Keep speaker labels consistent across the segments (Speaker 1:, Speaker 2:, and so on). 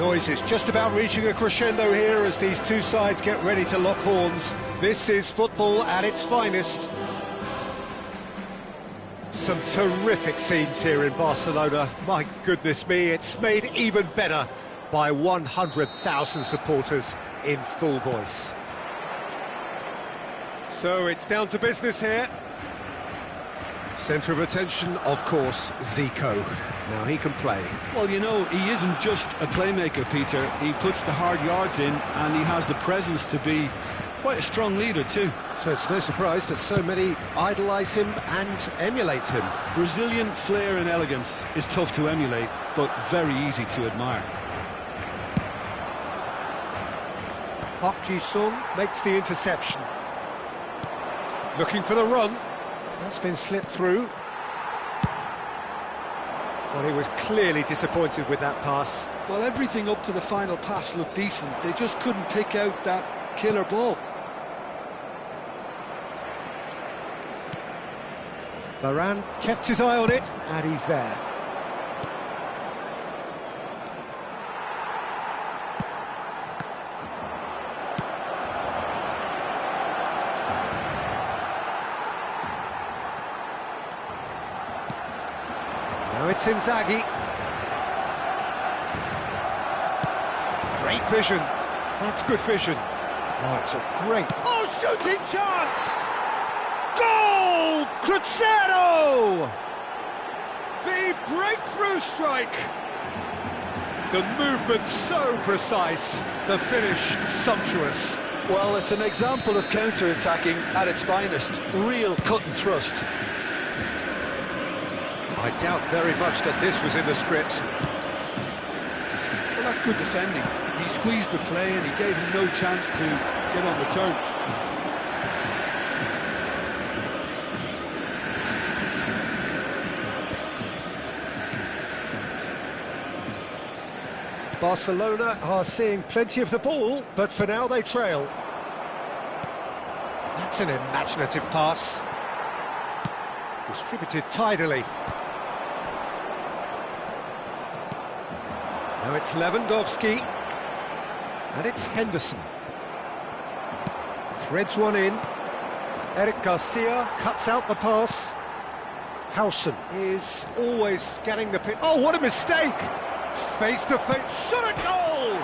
Speaker 1: noise is just about reaching a crescendo here as these two sides get ready to lock horns. This is football at its finest. Some terrific scenes here in Barcelona. My goodness me, it's made even better by 100,000 supporters in full voice. So it's down to business here. Centre of attention, of course, Zico. Now he can play.
Speaker 2: Well, you know, he isn't just a playmaker, Peter. He puts the hard yards in, and he has the presence to be quite a strong leader too.
Speaker 1: So it's no surprise that so many idolise him and emulate him.
Speaker 2: Brazilian flair and elegance is tough to emulate, but very easy to admire.
Speaker 1: Park Ji-sung makes the interception. Looking for the run. That's been slipped through. Well, he was clearly disappointed with that pass.
Speaker 2: Well, everything up to the final pass looked decent. They just couldn't pick out that killer ball.
Speaker 1: Varane kept his eye on it, and he's there. Now it's Inzaghi. Great vision. That's good vision. Oh, it's a great... Oh, shooting chance! Goal! Cruzeiro! The breakthrough strike! The movement so precise, the finish sumptuous.
Speaker 2: Well, it's an example of counter-attacking at its finest. Real cut and thrust.
Speaker 1: I doubt very much that this was in the script.
Speaker 2: Well, that's good defending. He squeezed the play and he gave him no chance to get on the turn.
Speaker 1: Barcelona are seeing plenty of the ball, but for now they trail. That's an imaginative pass. Distributed tidily. Now it's Lewandowski. And it's Henderson. Threads one in. Eric Garcia cuts out the pass. Howson is always scanning the pitch. Oh, what a mistake! Face to face, shot at goal!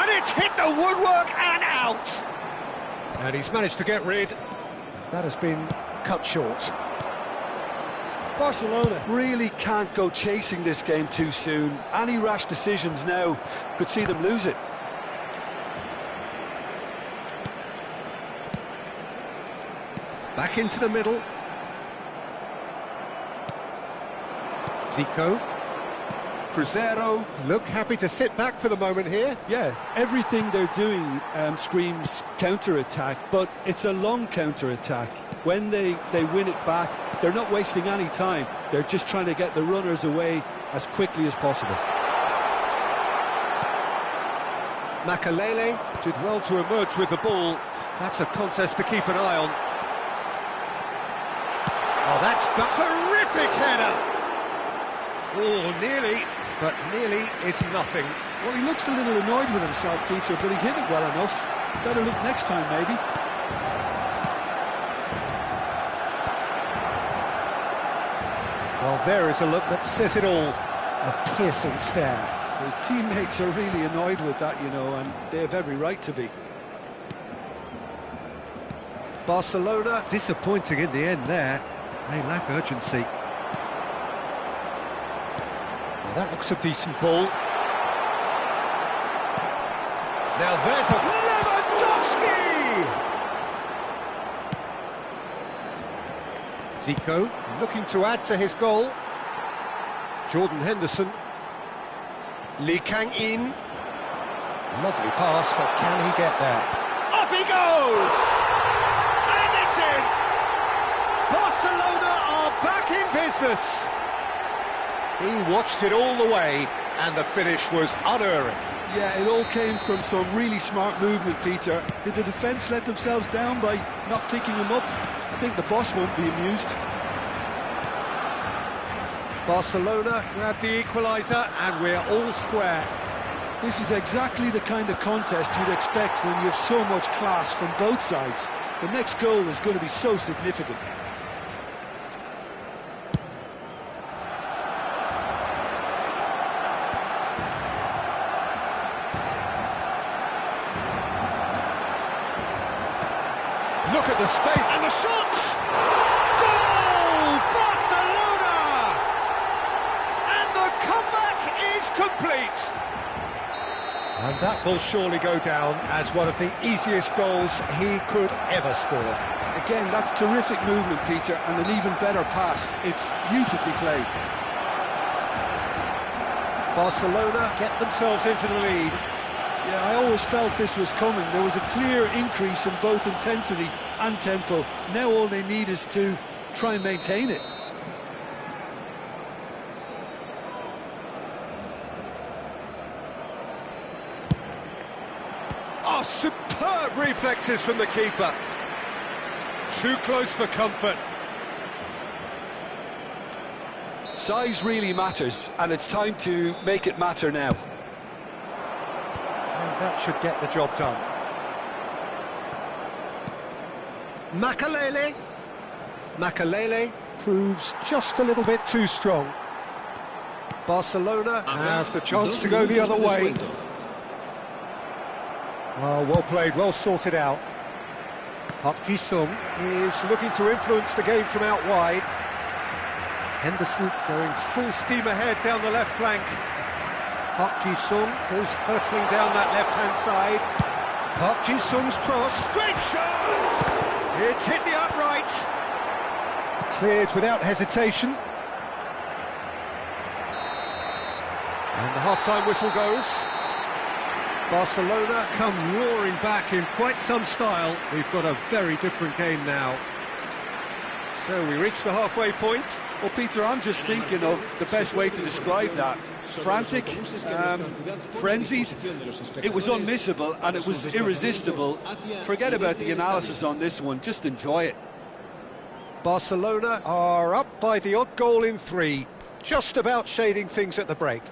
Speaker 1: And it's hit the woodwork and out! And he's managed to get rid. That has been cut short.
Speaker 2: Barcelona really can't go chasing this game too soon. Any rash decisions now could see them lose it.
Speaker 1: Back into the middle. Zico. Cruzeiro look happy to sit back for the moment here.
Speaker 2: Yeah, everything they're doing screams counter-attack, but it's a long counter-attack. When they win it back, they're not wasting any time. They're just trying to get the runners away as quickly as possible.
Speaker 1: Makalele did well to emerge with the ball. That's a contest to keep an eye on. Oh, that's a terrific header! Oh, nearly, but nearly is nothing.
Speaker 2: Well, he looks a little annoyed with himself, Peter, but he hit it well enough. Better look next time, maybe.
Speaker 1: Well, there is a look that says it all. A piercing stare.
Speaker 2: His teammates are really annoyed with that, you know, and they have every right to be.
Speaker 1: Barcelona disappointing in the end there. They lack urgency. Well, that looks a decent ball. Now there's a Lewandowski! Zico looking to add to his goal. Jordan Henderson. Lee Kang-in. Lovely pass, but can he get there? Up he goes! And it's in! Barcelona are back in business! He watched it all the way, and the finish was unerring.
Speaker 2: Yeah, it all came from some really smart movement, Peter. Did the defence let themselves down by not picking him up? I think the boss won't be amused.
Speaker 1: Barcelona grabbed the equaliser, and we're all square.
Speaker 2: This is exactly the kind of contest you'd expect when you have so much class from both sides. The next goal is going to be so significant.
Speaker 1: Look at the space and the shot! Goal! Barcelona! And the comeback is complete! And that will surely go down as one of the easiest goals he could ever score.
Speaker 2: Again, that's terrific movement, Peter, and an even better pass. It's beautifully played.
Speaker 1: Barcelona get themselves into the lead.
Speaker 2: Yeah, I always felt this was coming. There was a clear increase in both intensity and tempo. Now all they need is to try and maintain it.
Speaker 1: Oh, superb reflexes from the keeper. Too close for comfort.
Speaker 2: Size really matters, and it's time to make it matter now.
Speaker 1: And that should get the job done. Makalele. Makalele proves just a little bit too strong. Barcelona have the chance to go the other way. Oh, well played, well sorted out. Park Ji-sung is looking to influence the game from out wide. Henderson going full steam ahead down the left flank. Park Ji-sung goes hurtling down that left-hand side. Park Ji-sung's cross. Great shot! It's hit the upright. Cleared without hesitation. And the half-time whistle goes. Barcelona come roaring back in quite some style. We've got a very different game now. So we reach the halfway point.
Speaker 2: Well, Peter, I'm just thinking of the best way to describe that. Frantic, frenzied. It was unmissable and it was irresistible. Forget about the analysis on this one, just enjoy it.
Speaker 1: Barcelona are up by the odd goal in 3, just about shading things at the break.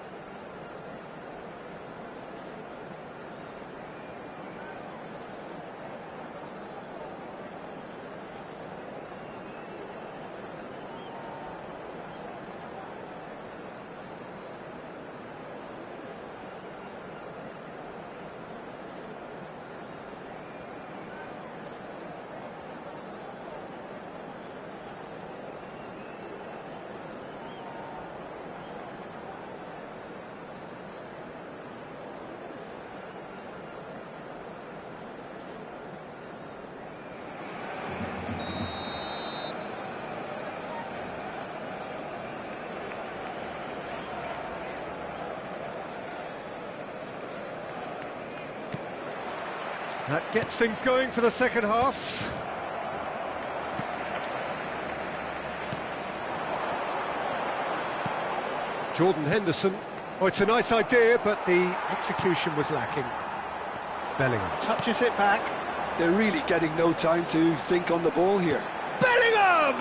Speaker 1: That gets things going for the second half. Jordan Henderson. Oh, it's a nice idea, but the execution was lacking. Bellingham touches it back.
Speaker 2: They're really getting no time to think on the ball here.
Speaker 1: Bellingham!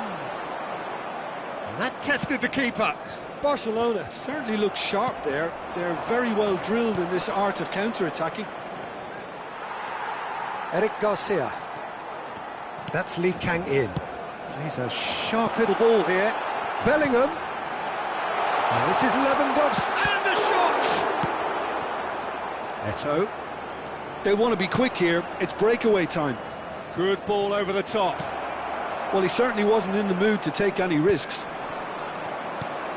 Speaker 1: And that tested the keeper.
Speaker 2: Barcelona certainly looks sharp there. They're very well drilled in this art of counter-attacking.
Speaker 1: Eric Garcia. That's Lee Kang-in. Plays a sharp little ball here. Bellingham. And this is Lewandowski. And the shot! Eto'o.
Speaker 2: They want to be quick here. It's breakaway time.
Speaker 1: Good ball over the top.
Speaker 2: Well, he certainly wasn't in the mood to take any risks.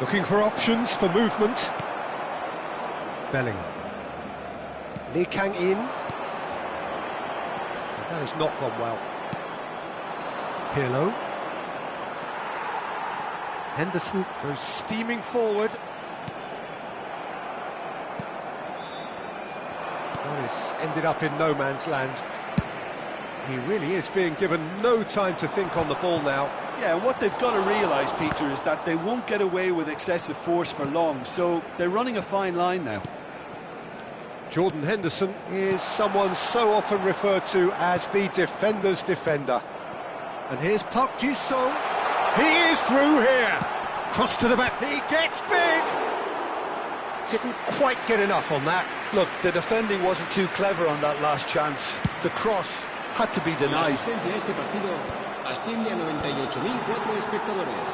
Speaker 1: Looking for options for movement. Bellingham. Lee Kang-in. That has not gone well. Pirlo. Henderson goes steaming forward. Well, it's ended up in no man's land. He really is being given no time to think on the ball now.
Speaker 2: Yeah, and what they've got to realise, Peter, is that they won't get away with excessive force for long, so they're running a fine line now.
Speaker 1: Jordan Henderson is someone so often referred to as the defender's defender. And here's Park Ji-sung. He is through here. Cross to the back. He gets big. Didn't quite get enough on that.
Speaker 2: Look, the defending wasn't too clever on that last chance. The cross had to be denied.
Speaker 3: Este partido asciende a 98.004 espectadores.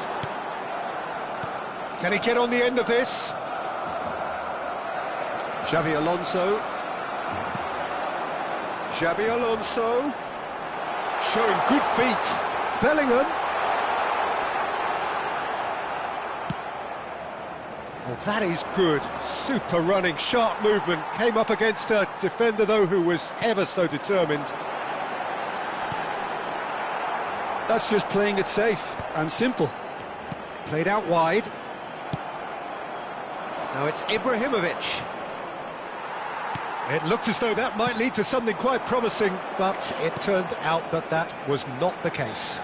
Speaker 1: Can he get on the end of this? Xabi Alonso. Xabi Alonso. Showing good feet. Bellingham. Well, that is good. Super running, sharp movement. Came up against a defender, though, who was ever so determined.
Speaker 2: That's just playing it safe and simple.
Speaker 1: Played out wide. Now it's Ibrahimovic. It looked as though that might lead to something quite promising, but it turned out that that was not the case.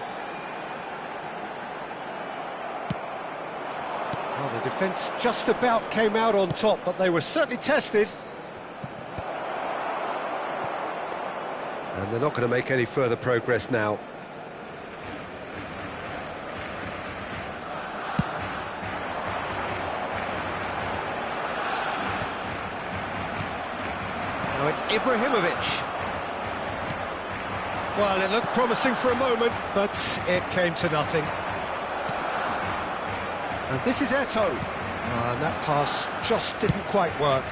Speaker 1: Well, the defence just about came out on top, but they were certainly tested. And they're not going to make any further progress now. Now it's Ibrahimovic. Well, it looked promising for a moment, but it came to nothing. And this is Eto'o. And that pass just didn't quite work.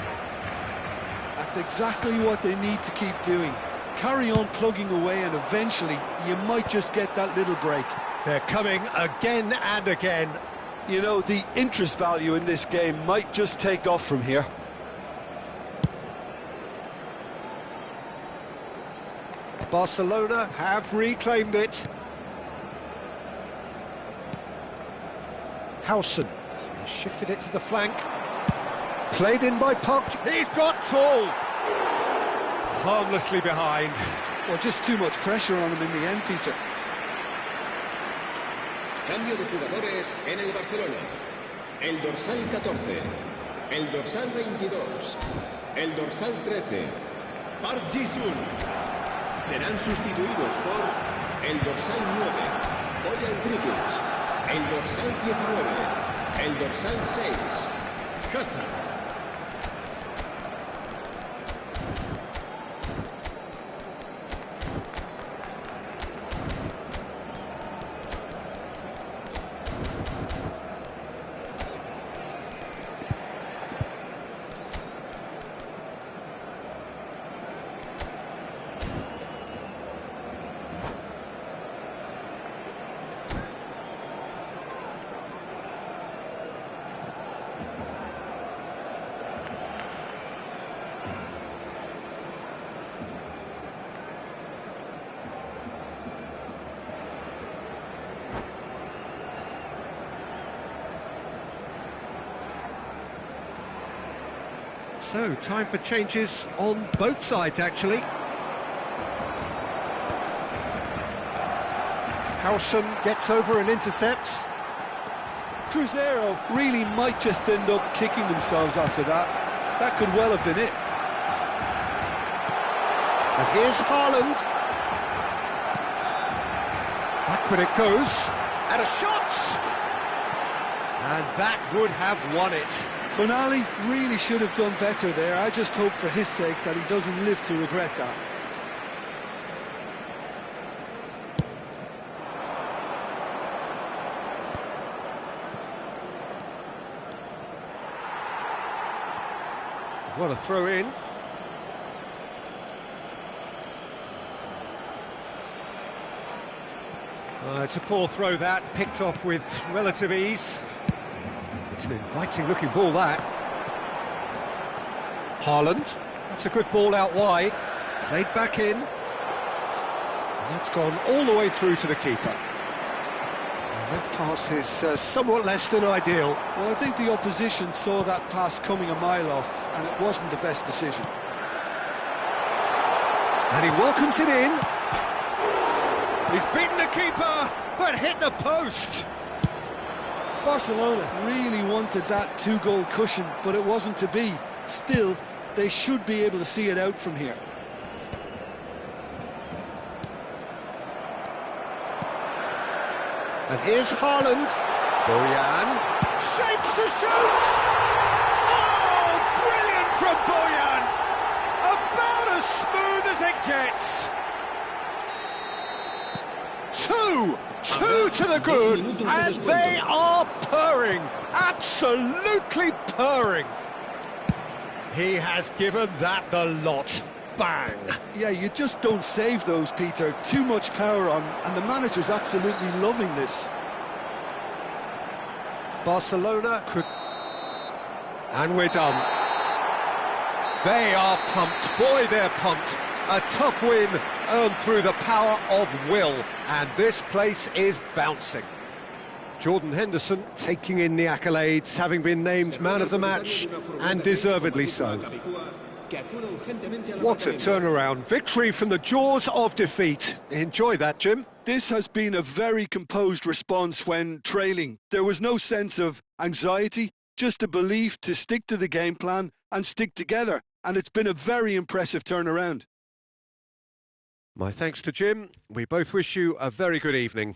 Speaker 2: That's exactly what they need to keep doing. Carry on plugging away and eventually you might just get that little break.
Speaker 1: They're coming again and again.
Speaker 2: You know, the interest value in this game might just take off from here.
Speaker 1: Barcelona have reclaimed it. Howson shifted it to the flank. Played in by Puck. He's got tall. Harmlessly behind.
Speaker 2: Well, just too much pressure on him in the end, Peter.
Speaker 3: Cambio de jugadores en el Barcelona. El dorsal 14, el dorsal 22, el dorsal 13, Park Ji-sung. Serán sustituidos por el dorsal 9, Boyan Krikic, el dorsal 19, el dorsal 6, Hazard.
Speaker 1: So, time for changes on both sides, actually. Howson gets over and intercepts.
Speaker 2: Cruzeiro really might just end up kicking themselves after that. That could well have been it.
Speaker 1: And here's Haaland. Backward it goes. And a shot! And that would have won it.
Speaker 2: Tonali really should have done better there. I just hope for his sake that he doesn't live to regret that.
Speaker 1: What a throw in. It's a poor throw that, picked off with relative ease. It's an inviting looking ball, that. Haaland, that's a good ball out wide. Played back in. And that's gone all the way through to the keeper. And that pass is somewhat less than ideal.
Speaker 2: Well, I think the opposition saw that pass coming a mile off, and it wasn't the best decision.
Speaker 1: And he welcomes it in. He's beaten the keeper, but hit the post.
Speaker 2: Barcelona really wanted that two-goal cushion, but it wasn't to be. Still, they should be able to see it out from here.
Speaker 1: And here's Haaland. Bojan shapes to shoot! Oh, brilliant from Boyan! About as smooth as it gets! Two to the good, and they are purring, absolutely purring. He has given that the lot. Bang!
Speaker 2: Yeah, you just don't save those, Peter. Too much power on, and the manager's absolutely loving this.
Speaker 1: Barcelona could... And we're done. They are pumped. Boy, they're pumped. A tough win earned through the power of will, and this place is bouncing. Jordan Henderson taking in the accolades, having been named man of the match, and deservedly so. What a turnaround. Victory from the jaws of defeat. Enjoy that, Jim.
Speaker 2: This has been a very composed response when trailing. There was no sense of anxiety, just a belief to stick to the game plan and stick together. And it's been a very impressive turnaround.
Speaker 1: My thanks to Jim. We both wish you a very good evening.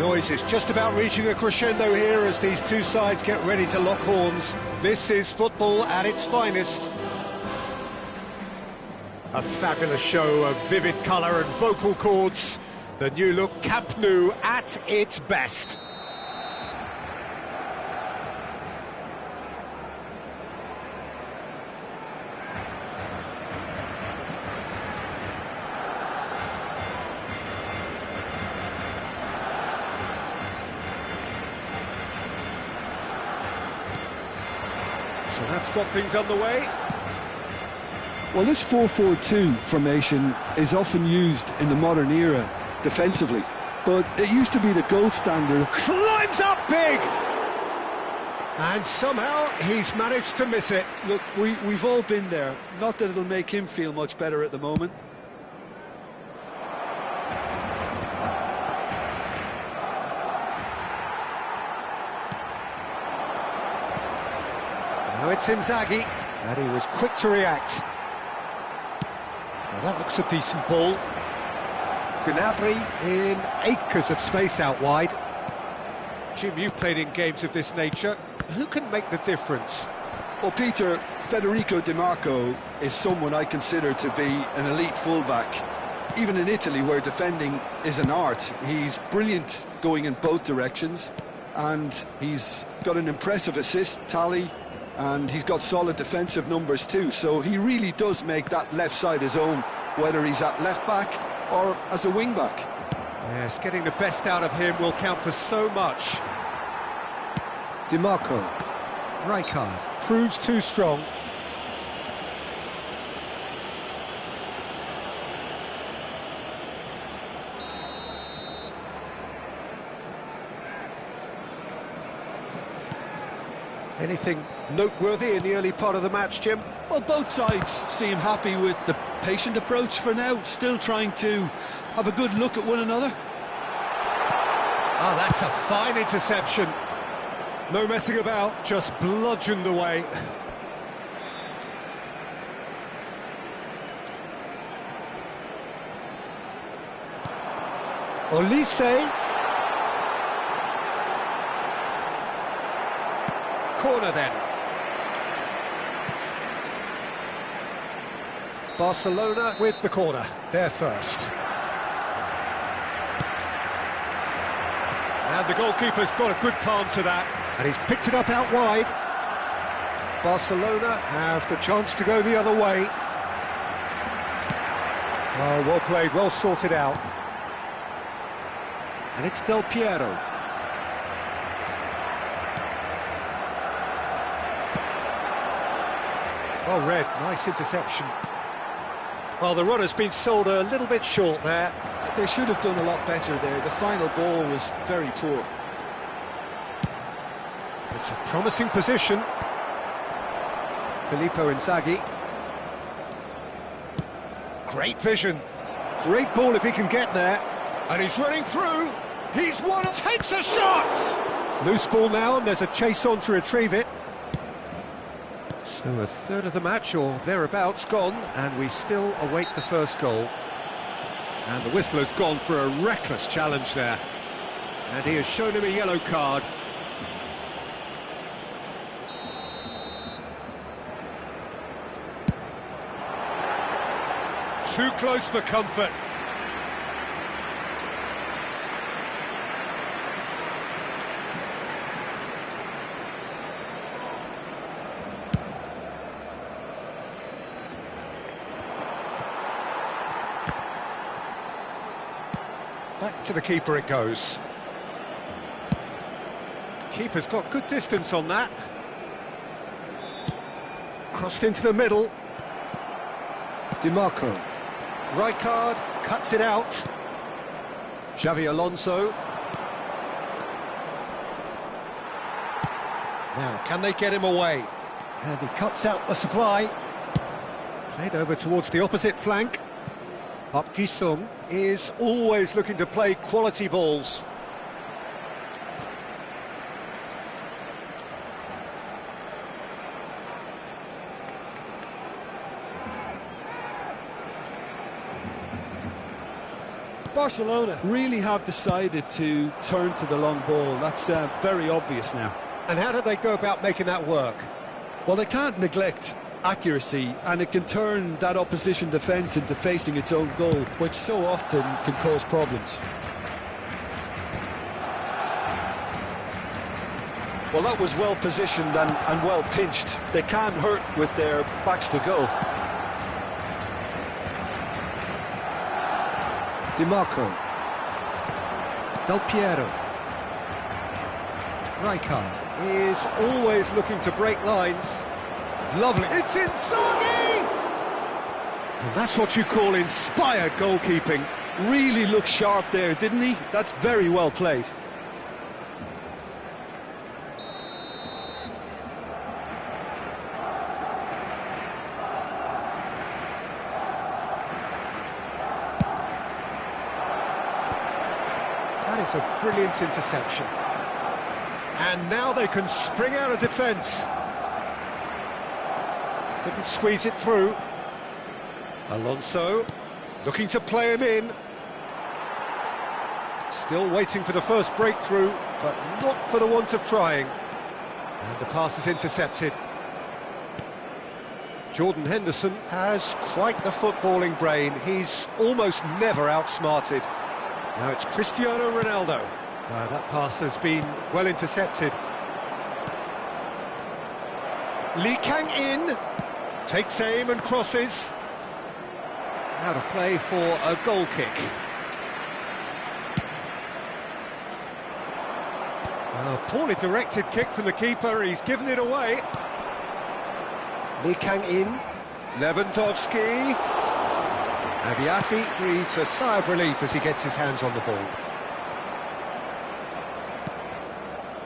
Speaker 1: Noise is just about reaching a crescendo here as these two sides get ready to lock horns. This is football at its finest. A fabulous show of vivid colour and vocal cords. The new look Camp Nou at its best. So that's got things underway.
Speaker 2: Well, this 4-4-2 formation is often used in the modern era defensively, but it used to be the gold standard.
Speaker 1: Climbs up big! And somehow he's managed to miss it.
Speaker 2: Look, we've all been there. Not that it'll make him feel much better at the moment.
Speaker 1: Now it's Inzaghi, and he was quick to react. Well, that looks a decent ball. Gnabry in acres of space out wide. Jim, you've played in games of this nature. Who can make the difference?
Speaker 2: Well, Peter, Federico Di Marco is someone I consider to be an elite fullback. Even in Italy, where defending is an art, he's brilliant going in both directions, and he's got an impressive assist tally, and he's got solid defensive numbers too, so he really does make that left side his own, whether he's at left back or as a wing back.
Speaker 1: Yes, getting the best out of him will count for so much. Di Marco, Rijkaard, proves too strong. Anything noteworthy in the early part of the match, Jim?
Speaker 2: Well, both sides seem happy with the patient approach for now, still trying to have a good look at one another.
Speaker 1: Oh, that's a fine interception. No messing about, just bludgeoned away. Olise. Corner then. Barcelona with the corner, they're first. And the goalkeeper's got a good palm to that, and he's picked it up out wide. Barcelona have the chance to go the other way. Oh, well played, well sorted out. And it's Del Piero. Well read, nice interception. Well, the runner's been sold a little bit short there.
Speaker 2: They should have done a lot better there. The final ball was very poor.
Speaker 1: It's a promising position. Filippo Inzaghi. Great vision. Great ball if he can get there. And he's running through. He's won, takes a shot! Loose ball now, and there's a chase on to retrieve it. So a third of the match, or thereabouts, gone, and we still await the first goal. And the whistler's gone for a reckless challenge there. And he has shown him a yellow card. Too close for comfort. Back to the keeper it goes. Keeper's got good distance on that. Crossed into the middle. Di Marco. Rijkaard cuts it out. Xavi Alonso. Now, can they get him away? And he cuts out the supply. Played over towards the opposite flank. Park Ji-sung is always looking to play quality balls.
Speaker 2: Barcelona really have decided to turn to the long ball. That's very obvious now.
Speaker 1: And how do they go about making that work?
Speaker 2: Well, they can't neglect accuracy, and it can turn that opposition defence into facing its own goal, which so often can cause problems. Well, that was well positioned and well pinched. They can't hurt with their backs to goal.
Speaker 1: Di Marco. Del Piero. Rijkaard is always looking to break lines. Lovely. It's Inzaghi! And that's what you call inspired goalkeeping.
Speaker 2: Really looked sharp there, didn't he? That's very well played.
Speaker 1: That is a brilliant interception. And now they can spring out of defence. Couldn't squeeze it through. Alonso looking to play him in. Still waiting for the first breakthrough, but not for the want of trying. And the pass is intercepted. Jordan Henderson has quite the footballing brain. He's almost never outsmarted. Now it's Cristiano Ronaldo. That pass has been well intercepted. Lee Kang-in takes aim and crosses. Out of play for a goal kick. A poorly directed kick from the keeper, he's given it away. Lee Kang-in, Lewandowski. Abiati breathes a sigh of relief as he gets his hands on the ball.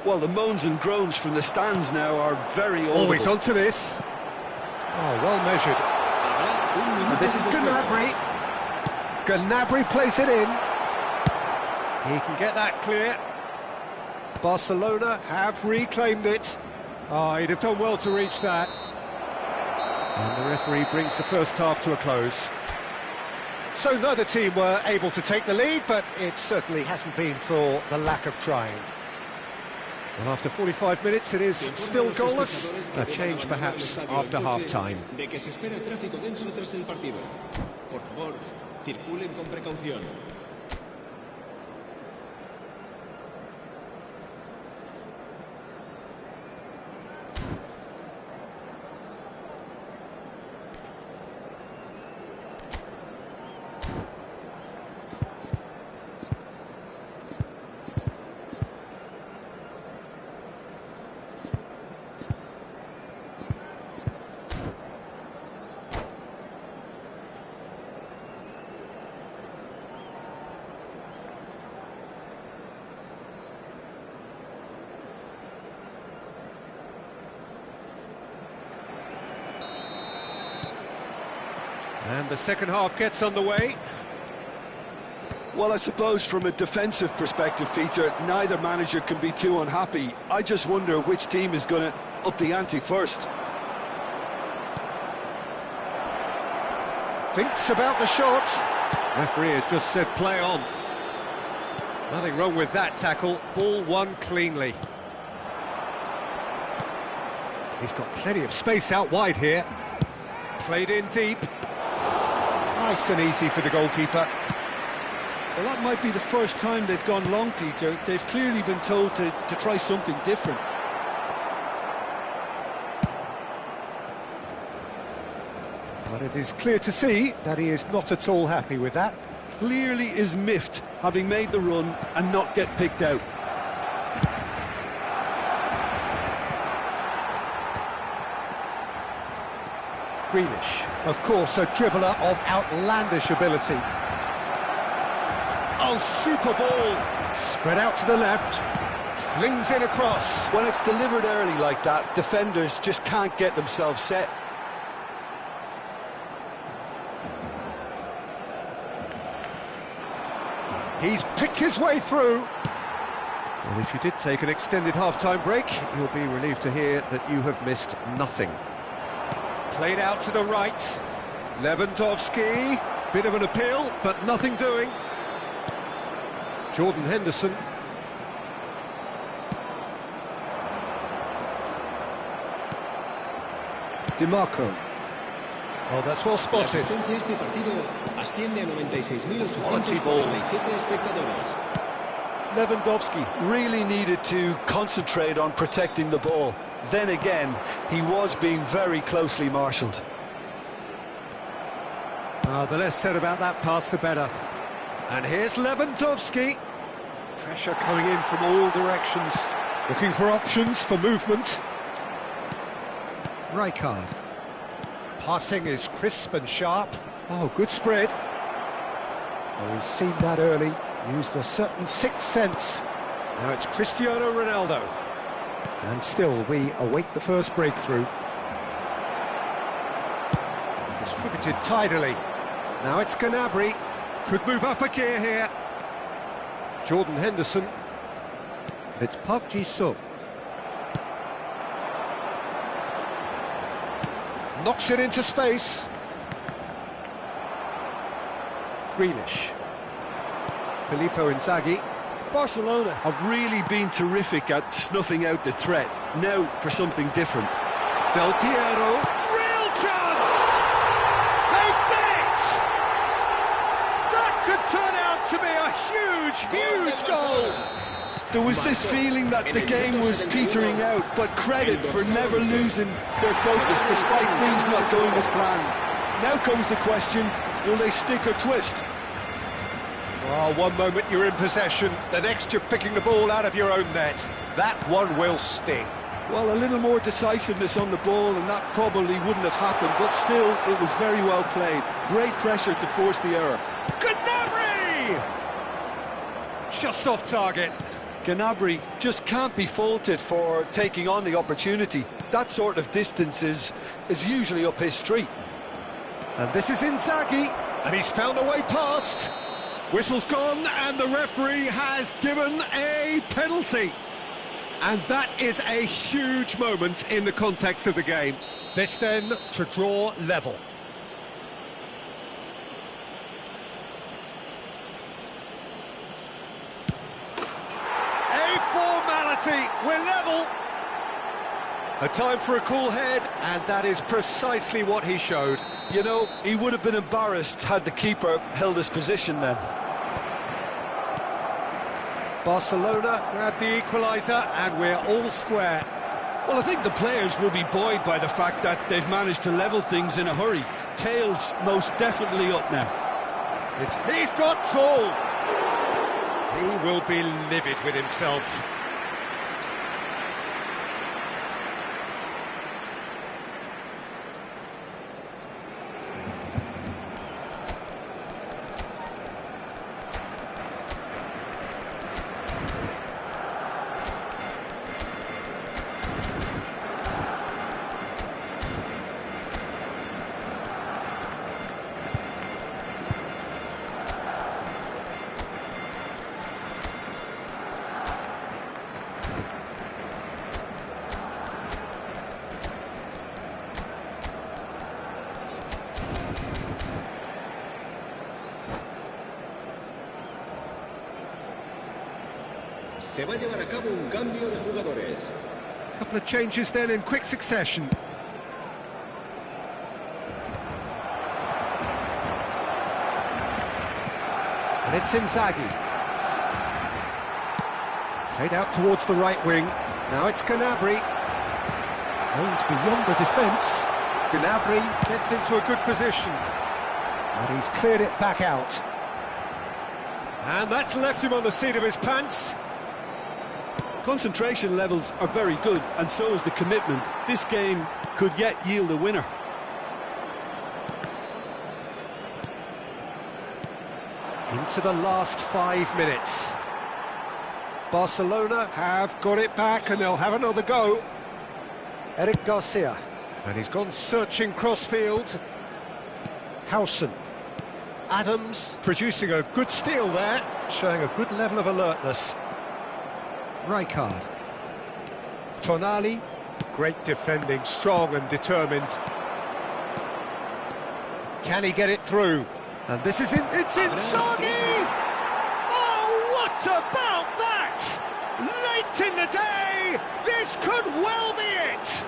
Speaker 2: Well, the moans and groans from the stands now are very audible.
Speaker 1: Always onto this. Oh, well measured. And this is Gnabry. Gnabry plays it in. He can get that clear. Barcelona have reclaimed it. Oh, he'd have done well to reach that. And the referee brings the first half to a close. So neither team were able to take the lead, but it certainly hasn't been for the lack of trying. Well, after 45 minutes, it is still goalless. A change, perhaps, after half-time. And the second half gets underway.
Speaker 2: Well, I suppose from a defensive perspective, Peter, neither manager can be too unhappy. I just wonder which team is going to up the ante first.
Speaker 1: Thinks about the shot. Referee has just said play on. Nothing wrong with that tackle. Ball won cleanly. He's got plenty of space out wide here. Played in deep. Nice and easy for the goalkeeper.
Speaker 2: Well, that might be the first time they've gone long, Peter. They've clearly been told to try something different.
Speaker 1: But it is clear to see that he is not at all happy with that.
Speaker 2: Clearly is miffed, having made the run and not get picked out.
Speaker 1: Grealish, of course, a dribbler of outlandish ability. Oh, super ball! Spread out to the left, flings in across.
Speaker 2: When it's delivered early like that, defenders just can't get themselves set.
Speaker 1: He's picked his way through. Well, if you did take an extended half-time break, you'll be relieved to hear that you have missed nothing. Played out to the right. Lewandowski. Bit of an appeal, but nothing doing. Jordan Henderson. DiMarco. Oh, that's well spotted.
Speaker 3: Este partido asciende a 96.847
Speaker 1: Quality ball.
Speaker 3: espectadores.
Speaker 2: Lewandowski really needed to concentrate on protecting the ball. Then again, he was being very closely marshalled.
Speaker 1: The less said about that pass, the better. And here's Lewandowski. Pressure coming in from all directions. Looking for options for movement. Rijkaard. Passing is crisp and sharp. Oh, good spread. Oh, we've seen that early. Used a certain sixth sense. Now it's Cristiano Ronaldo. And still, we await the first breakthrough. Distributed tidily. Now it's Gnabry. Could move up a gear here. Jordan Henderson. It's Park Ji-sung. Knocks it into space. Grealish. Filippo Inzaghi.
Speaker 2: Barcelona have really been terrific at snuffing out the threat. Now for something different.
Speaker 1: Del Piero. Real chance! They've done it! That could turn out to be a huge goal!
Speaker 2: There was this feeling that the game was petering out, but credit for never losing their focus despite things not going as planned. Now comes the question, will they stick or twist?
Speaker 1: Oh, one moment you're in possession, the next you're picking the ball out of your own net. That one will sting.
Speaker 2: Well, a little more decisiveness on the ball and that probably wouldn't have happened, but still, it was very well played. Great pressure to force the error.
Speaker 1: Gnabry! Just off target.
Speaker 2: Gnabry just can't be faulted for taking on the opportunity. That sort of distance is usually up his street.
Speaker 1: And this is Inzaghi, and he's found a way past. Whistle's gone, and the referee has given a penalty. And that is a huge moment in the context of the game. This then to draw level. A formality, we're level. A time for a cool head, and that is precisely what he showed.
Speaker 2: You know, he would have been embarrassed had the keeper held his position then.
Speaker 1: Barcelona grab the equaliser, and we're all square.
Speaker 2: Well, I think the players will be buoyed by the fact that they've managed to level things in a hurry. Tails most definitely up now.
Speaker 1: He's got tall. He will be livid with himself.
Speaker 3: Se va a llevar a cabo un cambio de jugadores.
Speaker 1: A couple of changes then in quick succession. And it's Inzaghi. Played out towards the right wing. Now it's Gnabry. Aims beyond the defence. Gnabry gets into a good position. And he's cleared it back out. And that's left him on the seat of his pants.
Speaker 2: Concentration levels are very good, and so is the commitment. This game could yet yield a winner.
Speaker 1: Into the last 5 minutes. Barcelona have got it back, and they'll have another go. Eric Garcia. And he's gone searching crossfield. Howson. Adams producing a good steal there, showing a good level of alertness. Rijkaard. Tonali. Great defending, strong and determined. Can he get it through? And this is it's Inzaghi! Oh, what about that? Late in the day, this could well be it.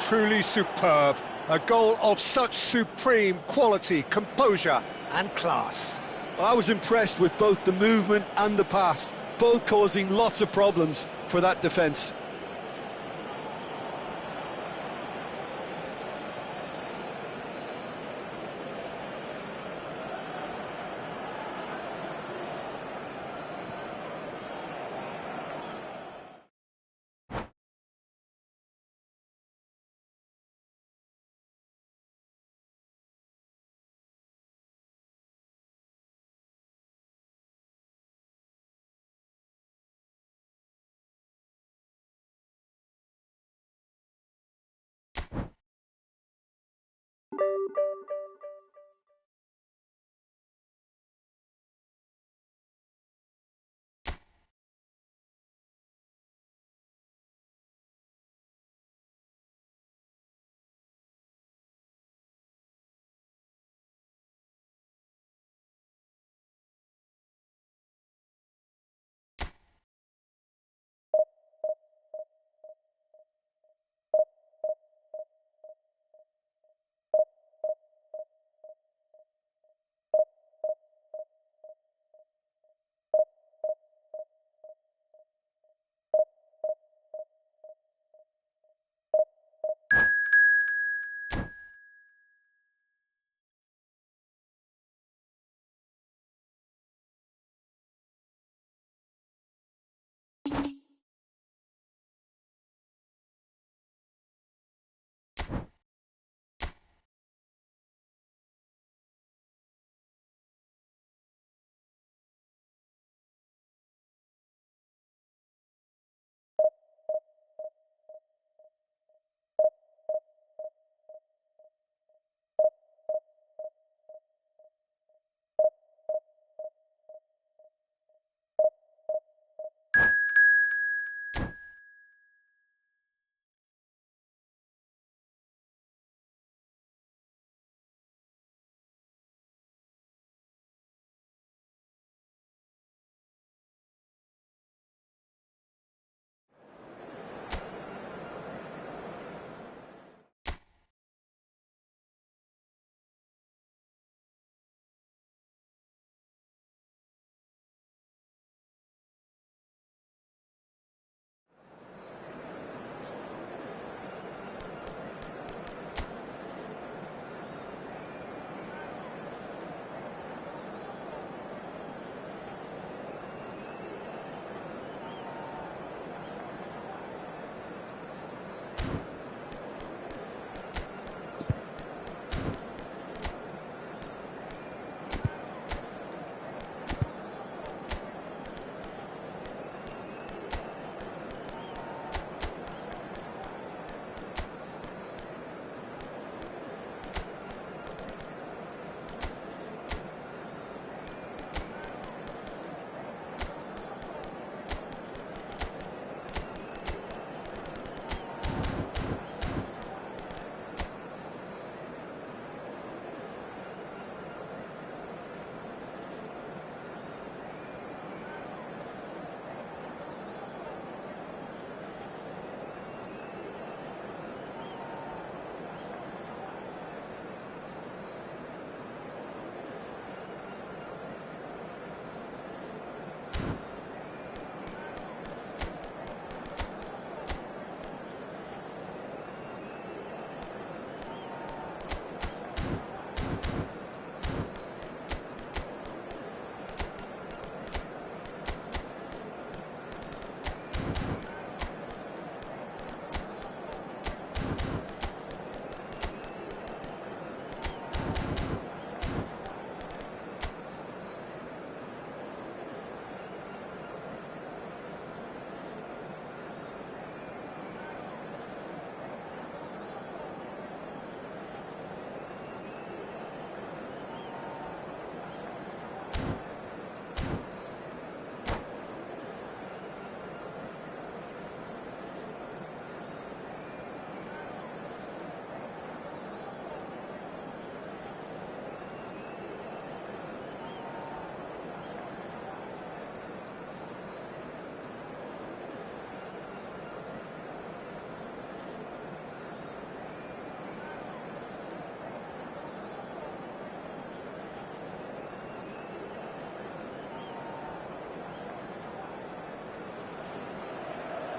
Speaker 1: Truly superb. A goal of such supreme quality, composure and class.
Speaker 2: I was impressed with both the movement and the pass, both causing lots of problems for that defence.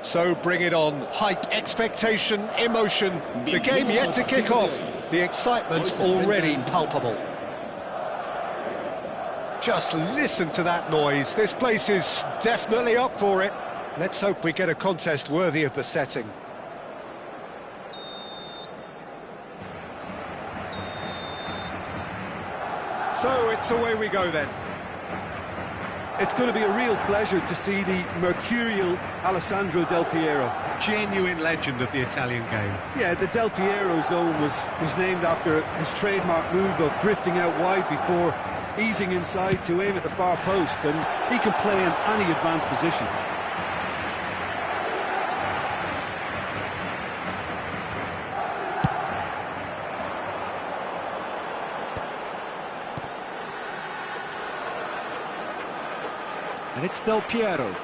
Speaker 1: So bring it on. Hype, expectation, emotion. The game yet to kick off. The excitement already palpable. Just listen to that noise. This place is definitely up for it. Let's hope we get a contest worthy of the setting. So it's away we go then.
Speaker 2: It's going to be a real pleasure to see the mercurial Alessandro Del Piero.
Speaker 1: Genuine legend of the Italian game.
Speaker 2: Yeah, the Del Piero zone was named after his trademark move of drifting out wide before easing inside to aim at the far post, and he can play in any advanced position.
Speaker 1: And it's Del Piero.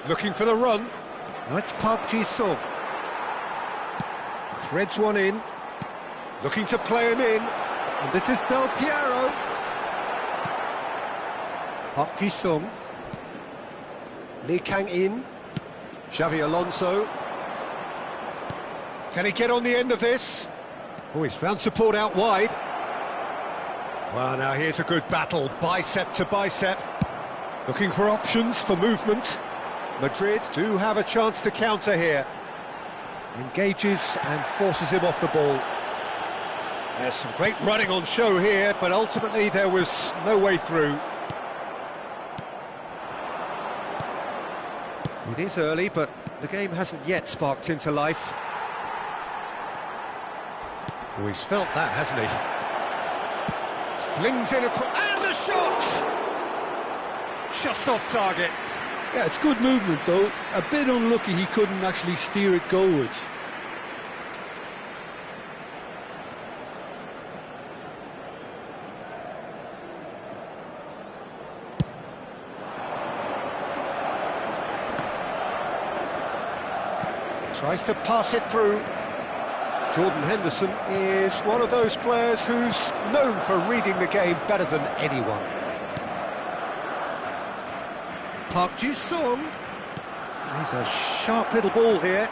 Speaker 1: Looking for the run. Now it's Park Ji-sung. Threads one in. Looking to play him in. And this is Del Piero. Park Ji-sung. Lee Kang-in. Xavi Alonso. Can he get on the end of this? Oh, he's found support out wide. Well, now here's a good battle, bicep to bicep. Looking for options for movement. Madrid do have a chance to counter here. Engages and forces him off the ball. There's some great running on show here, but ultimately there was no way through. It is early, but the game hasn't yet sparked into life. Oh, he's felt that, hasn't he? Flings in and the shot! Just off target.
Speaker 2: Yeah, it's good movement though. A bit unlucky he couldn't actually steer it goalwards.
Speaker 1: Tries to pass it through. Jordan Henderson is one of those players who's known for reading the game better than anyone. Park Ji-sung. He's a sharp little ball here.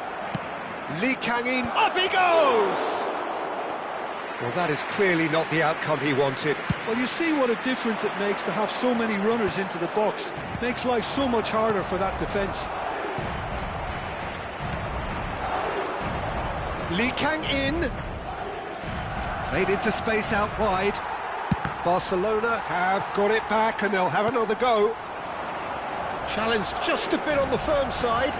Speaker 1: Lee Kang-in, up he goes! Well, that is clearly not the outcome he wanted.
Speaker 2: Well, you see what a difference it makes to have so many runners into the box. Makes life so much harder for that defence.
Speaker 1: Lee Kang-in. Played into space out wide. Barcelona have got it back and they'll have another go. Challenge just a bit on the firm side.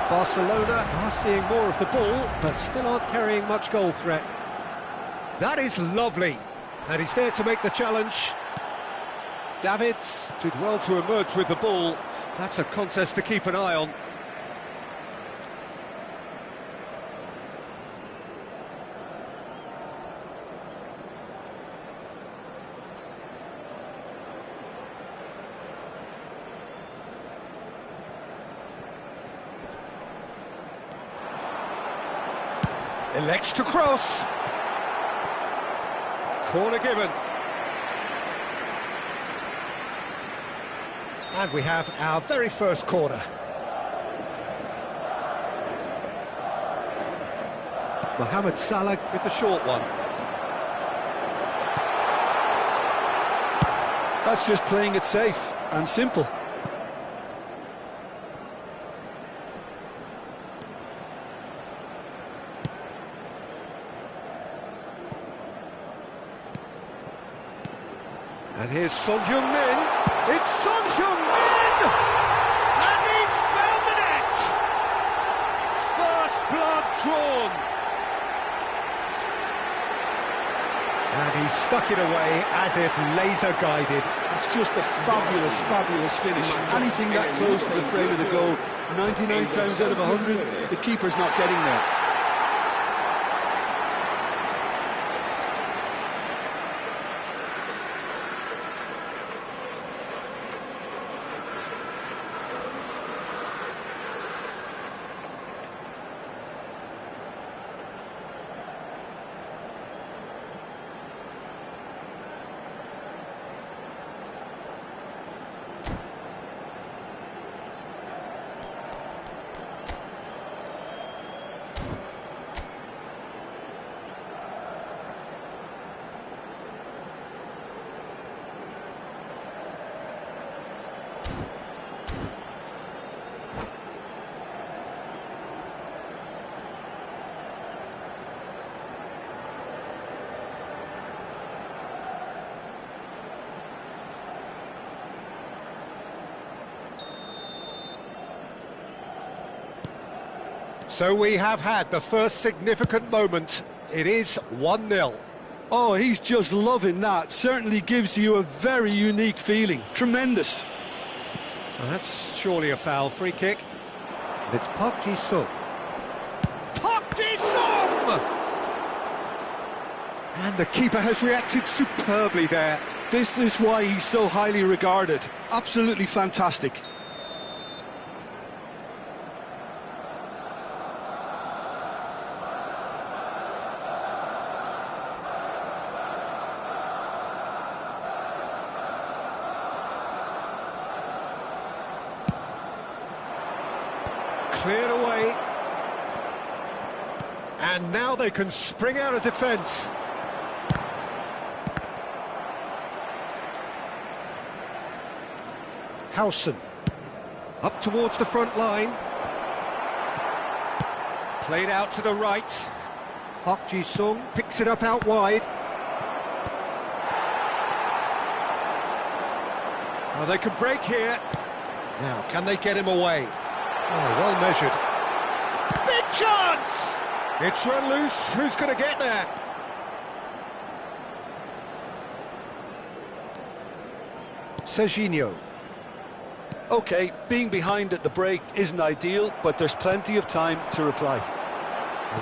Speaker 1: Barcelona are seeing more of the ball, but still aren't carrying much goal threat. That is lovely. And he's there to make the challenge. Davids did well to emerge with the ball. That's a contest to keep an eye on. Elects to cross. Corner given. And we have our very first corner. Mohamed Salah with the short one.
Speaker 2: That's just playing it safe and simple.
Speaker 1: And here's Son Heung-min. It's Son Heung-min! And he's found the net! First blood drawn. And he stuck it away as if laser guided.
Speaker 2: That's just a fabulous, fabulous finish. Anything that close to the frame of the goal, 99 times out of 100, the keeper's not getting there.
Speaker 1: So we have had the first significant moment. It is 1-0.
Speaker 2: Oh, he's just loving that. Certainly gives you a very unique feeling. Tremendous.
Speaker 1: Well, that's surely a foul. Free kick. And it's Park Ji-sung. Park Ji-sung! And the keeper has reacted superbly there.
Speaker 2: This is why he's so highly regarded. Absolutely fantastic.
Speaker 1: Cleared away. And now they can spring out of defence. Howson. Up towards the front line. Played out to the right. Park Ji-sung picks it up out wide. Oh, they could break here. Now, can they get him away? Oh, well measured. Big chance! It's run loose. Who's going to get there? Serginho.
Speaker 2: OK, being behind at the break isn't ideal, but there's plenty of time to reply.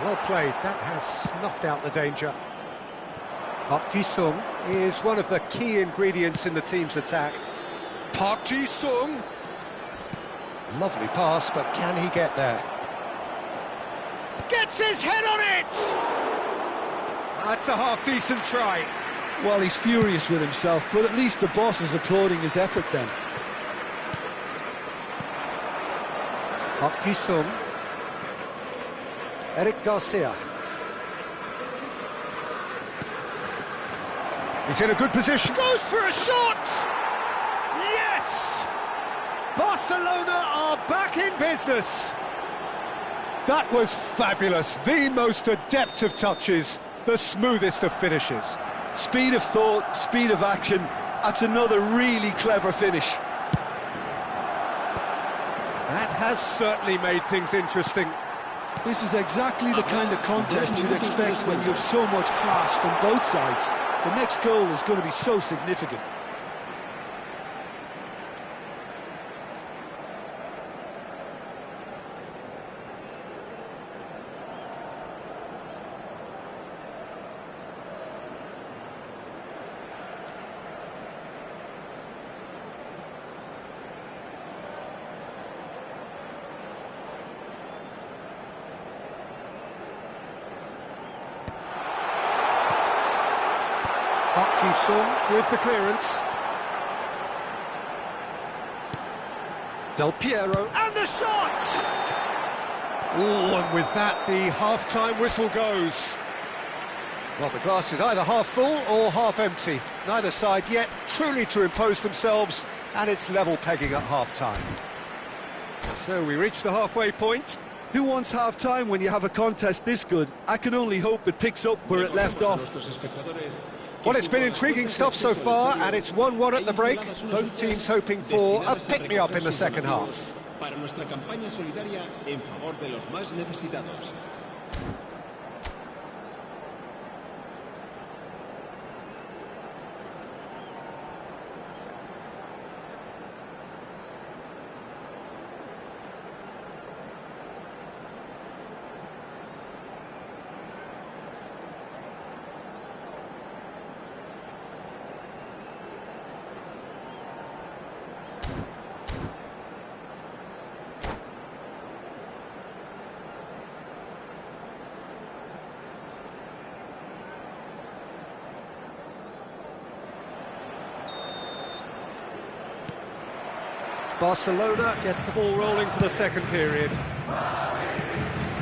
Speaker 1: Well played. That has snuffed out the danger. Park Ji-sung is one of the key ingredients in the team's attack. Park Ji-sung. Lovely pass, but can he get there? Gets his head on it! That's a half-decent try.
Speaker 2: Well, he's furious with himself, but at least the boss is applauding his effort then.
Speaker 1: Park Ji-sung. Eric Garcia. He's in a good position. Goes for a shot! Yes! Barcelona are back in business. That was fabulous. The most adept of touches, the smoothest of finishes.
Speaker 2: Speed of thought, speed of action. That's another really clever finish.
Speaker 1: That has certainly made things interesting.
Speaker 2: This is exactly the kind of contest you'd expect when you have so much class from both sides. The next goal is going to be so significant.
Speaker 1: Park Ji-sung with the clearance. Del Piero, and the shot! Oh, and with that, the half-time whistle goes. Well, the glass is either half full or half empty. Neither side yet truly to impose themselves, and it's level pegging at half-time. So we reach the halfway point.
Speaker 2: Who wants half-time when you have a contest this good? I can only hope it picks up where it left off.
Speaker 1: Well, it's been intriguing stuff so far, and it's 1-1 at the break. Both teams hoping for a pick-me-up in the second half.
Speaker 3: Para nuestra campaña solidaria en favor de los más necesitados.
Speaker 1: Barcelona get the ball rolling for the second period.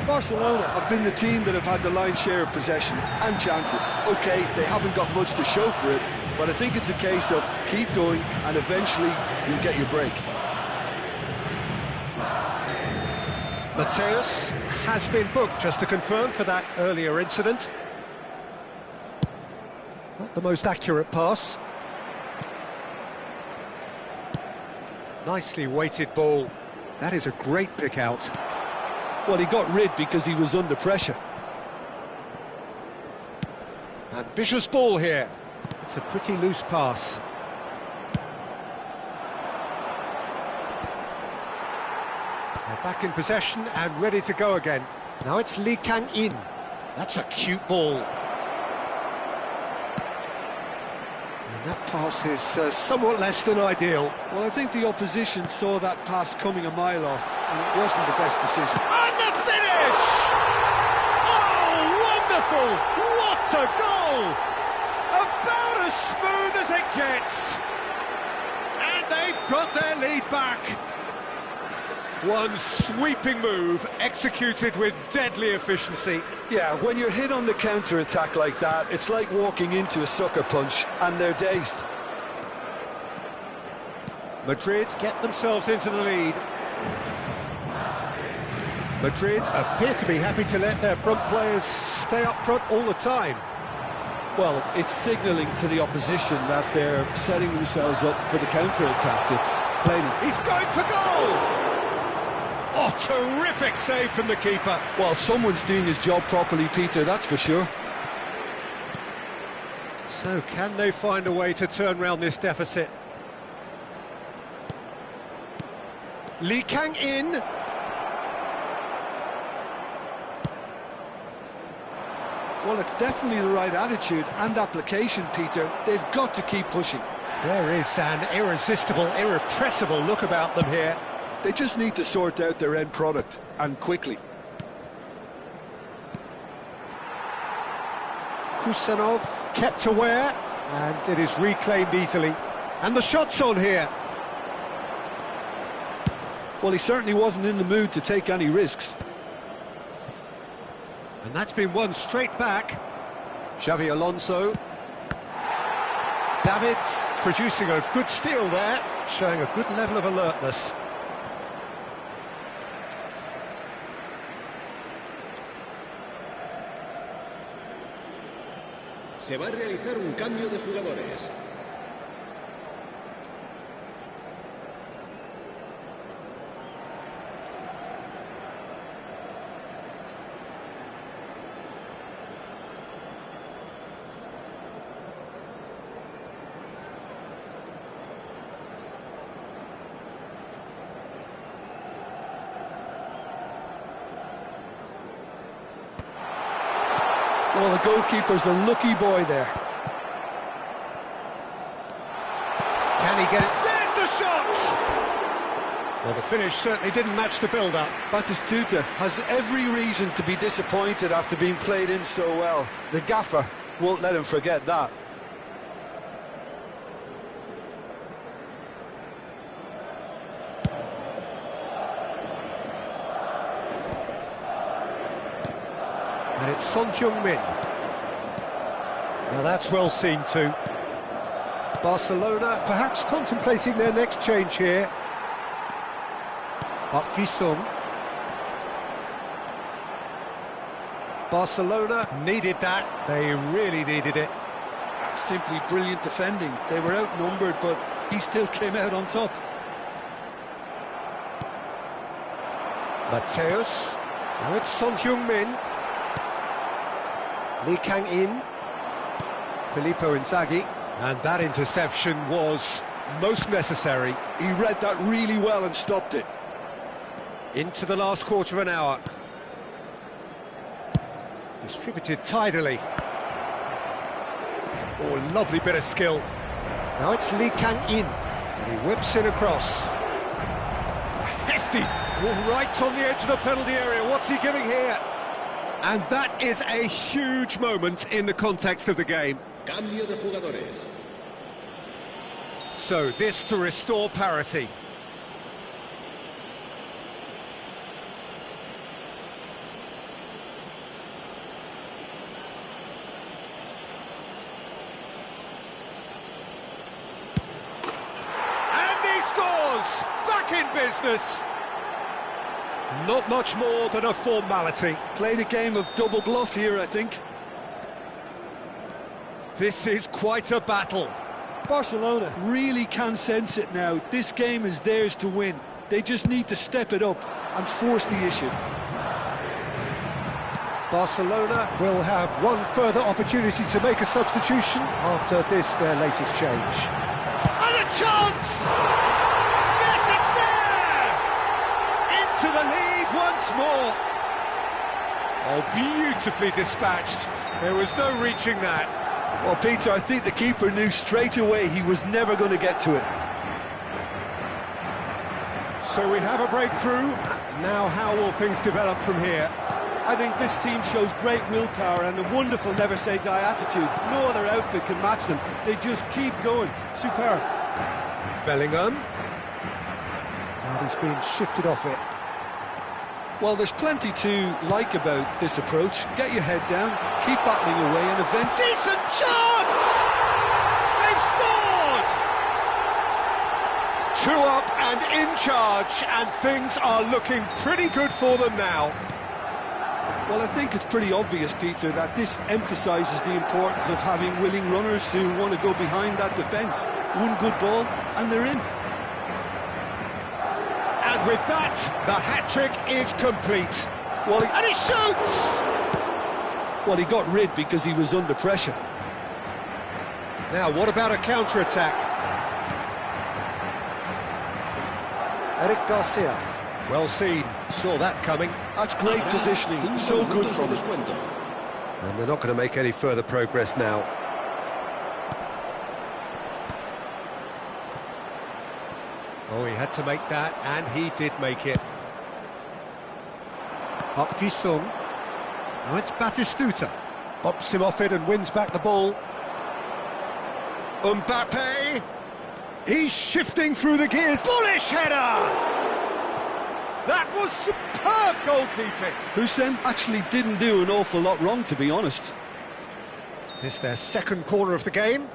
Speaker 2: Barcelona have been the team that have had the lion's share of possession and chances. OK, they haven't got much to show for it, but I think it's a case of keep going and eventually you'll get your break.
Speaker 1: Mateus has been booked, just to confirm, for that earlier incident. Not the most accurate pass. Nicely weighted ball. That is a great pick out.
Speaker 2: Well, he got rid because he was under pressure.
Speaker 1: Ambitious ball here. It's a pretty loose pass. They're back in possession and ready to go again. Now it's Lee Kang-in. That's a cute ball. And that pass is somewhat less than ideal.
Speaker 2: Well, I think the opposition saw that pass coming a mile off, and it wasn't the best decision.
Speaker 1: And the finish! Oh, wonderful! What a goal! About as smooth as it gets. And they've got their lead back. One sweeping move, executed with deadly efficiency.
Speaker 2: Yeah, when you're hit on the counter-attack like that, it's like walking into a sucker punch, and they're dazed.
Speaker 1: Madrid get themselves into the lead. Madrid appear to be happy to let their front players stay up front all the time.
Speaker 2: Well, it's signalling to the opposition that they're setting themselves up for the counter-attack. It's plain and
Speaker 1: He's going for goal! Oh, terrific save from the keeper.
Speaker 2: well, someone's doing his job properly, Peter, that's for sure.
Speaker 1: So, can they find a way to turn round this deficit? Lee Kang-in.
Speaker 2: Well, it's definitely the right attitude and application, Peter. They've got to keep pushing.
Speaker 1: There is an irresistible, irrepressible look about them here.
Speaker 2: They just need to sort out their end product, and quickly.
Speaker 1: Kusanov kept aware, and it is reclaimed easily. And the shot's on here.
Speaker 2: Well, he certainly wasn't in the mood to take any risks.
Speaker 1: And that's been won straight back. Xavi Alonso. Davids producing a good steal there, showing a good level of alertness.
Speaker 3: Se va a realizar un cambio de jugadores.
Speaker 2: Well, the goalkeeper's a lucky boy there.
Speaker 1: Can he get it? There's the shot! Well, the finish certainly didn't match the build-up.
Speaker 2: Batistuta has every reason to be disappointed after being played in so well. The gaffer won't let him forget that.
Speaker 1: And it's Son Heung-min. Now that's well seen too. Barcelona perhaps contemplating their next change here. Park Ji-sung. Barcelona needed that. They really needed it.
Speaker 2: That's simply brilliant defending. They were outnumbered, but he still came out on top.
Speaker 1: Mateus. Now it's Son Heung-min. Lee Kang-in, Filippo Inzaghi, and that interception was most necessary.
Speaker 2: He read that really well and stopped it.
Speaker 1: Into the last quarter of an hour. Distributed tidily. Oh, lovely bit of skill. Now it's Lee Kang-in, and he whips in across. Hefty, right on the edge of the penalty area. What's he giving here? And that is a huge moment in the context of the game.
Speaker 3: Cambio de jugadores.
Speaker 1: So this to restore parity. And he scores! Back in business! Not much more than a formality.
Speaker 2: Played a game of double bluff here, I think.
Speaker 1: This is quite a battle.
Speaker 2: Barcelona really can sense it now. This game is theirs to win. They just need to step it up and force the issue.
Speaker 1: Barcelona will have one further opportunity to make a substitution after this, their latest change. And a chance! Yes, it's there! Into the lead once more. Oh, beautifully dispatched. There was no reaching that.
Speaker 2: Well, Peter, I think the keeper knew straight away he was never going to get to it.
Speaker 1: So we have a breakthrough. Now how will things develop from here?
Speaker 2: I think this team shows great willpower and a wonderful never-say-die attitude. No other outfit can match them. They just keep going. Superb.
Speaker 1: Bellingham. And he's been shifted off it.
Speaker 2: Well, there's plenty to like about this approach. Get your head down, keep battling away, and eventually...
Speaker 1: Decent chance! They've scored! 2 up and in charge, and things are looking pretty good for them now.
Speaker 2: Well, I think it's pretty obvious, Peter, that this emphasises the importance of having willing runners who want to go behind that defence. One good ball, and they're in.
Speaker 1: And with that, the hat-trick is complete.
Speaker 2: Well,
Speaker 1: and he shoots!
Speaker 2: Well, he got rid because he was under pressure.
Speaker 1: Now, what about a counter-attack? Eric Garcia. Well seen, saw that coming.
Speaker 2: That's great positioning, so good from him.
Speaker 1: And they're not going to make any further progress now. Oh, he had to make that, and he did make it. Park Ji-sung. Now it's Batistuta. Bops him off it and wins back the ball. Mbappe! He's shifting through the gears. Bullish header! That was superb goalkeeping.
Speaker 2: Hussein actually didn't do an awful lot wrong, to be honest.
Speaker 1: It's their second corner of the game.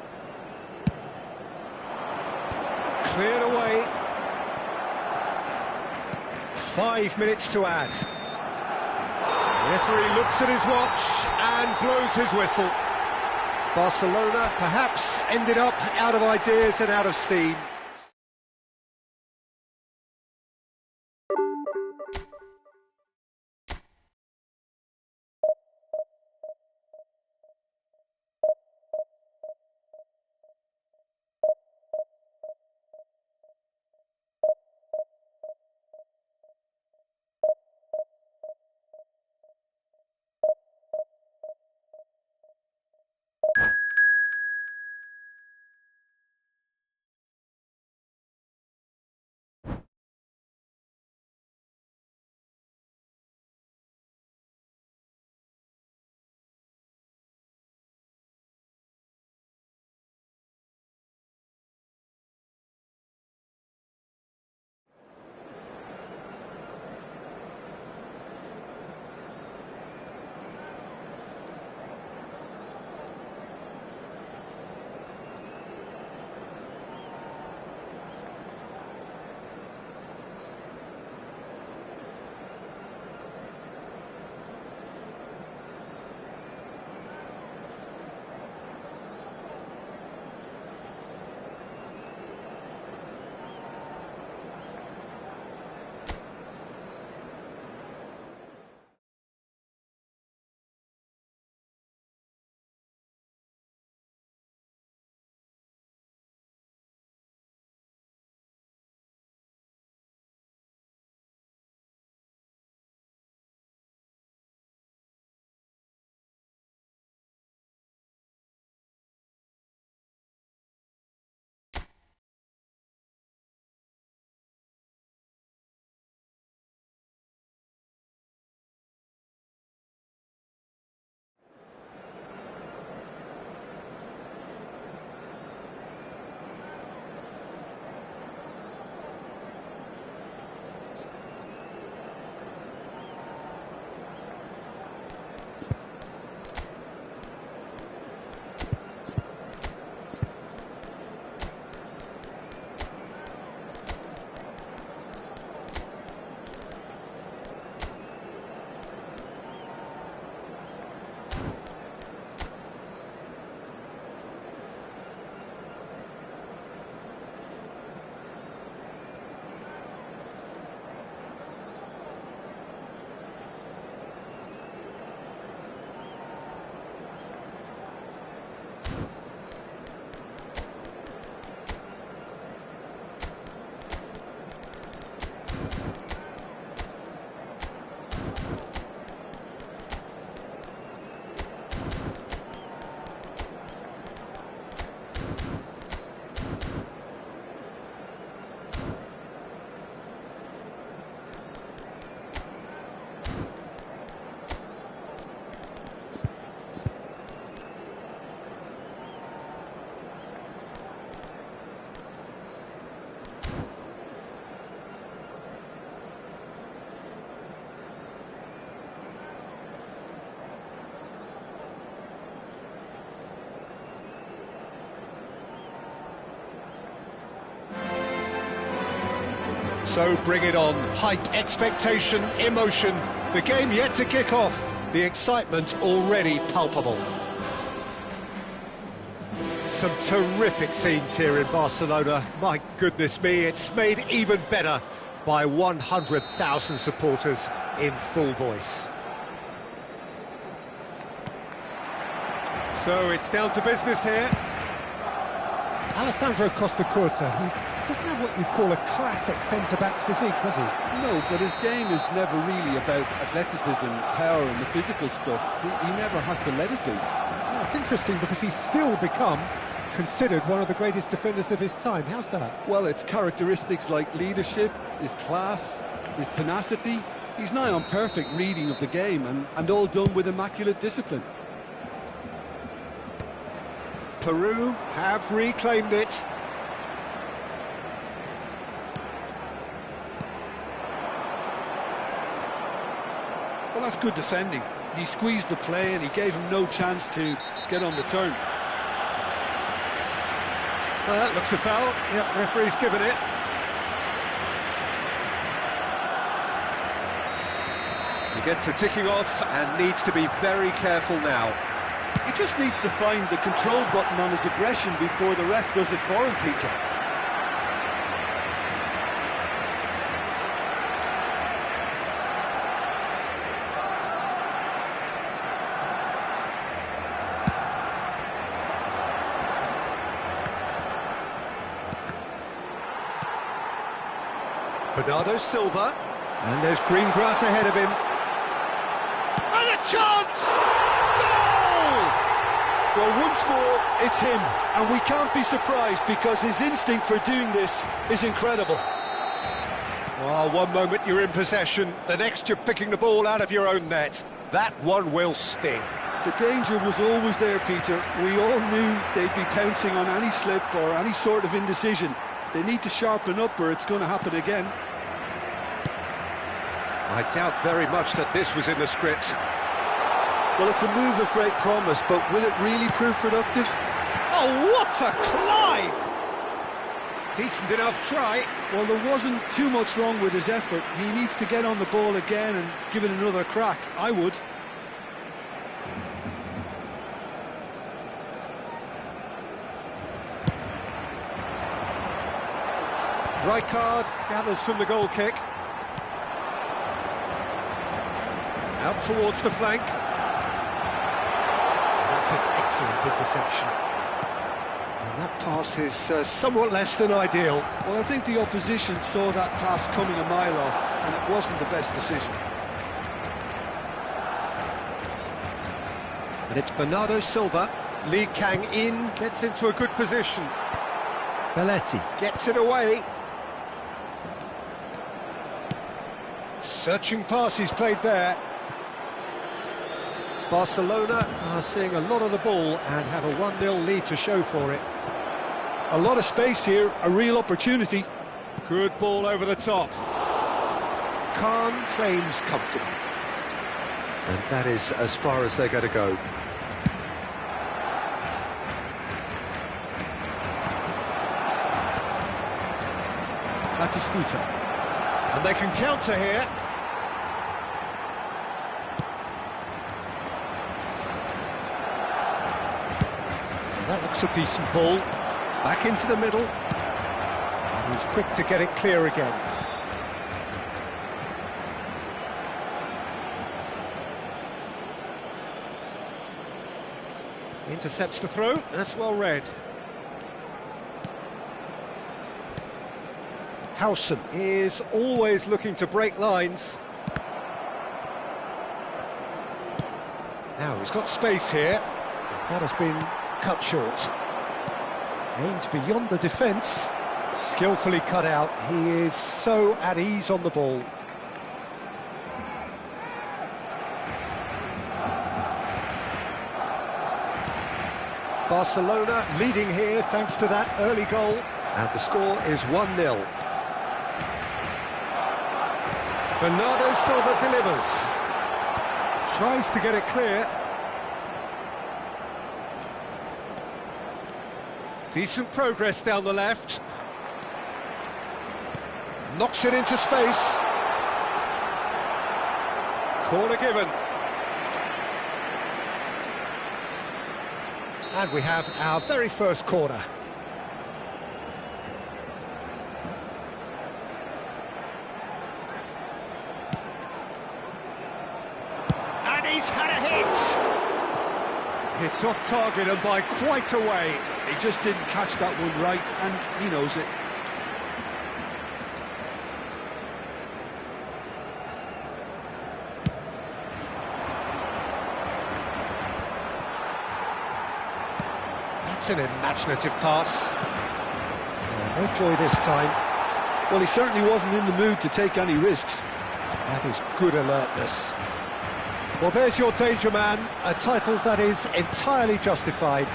Speaker 1: Cleared away. 5 minutes to add. The referee looks at his watch and blows his whistle. Barcelona perhaps ended up out of ideas and out of steam. So bring it on. Hype, expectation, emotion. The game yet to kick off. The excitement already palpable. Some terrific scenes here in Barcelona. My goodness me, it's made even better by 100,000 supporters in full voice. So it's down to business here.
Speaker 4: Alessandro Costa Curta, he doesn't have what you'd call a classic centre-back's physique, does he?
Speaker 2: No, but his game is never really about athleticism, power and the physical stuff. He never has to let it be.
Speaker 4: Well, it's interesting because he's still become considered one of the greatest defenders of his time. How's that?
Speaker 2: Well, it's characteristics like leadership, his class, his tenacity. He's nigh on perfect reading of the game and all done with immaculate discipline.
Speaker 1: Peru have reclaimed it.
Speaker 2: Well, that's good defending. He squeezed the play and he gave him no chance to get on the turn.
Speaker 1: Well, that looks a foul. Yep, referee's given it. He gets the ticking off and needs to be very careful now.
Speaker 2: He just needs to find the control button on his aggression before the ref does it for him, Peter.
Speaker 1: Bernardo Silva, and there's green grass ahead of him. And a chance! Goal!
Speaker 2: Well, once more, it's him, and we can't be surprised because his instinct for doing this is incredible.
Speaker 1: Oh, one moment you're in possession, the next you're picking the ball out of your own net. That one will sting.
Speaker 2: The danger was always there, Peter. We all knew they'd be pouncing on any slip or any sort of indecision. They need to sharpen up or it's going to happen again.
Speaker 1: I doubt very much that this was in the script.
Speaker 2: Well, it's a move of great promise, but will it really prove productive?
Speaker 1: Oh, what a climb! Decent enough try.
Speaker 2: Well, there wasn't too much wrong with his effort. He needs to get on the ball again and give it another crack. I would.
Speaker 1: Rijkaard gathers from the goal kick. Out towards the flank. That's an excellent interception. And that pass is somewhat less than ideal.
Speaker 2: Well, I think the opposition saw that pass coming a mile off, and it wasn't the best decision.
Speaker 1: And it's Bernardo Silva. Lee Kang-in gets into a good position.
Speaker 4: Belletti
Speaker 1: Gets it away. Searching pass he's played there. Barcelona are seeing a lot of the ball and have a 1-0 lead to show for it.
Speaker 2: A lot of space here, a real opportunity.
Speaker 1: Good ball over the top. Khan claims comfortable. And that is as far as they're going to go.
Speaker 4: Batistuta.
Speaker 1: And they can counter here. That looks a decent ball. Back into the middle. And he's quick to get it clear again. Intercepts the throw. That's well read. Howson is always looking to break lines. Now he's got space here. That has been cut short. Aimed beyond the defence. Skillfully cut out. He is so at ease on the ball. Barcelona leading here thanks to that early goal. And the score is 1-0. Bernardo Silva delivers. Tries to get it clear. Decent progress down the left. Knocks it into space. Corner given. And we have our very first corner. And he's had a hit. It's off target and by quite a way.
Speaker 2: He just didn't catch that one right, and he knows it.
Speaker 1: That's an imaginative pass. No joy this time.
Speaker 2: Well, he certainly wasn't in the mood to take any risks.
Speaker 1: That is good alertness. Well, there's your danger man, a title that is entirely justified.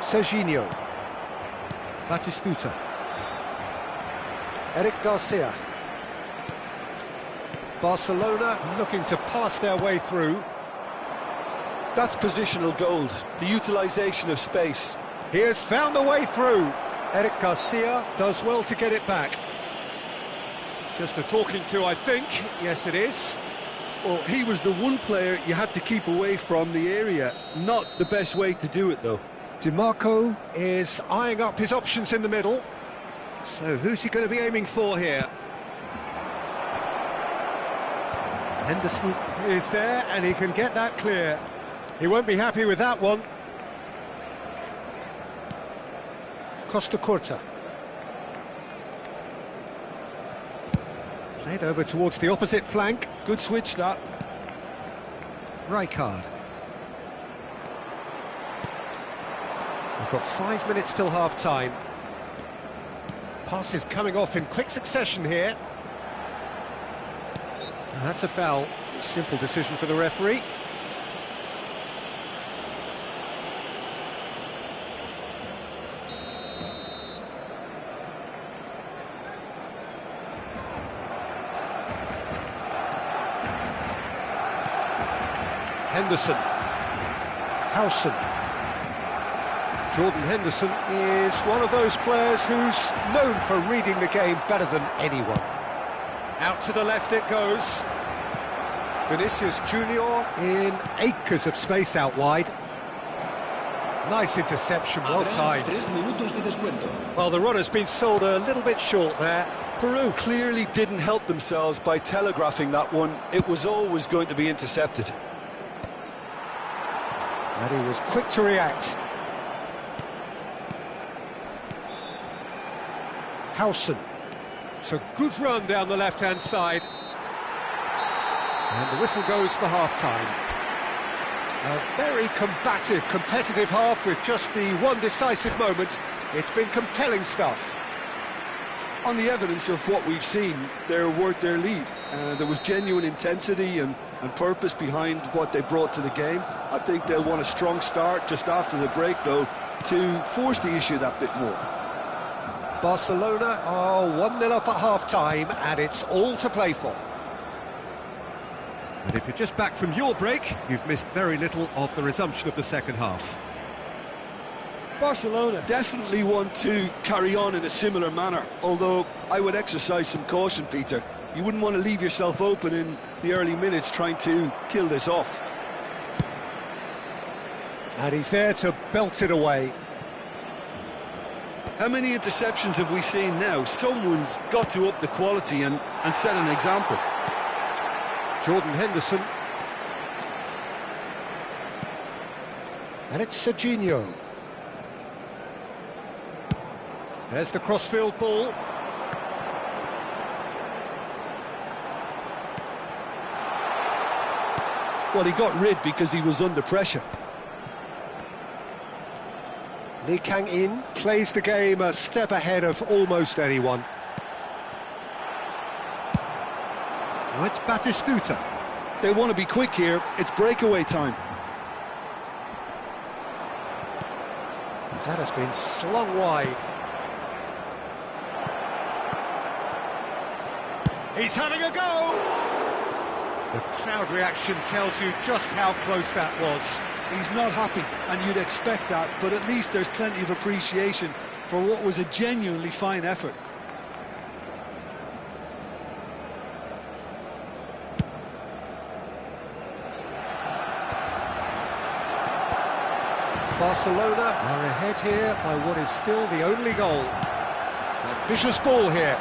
Speaker 1: Serginho. Batistuta. Eric Garcia. Barcelona looking to pass their way through.
Speaker 2: That's positional gold, the utilisation of space.
Speaker 1: He has found the way through. Eric Garcia does well to get it back. Just a talking to, I think. Yes, it is.
Speaker 2: Well, he was the one player you had to keep away from the area. Not the best way to do it, though.
Speaker 1: DiMarco is eyeing up his options in the middle. So who's he going to be aiming for here? Henderson is there and he can get that clear. He won't be happy with that one. Costa Curta. Played over towards the opposite flank.
Speaker 2: Good switch, that.
Speaker 1: Rijkaard. We've got 5 minutes till half-time. Passes coming off in quick succession here. And that's a foul. Simple decision for the referee. Henderson. Howson. Jordan Henderson is one of those players who's known for reading the game better than anyone. Out to the left it goes. Vinicius Junior in acres of space out wide. Nice interception, well timed. Well, the runner's been sold a little bit short there.
Speaker 2: Peru clearly didn't help themselves by telegraphing that one. It was always going to be intercepted.
Speaker 1: And he was quick to react. Howson. It's a good run down the left-hand side. And the whistle goes for half-time. A very combative, competitive half with just the one decisive moment. It's been compelling stuff.
Speaker 2: On the evidence of what we've seen, they're worth their lead. There was genuine intensity and purpose behind what they brought to the game. I think they'll want a strong start just after the break, though, to force the issue that bit more.
Speaker 1: Barcelona are 1-0 up at half-time, and it's all to play for. And if you're just back from your break, you've missed very little of the resumption of the second half.
Speaker 2: Barcelona definitely want to carry on in a similar manner, although I would exercise some caution, Peter. You wouldn't want to leave yourself open in the early minutes trying to kill this off.
Speaker 1: And he's there to belt it away.
Speaker 2: How many interceptions have we seen now? Someone's got to up the quality and set an example.
Speaker 1: Jordan Henderson. And it's Serginho. There's the crossfield ball.
Speaker 2: Well, he got rid because he was under pressure.
Speaker 1: Lee Kang-in plays the game a step ahead of almost anyone. Now it's Batistuta.
Speaker 2: They want to be quick here. It's breakaway time.
Speaker 1: That has been slung wide. He's having a go! The crowd reaction tells you just how close that was.
Speaker 2: He's not happy, and you'd expect that, but at least there's plenty of appreciation for what was a genuinely fine effort.
Speaker 1: Barcelona are ahead here by what is still the only goal. Ambitious ball here.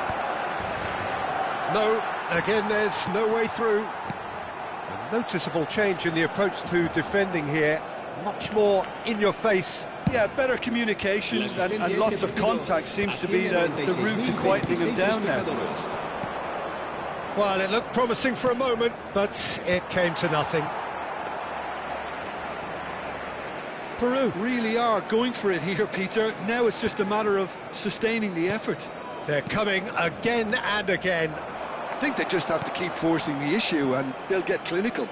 Speaker 1: No, again there's no way through. A noticeable change in the approach to defending here. Much more in your face.
Speaker 2: Yeah, better communication and lots of contact seems to be the route to quietening him down now.
Speaker 1: Well, it looked promising for a moment, but it came to nothing.
Speaker 2: Peru really are going for it here, Peter. Now it's just a matter of sustaining the effort.
Speaker 1: They're coming again and again.
Speaker 2: I think they just have to keep forcing the issue and they'll get clinical.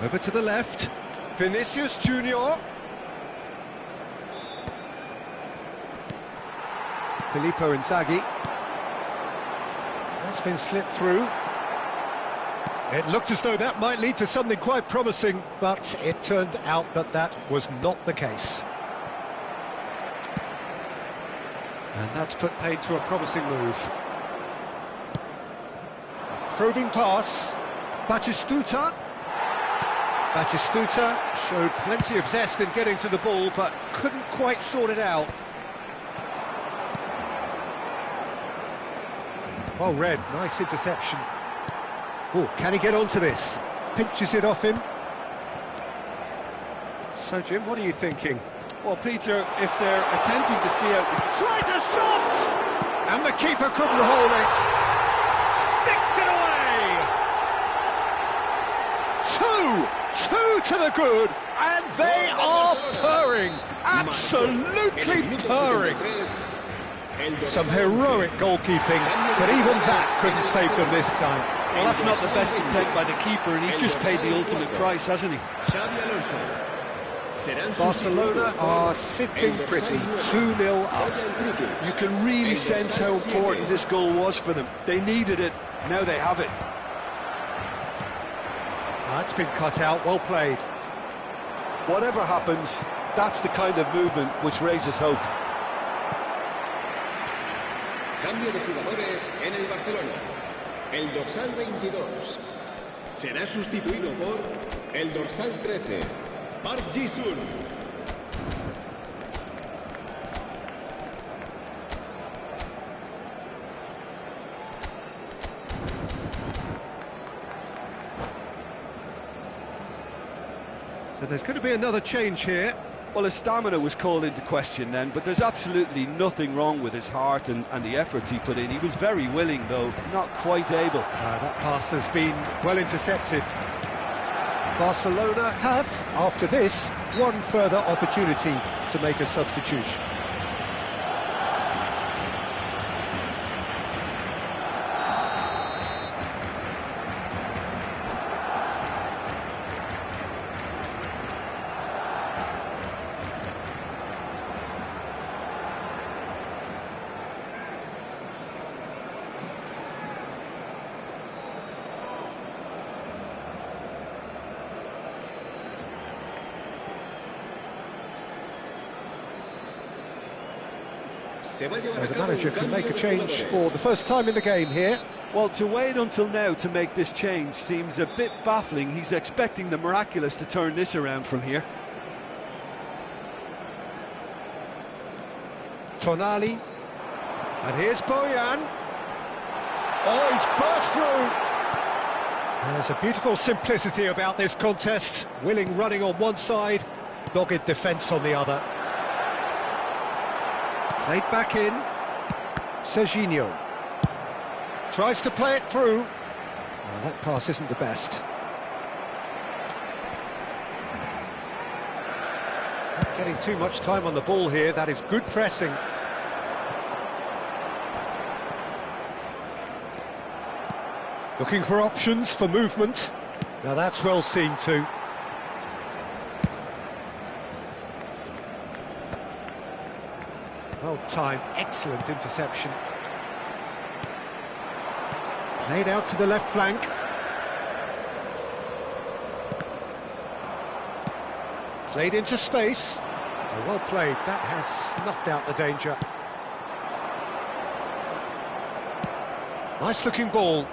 Speaker 1: Over to the left, Vinicius Junior. Filippo Inzaghi. That's been slipped through. It looked as though that might lead to something quite promising, but it turned out that that was not the case. And that's put paid to a promising move. Probing pass. Batistuta. Batistuta showed plenty of zest in getting to the ball, but couldn't quite sort it out. Well read, nice interception. Oh, can he get onto this? Pinches it off him. So, Jim, what are you thinking?
Speaker 2: Well, Peter, if they're attempting to see out...
Speaker 1: Tries a shot! And the keeper couldn't hold it. Sticks it away! Two to the good, and they are purring. Absolutely purring. Some heroic goalkeeping, but even that couldn't save them this time.
Speaker 2: Well, that's not the best attempt by the keeper, and he's just paid the ultimate price, hasn't he?
Speaker 1: Barcelona are sitting pretty, 2-0 up.
Speaker 2: You can really sense how important this goal was for them. They needed it, now they have it.
Speaker 1: That's been cut out, well played.
Speaker 2: Whatever happens, that's the kind of movement which raises hope.
Speaker 3: Cambio de jugadores en el Barcelona. El dorsal 22 será sustituido por el dorsal 13, Park Ji-sun.
Speaker 1: So there's going to be another change here.
Speaker 2: Well, his stamina was called into question then, but there's absolutely nothing wrong with his heart and the efforts he put in. He was very willing, though, not quite able.
Speaker 1: That pass has been well intercepted. Barcelona have, after this, one further opportunity to make a substitution. So the manager can make a change for the first time in the game here.
Speaker 2: Well, to wait until now to make this change seems a bit baffling. He's expecting the miraculous to turn this around from here.
Speaker 1: Tonali. And here's Bojan. Oh, he's burst through. There's a beautiful simplicity about this contest. Willing running on one side, dogged defence on the other. Played back in. Serginho. Tries to play it through. Well, that pass isn't the best. Not getting too much time on the ball here. That is good pressing. Looking for options for movement. Now that's well seen too. Well timed, excellent interception. Played out to the left flank. Played into space. Oh, well played, that has snuffed out the danger. Nice looking ball.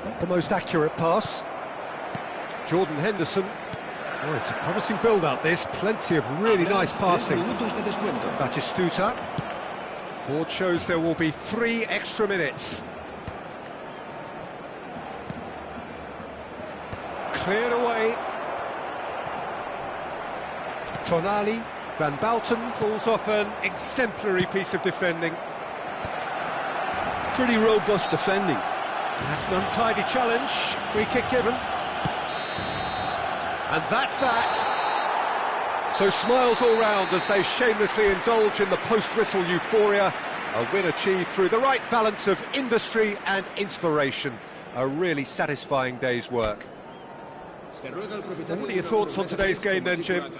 Speaker 1: Not the most accurate pass. Jordan Henderson. Oh, it's a promising build-up, this. Plenty of really nice passing. Batistuta. Board shows there will be 3 extra minutes. Cleared away. Tonali. Van Bouten pulls off an exemplary piece of defending.
Speaker 2: Pretty robust defending.
Speaker 1: That's an untidy challenge. Free kick given. And that's that. So smiles all round as they shamelessly indulge in the post-whistle euphoria. A win achieved through the right balance of industry and inspiration. A really satisfying day's work. And what are your thoughts on today's game then, Jim?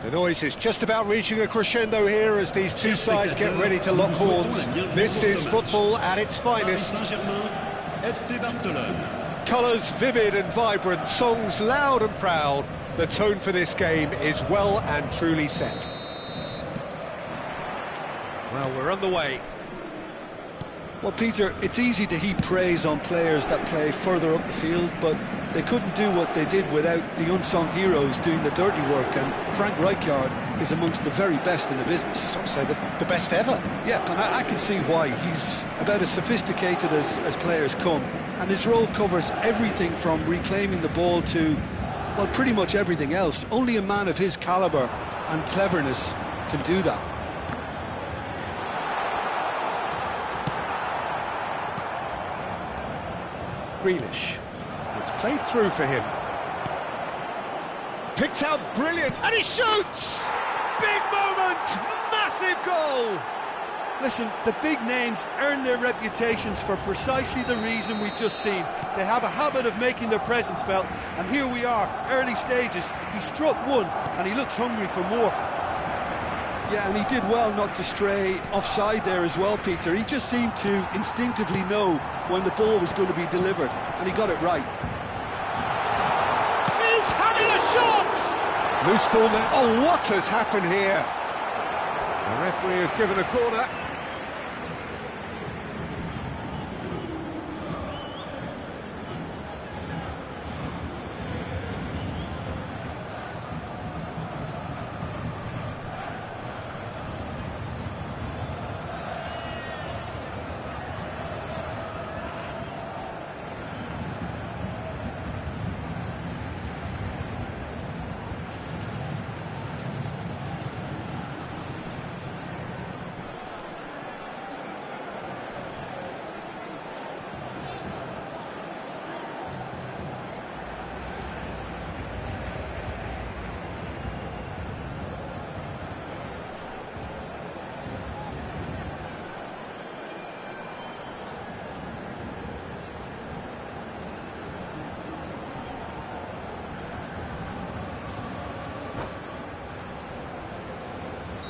Speaker 1: The noise is just about reaching a crescendo here as these two sides get ready to lock horns. This is football at its finest. Colours vivid and vibrant, songs loud and proud. The tone for this game is well and truly set. Well, we're on the way.
Speaker 2: Well, Peter, it's easy to heap praise on players that play further up the field, but they couldn't do what they did without the unsung heroes doing the dirty work, and Frank Rijkaard is amongst the very best in the business.
Speaker 1: Some say the best ever.
Speaker 2: Yeah, and I can see why. He's about as sophisticated as players come, and his role covers everything from reclaiming the ball to, well, pretty much everything else. Only a man of his calibre and cleverness can do that.
Speaker 1: Grealish. It's played through for him. Picked out brilliant, and he shoots! Big moment! Massive goal!
Speaker 2: Listen, the big names earn their reputations for precisely the reason we've just seen. They have a habit of making their presence felt, and here we are, early stages. He struck one, and he looks hungry for more. Yeah, and he did well not to stray offside there as well, Peter. He just seemed to instinctively know when the ball was going to be delivered, and he got it right.
Speaker 1: He's having a shot! Loose ball now. Oh, what has happened here? The referee has given a corner.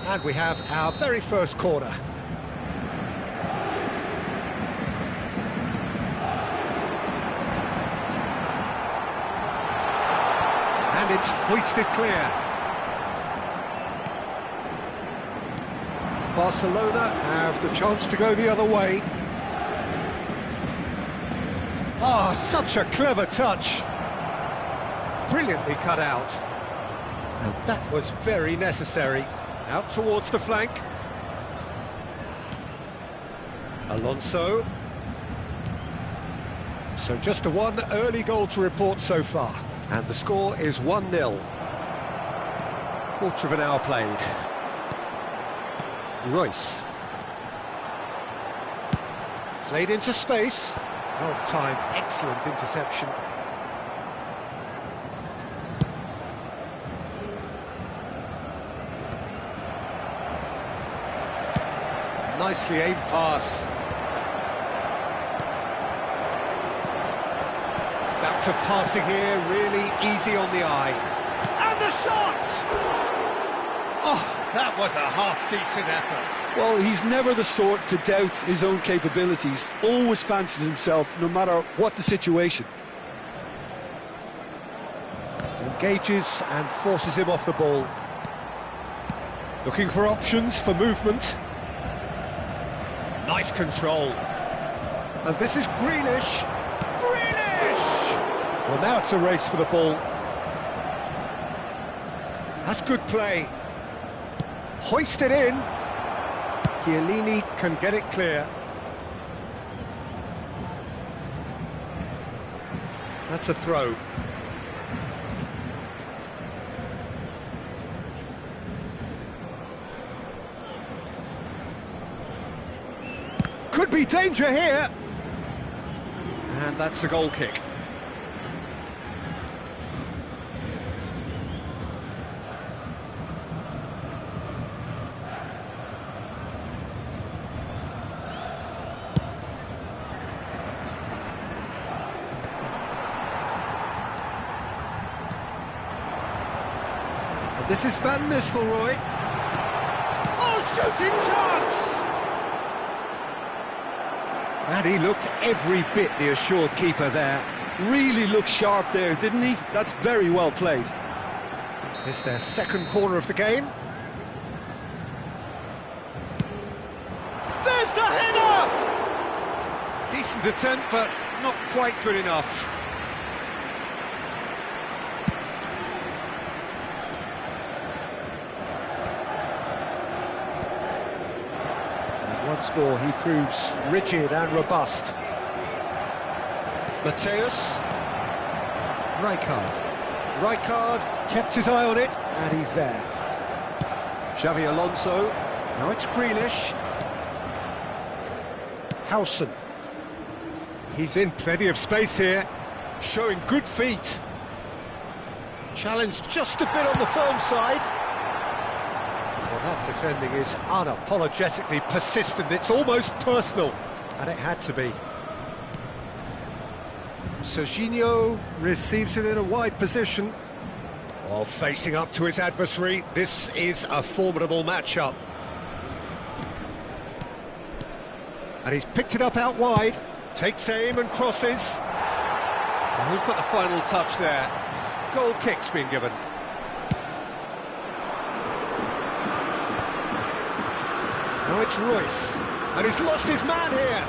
Speaker 1: And we have our very first corner. And it's hoisted clear. Barcelona have the chance to go the other way. Ah, such a clever touch. Brilliantly cut out. And that was very necessary. Out towards the flank. Alonso. So just the one early goal to report so far. And the score is 1-0. Quarter of an hour played. Royce. Played into space. Well timed, excellent interception. Nicely aimed pass. Bout of passing here, really easy on the eye. And the shot! Oh, that was a half-decent effort.
Speaker 2: Well, he's never the sort to doubt his own capabilities. Always fancies himself, no matter what the situation.
Speaker 1: Engages and forces him off the ball. Looking for options for movement. Nice control. And this is Grealish. Grealish! Well, now it's a race for the ball. That's good play. Hoisted in. Chiellini can get it clear. That's a throw. Could be danger here. And that's a goal kick. This is Van Nistelrooy. Oh, shooting chance! And he looked every bit the assured keeper there.
Speaker 2: Really looked sharp there, didn't he? That's very well played.
Speaker 1: It's their second corner of the game. There's the header! Decent attempt, but not quite good enough. And once more, he proves rigid and robust. Mateus. Rijkaard kept his eye on it, and he's there. Xavi Alonso. Now it's Grealish. Howson. He's in plenty of space here, showing good feet. Challenged just a bit on the firm side. Well, that defending is unapologetically persistent. It's almost personal, and it had to be. Serginho receives it in a wide position. Oh, facing up to his adversary. This is a formidable matchup. And he's picked it up out wide. Takes aim and crosses. And who's got the final touch there? Goal kick's been given. Now it's Royce. And he's lost his man here.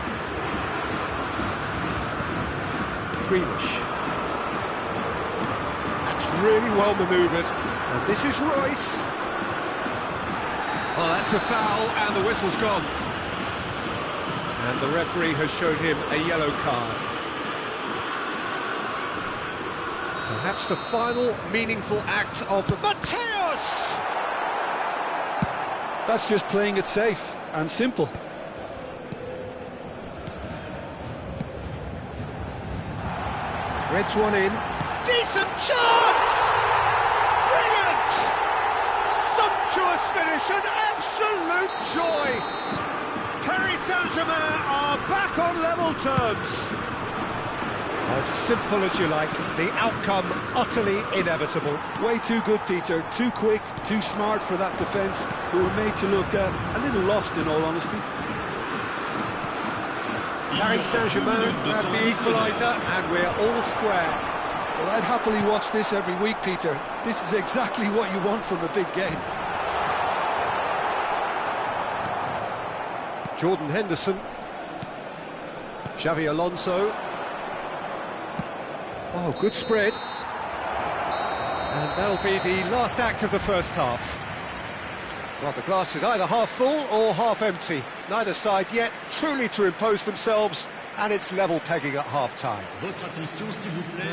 Speaker 1: Grealish. That's really well manoeuvred. And this is Royce. Oh, that's a foul, and the whistle's gone. And the referee has shown him a yellow card. Perhaps the final meaningful act of the... Mateus!
Speaker 2: That's just playing it safe and simple.
Speaker 1: Threads one in. Decent chance! Brilliant! Sumptuous finish, an absolute joy! Paris Saint-Germain are back on level terms. As simple as you like, the outcome utterly inevitable.
Speaker 2: Way too good, Peter. Too quick, too smart for that defence, who were made to look a little lost, in all honesty.
Speaker 1: Paris Saint-Germain grab the equaliser, and we're all square.
Speaker 2: Well, I'd happily watch this every week, Peter. This is exactly what you want from a big game.
Speaker 1: Jordan Henderson. Xavi Alonso. Oh, good spread. And that'll be the last act of the first half. Well, the glass is either half full or half empty. Neither side yet truly to impose themselves, and it's level pegging at half-time.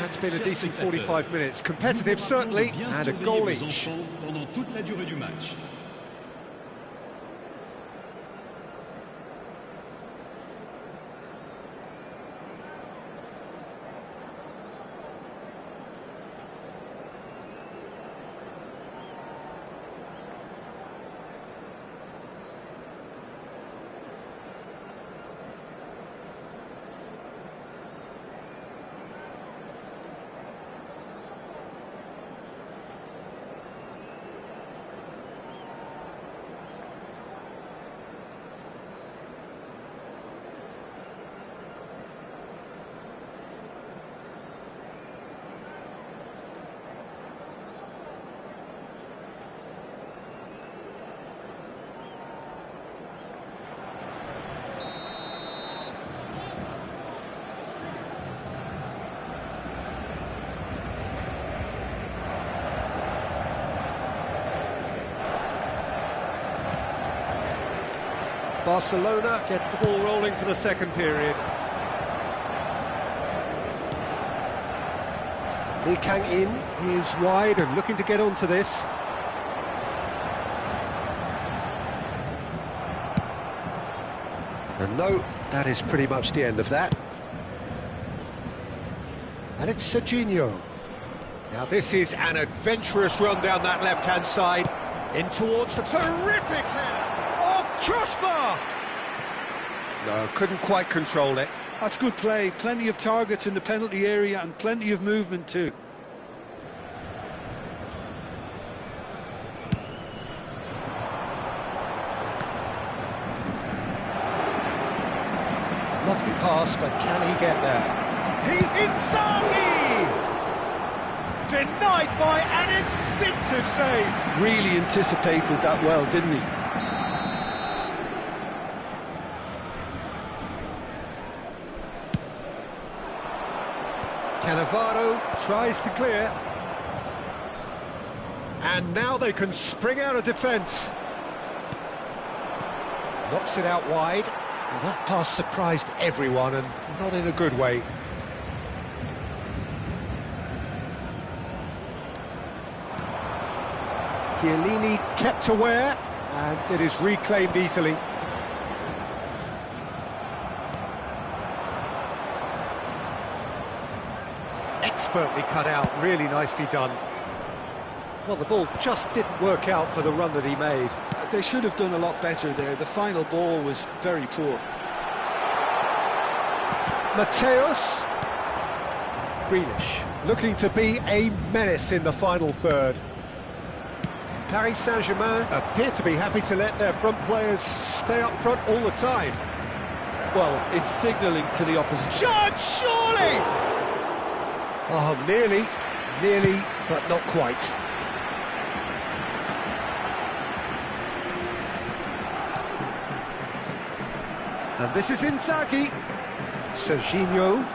Speaker 1: It's been a decent 45 minutes. Competitive, certainly, and a goal each. Barcelona get the ball rolling for the second period. Lee Kang-in is wide and looking to get onto this. And no, that is pretty much the end of that. And it's Serginho. Now this is an adventurous run down that left-hand side. In towards the terrific header. Oh, crossbar! No, couldn't quite control it.
Speaker 2: That's good play. Plenty of targets in the penalty area and plenty of movement too.
Speaker 1: pass, but can he get there? He's Inzaghi! Denied by an instinctive save.
Speaker 2: Really anticipated that well, didn't he?
Speaker 1: Cannavaro tries to clear. And now they can spring out of defence. Knocks it out wide. Well, that pass surprised everyone, and not in a good way. Chiellini kept aware, and it is reclaimed easily. Expertly cut out, really nicely done. Well, the ball just didn't work out for the run that he made.
Speaker 2: They should have done a lot better there. The final ball was very poor.
Speaker 1: Mateus. Grealish, looking to be a menace in the final third. Paris Saint-Germain appear to be happy to let their front players stay up front all the time.
Speaker 2: Well, it's signalling to the opposition.
Speaker 1: Shot, surely! Oh, nearly, but not quite. And this is Inzaghi. Serginho.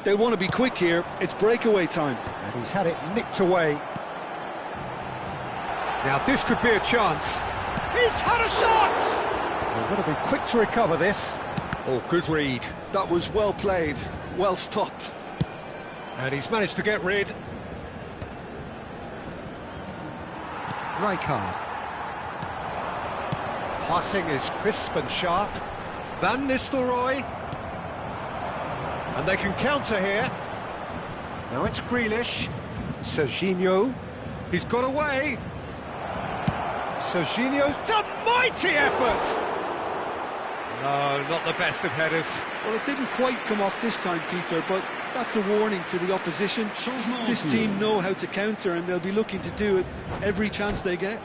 Speaker 2: They want to be quick here. It's breakaway time.
Speaker 1: And he's had it nicked away. Now this could be a chance. He's had a shot! They've got to be quick to recover this. Oh, good read.
Speaker 2: That was well played, well stopped.
Speaker 1: And he's managed to get rid. Rijkaard. Passing is crisp and sharp. Van Nistelrooy. And they can counter here. Now it's Grealish. Serginho. He's got away. Serginho's a mighty effort! No, not the best of headers.
Speaker 2: Well, it didn't quite come off this time, Peter, but that's a warning to the opposition. This team know how to counter, and they'll be looking to do it every chance they get.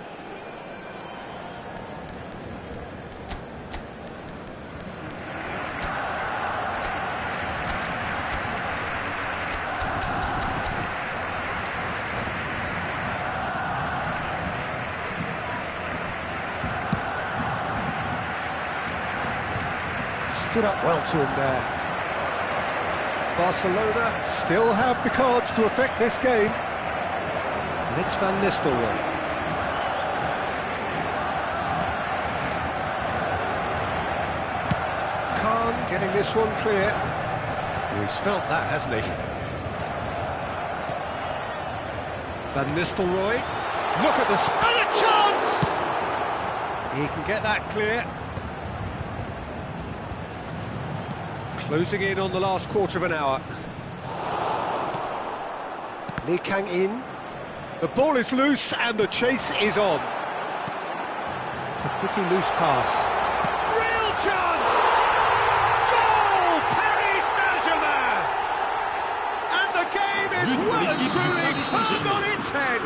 Speaker 1: Stood up well to him there. Barcelona still have the cards to affect this game. And it's Van Nistelrooy. Khan getting this one clear. Oh, he's felt that, hasn't he? Van Nistelrooy. Look at this. And a chance! He can get that clear. Closing in on the last quarter of an hour. Lee Kang-in. The ball is loose and the chase is on. It's a pretty loose pass. Real chance! Goal! Paris Saint-Germain! And the game is well and truly turned on its head.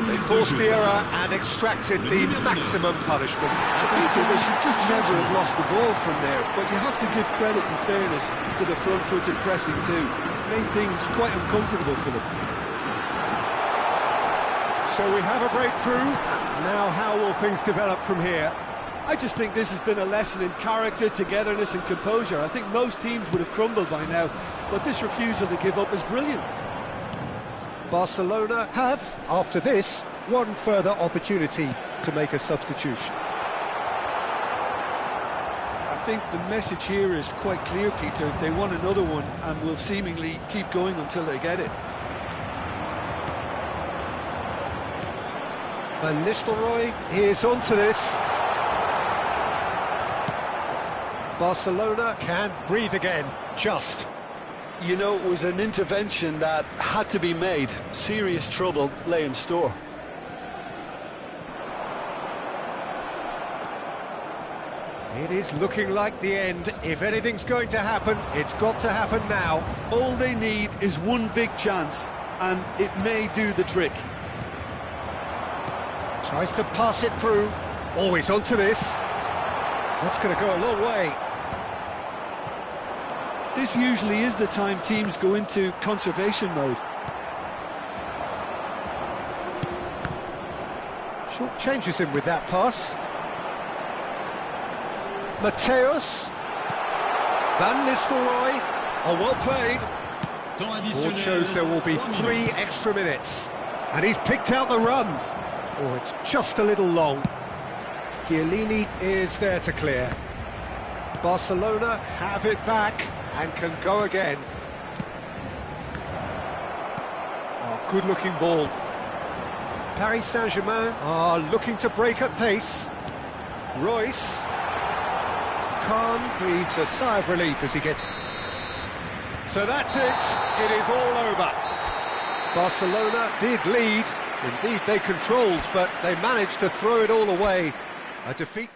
Speaker 1: They forced the error and extracted the maximum punishment.
Speaker 2: Peter, they should just never have lost the ball from there, but you have to give credit and fairness to the front-footed pressing too. Made things quite uncomfortable for them.
Speaker 1: So we have a breakthrough. Now how will things develop from here?
Speaker 2: I just think this has been a lesson in character, togetherness and composure. I think most teams would have crumbled by now, but this refusal to give up is brilliant.
Speaker 1: Barcelona have, after this, one further opportunity to make a substitution.
Speaker 2: I think the message here is quite clear, Peter. They want another one and will seemingly keep going until they get it.
Speaker 1: Van Nistelrooy is onto this. Barcelona can breathe again, just.
Speaker 2: You know, it was an intervention that had to be made. Serious trouble lay in store.
Speaker 1: It is looking like the end. If anything's going to happen, it's got to happen now.
Speaker 2: All they need is one big chance, and it may do the trick.
Speaker 1: Tries to pass it through. Always onto this. That's going to go a long way.
Speaker 2: This usually is the time teams go into conservation mode.
Speaker 1: Short changes him with that pass. Mateus. Van Nistelrooy. Oh, well played. Board shows there will be 3 extra minutes. And he's picked out the run. Oh, it's just a little long. Chiellini is there to clear. Barcelona have it back and can go again. Oh, good-looking ball. Paris Saint-Germain are looking to break at pace. Royce. Khan breathes a sigh of relief as he gets... So that's it. It is all over. Barcelona did lead. Indeed, they controlled, but they managed to throw it all away. A defeat...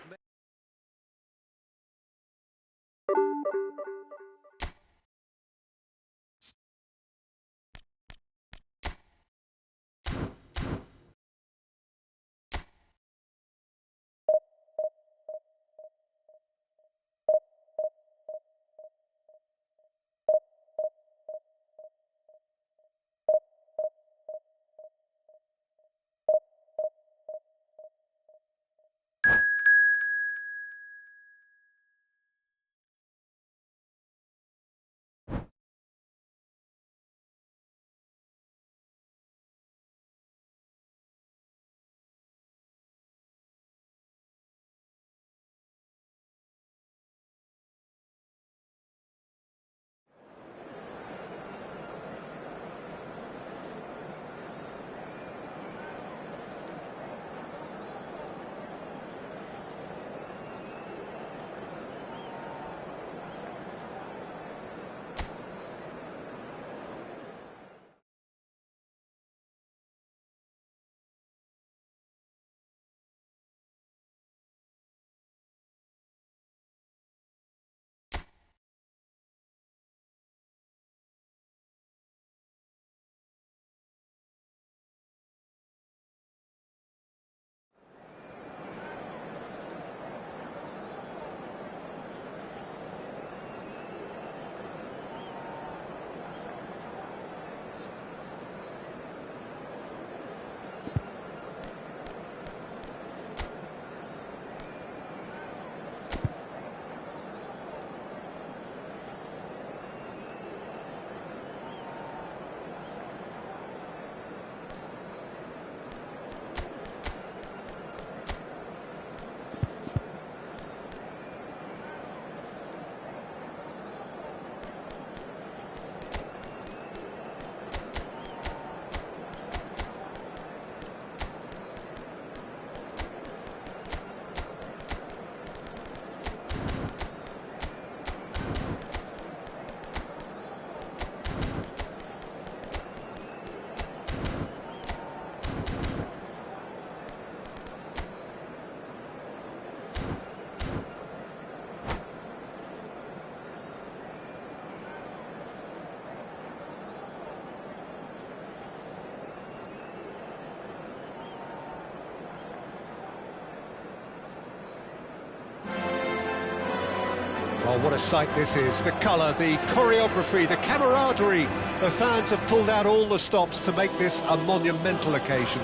Speaker 1: Oh, what a sight this is. The colour, the choreography, the camaraderie. The fans have pulled out all the stops to make this a monumental occasion.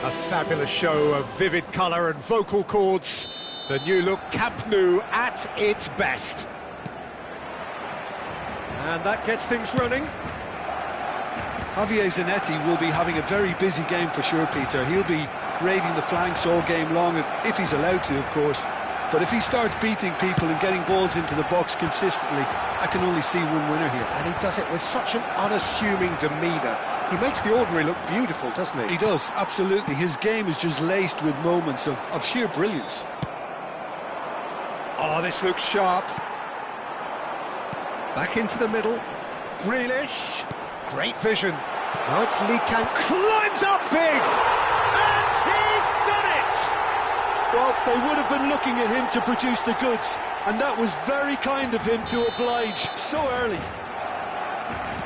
Speaker 1: A fabulous show of vivid colour and vocal cords. The new look Camp Nou at its best. And that gets things running.
Speaker 2: Javier Zanetti will be having a very busy game for sure, Peter. He'll be raiding the flanks all game long, if he's allowed to, of course. But if he starts beating people and getting balls into the box consistently, I can only see one winner here.
Speaker 1: And he does it with such an unassuming demeanour. He makes the ordinary look beautiful, doesn't he?
Speaker 2: He does, absolutely. His game is just laced with moments of sheer brilliance.
Speaker 1: Oh, this looks sharp. Back into the middle. Grealish. Great vision. Now it's Lee Kang. Climbs up big! And he's done it!
Speaker 2: Well, they would have been looking at him to produce the goods, and that was very kind of him to oblige so early.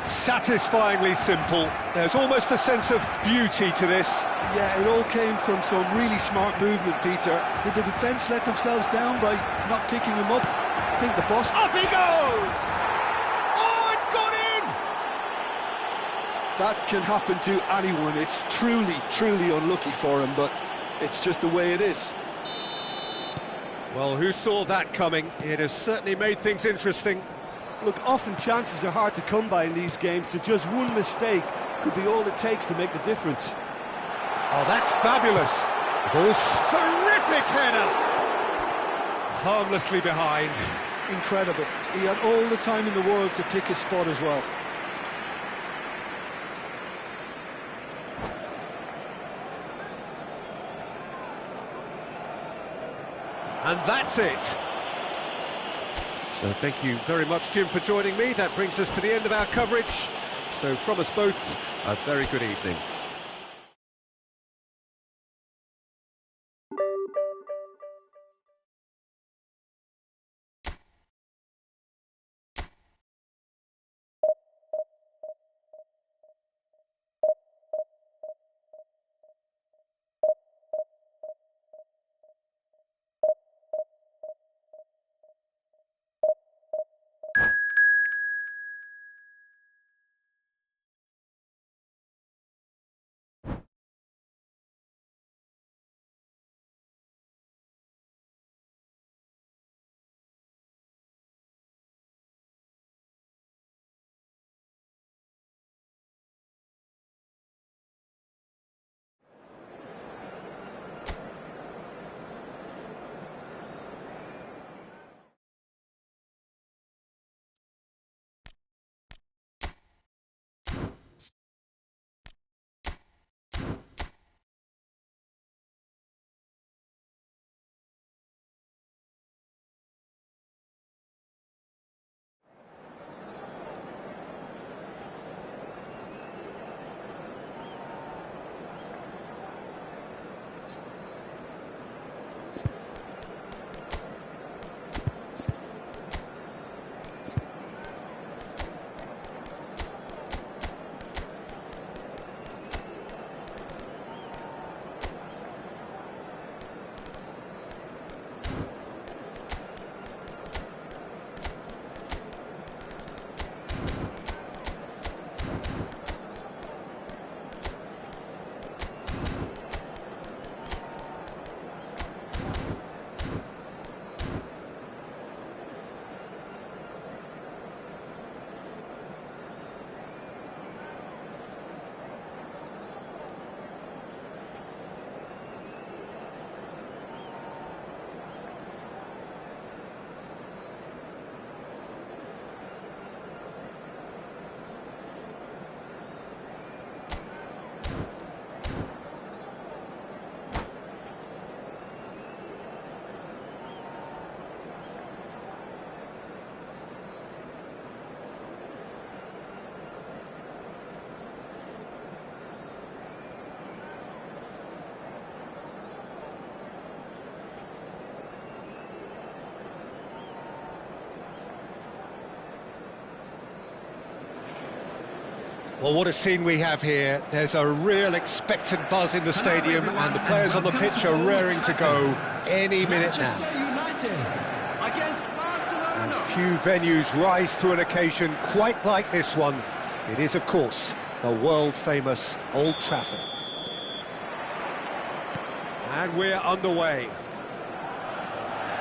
Speaker 1: Satisfyingly simple. There's almost a sense of beauty to this.
Speaker 2: Yeah, it all came from some really smart movement, Peter. Did the defence let themselves down by not picking him up? I think the boss...
Speaker 1: Up he goes! Oh, it's gone in!
Speaker 2: That can happen to anyone. It's truly, truly unlucky for him, but it's just the way it is.
Speaker 1: Well, who saw that coming? It has certainly made things interesting.
Speaker 2: Look, often chances are hard to come by in these games, so just one mistake could be all it takes to make the difference.
Speaker 1: Oh, that's fabulous. Ball's terrific header. Harmlessly behind.
Speaker 2: Incredible. He had all the time in the world to pick his spot as well.
Speaker 1: And that's it. So thank you very much, Jim, for joining me. That brings us to the end of our coverage. So from us both, a very good evening. Well, what a scene we have here. There's a real expectant buzz in the stadium, and the players on the pitch are raring to go any minute now. And few venues rise to an occasion quite like this one. It is, of course, the world-famous Old Trafford. And we're underway.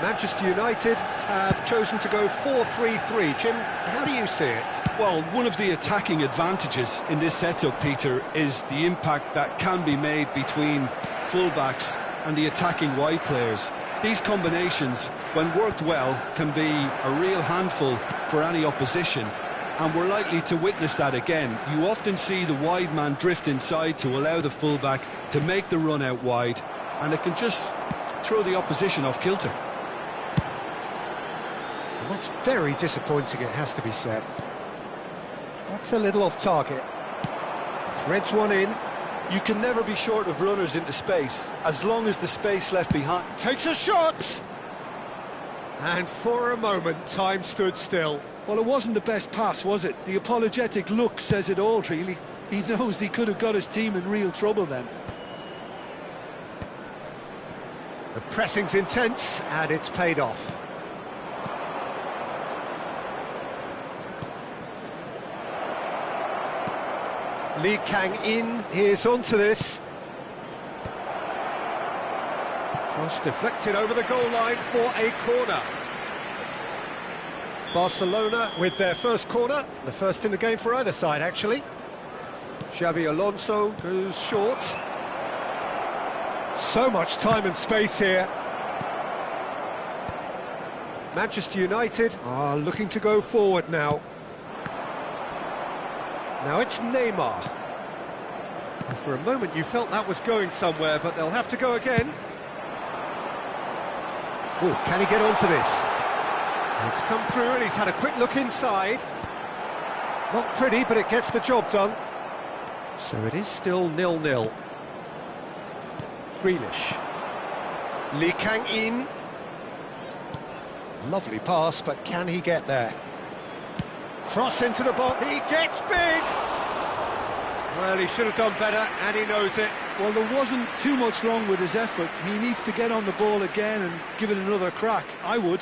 Speaker 1: Manchester United have chosen to go 4-3-3. Jim, how do you see it?
Speaker 2: Well, one of the attacking advantages in this setup, Peter, is the impact that can be made between fullbacks and the attacking wide players. These combinations, when worked well, can be a real handful for any opposition, and we're likely to witness that again. You often see the wide man drift inside to allow the fullback to make the run out wide, and it can just throw the opposition off kilter.
Speaker 1: And that's very disappointing, it has to be said. That's a little off target. Threads one in.
Speaker 2: You can never be short of runners into space, as long as the space left behind...
Speaker 1: Takes a shot! And for a moment, time stood still.
Speaker 2: Well, it wasn't the best pass, was it? The apologetic look says it all, really. He knows he could have got his team in real trouble then.
Speaker 1: The pressing's intense, and it's paid off. Lee Kang-in is onto this. Cross deflected over the goal line for a corner. Barcelona with their first corner, the first in the game for either side, actually. Xabi Alonso goes short. So much time and space here. Manchester United are looking to go forward now. Now it's Neymar. And for a moment you felt that was going somewhere, but they'll have to go again. Oh, can he get onto this? It's come through and he's had a quick look inside. Not pretty, but it gets the job done. So it is still 0-0. Grealish. Lee Kang-in. Lovely pass, but can he get there? Cross into the box, he gets big! Well, he should have done better, and he knows it.
Speaker 2: Well, there wasn't too much wrong with his effort. He needs to get on the ball again and give it another crack. I would.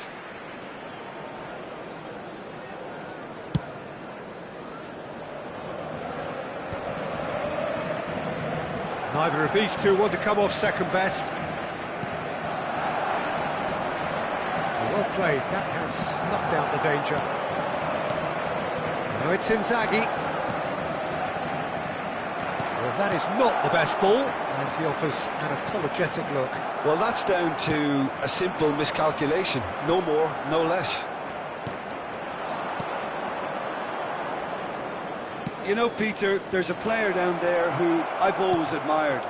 Speaker 1: Neither of these two want to come off second best. Well played, that has snuffed out the danger. Now it's Inzaghi. Well, that is not the best ball, and he offers an apologetic look.
Speaker 2: Well, that's down to a simple miscalculation. No more, no less. You know, Peter, there's a player down there who I've always admired,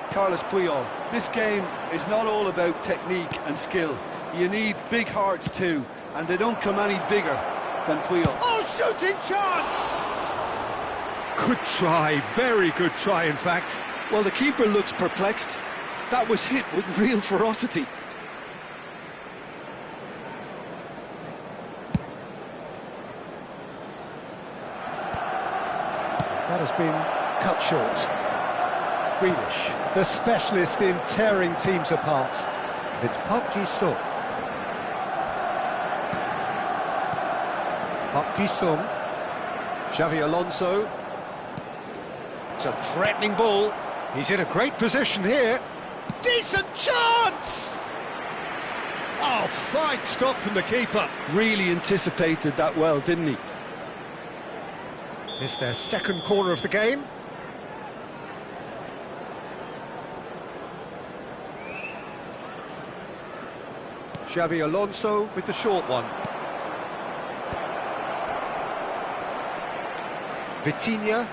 Speaker 2: Carlos Puyol. This game is not all about technique and skill. You need big hearts too, and they don't come any bigger than Puyol.
Speaker 1: Oh, shooting chance! Good try, very good try, in fact.
Speaker 2: Well, the keeper looks perplexed. That was hit with real ferocity.
Speaker 1: That has been cut short. Grealish, the specialist in tearing teams apart. It's Park Ji-sung. Park Ji-sung. Xavi Alonso. It's a threatening ball. He's in a great position here. Decent chance! Oh, fine stop from the keeper.
Speaker 2: Really anticipated that well, didn't he?
Speaker 1: It's their second corner of the game. Xabi Alonso with the short one. Vitinha.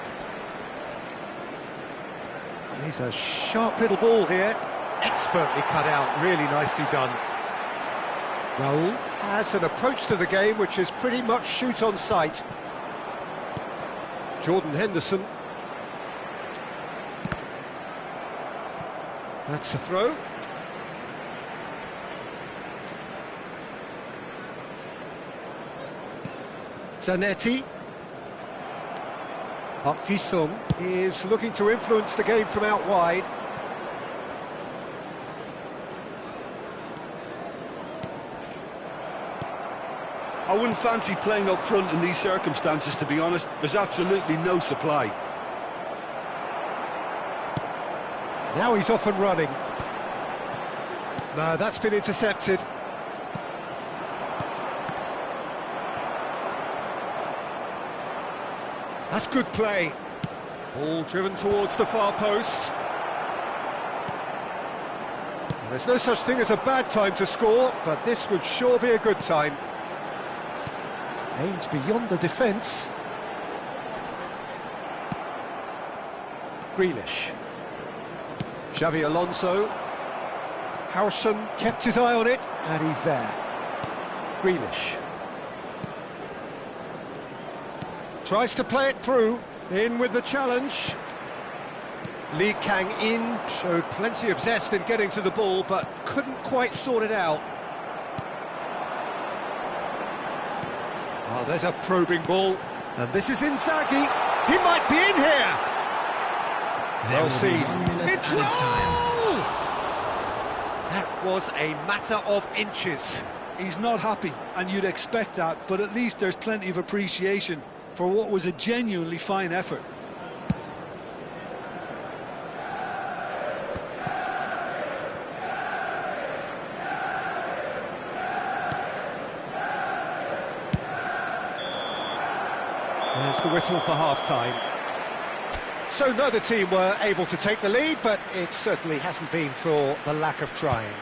Speaker 1: He's a sharp little ball here. Expertly cut out, really nicely done. Raul has an approach to the game which is pretty much shoot on sight. Jordan Henderson. That's a throw. Zanetti. Park Ji-sung is looking to influence the game from out wide.
Speaker 2: I wouldn't fancy playing up front in these circumstances, to be honest. There's absolutely no supply.
Speaker 1: Now he's off and running. No, that's been intercepted. That's good play. Ball driven towards the far post. There's no such thing as a bad time to score, but this would sure be a good time. Aimed beyond the defence. Grealish. Xavi Alonso. Howson kept his eye on it, and he's there. Grealish. Tries to play it through. In with the challenge. Lee Kang-in showed plenty of zest in getting to the ball, but couldn't quite sort it out. Oh, there's a probing ball. And this is Inzaghi. He might be in here. Well seen. It's goal! That was a matter of inches.
Speaker 2: He's not happy, and you'd expect that, but at least there's plenty of appreciation for what was a genuinely fine effort.
Speaker 1: There's the whistle for half-time. So neither team were able to take the lead, but it certainly hasn't been for the lack of trying.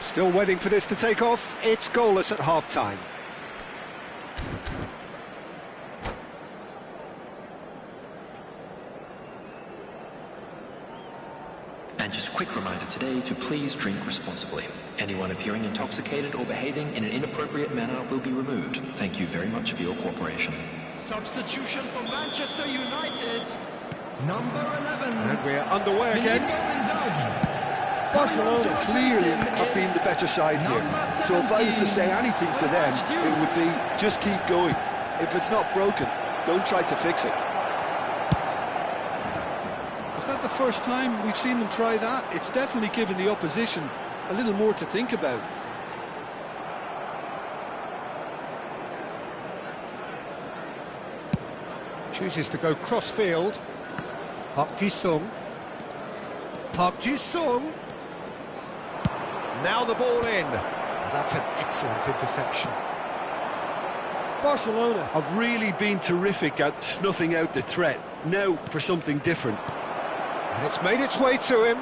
Speaker 1: Still waiting for this to take off. It's goalless at half-time.
Speaker 5: And just a quick reminder today to please drink responsibly. Anyone appearing intoxicated or behaving in an inappropriate manner will be removed. Thank you very much for your cooperation.
Speaker 3: Substitution for Manchester United. Number 11.
Speaker 1: And we're underway again.
Speaker 2: Barcelona clearly have been the better side here. So if I was to say anything to them, it would be just keep going. If it's not broken, don't try to fix it. Is that the first time we've seen them try that? It's definitely given the opposition a little more to think about.
Speaker 1: Chooses to go cross-field. Park Ji-sung. Park Ji-sung. Now the ball in. That's an excellent interception.
Speaker 2: Barcelona have really been terrific at snuffing out the threat. Now for something different.
Speaker 1: And it's made its way to him.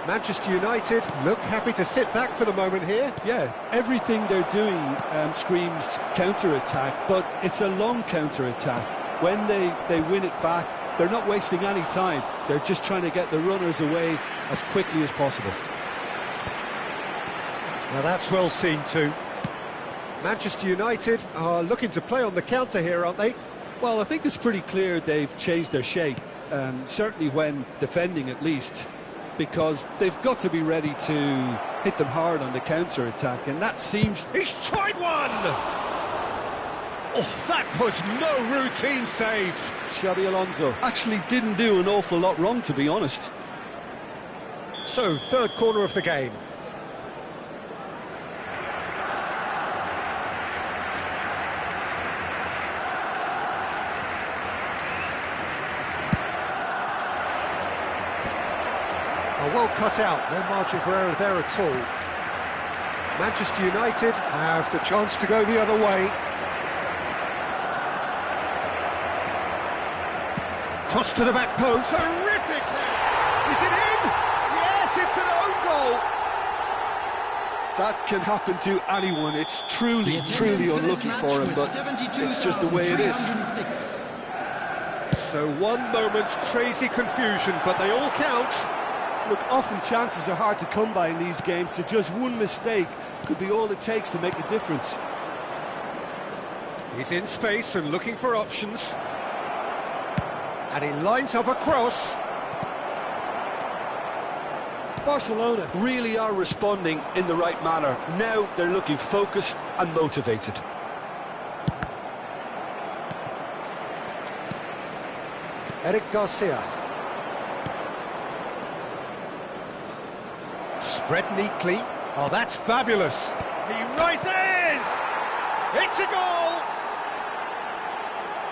Speaker 1: Manchester United look happy to sit back for the moment here.
Speaker 2: Yeah, everything they're doing screams counter-attack, but it's a long counter-attack. When they win it back, they're not wasting any time. They're just trying to get the runners away as quickly as possible.
Speaker 1: Now that's well seen too. Manchester United are looking to play on the counter here, aren't they?
Speaker 2: Well, I think it's pretty clear they've changed their shape, certainly when defending at least, because they've got to be ready to hit them hard on the counter-attack, and that seems...
Speaker 1: He's tried one! Oh, that was no routine save.
Speaker 2: Xabi Alonso actually didn't do an awful lot wrong, to be honest.
Speaker 1: So, third corner of the game. Well cut out, no margin for error there at all. Manchester United have the chance to go the other way. Cross to the back post, terrific! Is it in? Yes, it's an own goal!
Speaker 2: That can happen to anyone. It's truly unlucky for him, but it's just the way it is.
Speaker 1: So one moment's crazy confusion, but they all count.
Speaker 2: Look, often chances are hard to come by in these games, so just one mistake could be all it takes to make a difference.
Speaker 1: He's in space and looking for options. And he lines up a cross.
Speaker 2: Barcelona really are responding in the right manner. Now they're looking focused and motivated.
Speaker 1: Eric Garcia. Spread neatly. Oh, that's fabulous. He rises! It's a goal!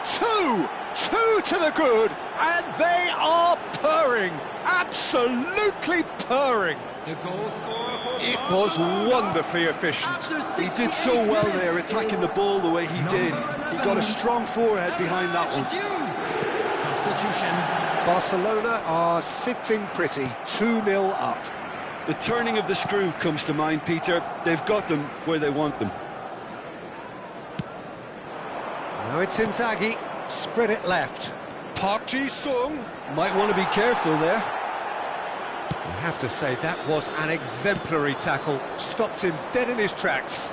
Speaker 1: Two to the good, and they are purring. Absolutely purring.
Speaker 3: The goal scorer for
Speaker 1: It was wonderfully efficient.
Speaker 2: He did so well there, attacking the ball the way he did. He got a strong forehead behind that one.
Speaker 3: Substitution.
Speaker 1: Barcelona are sitting pretty, 2-0 up.
Speaker 2: The turning of the screw comes to mind, Peter. They've got them where they want them.
Speaker 1: Now it's Inzaghi, spread it left. Park Ji-sung.
Speaker 2: Might want to be careful there.
Speaker 1: I have to say, that was an exemplary tackle. Stopped him dead in his tracks.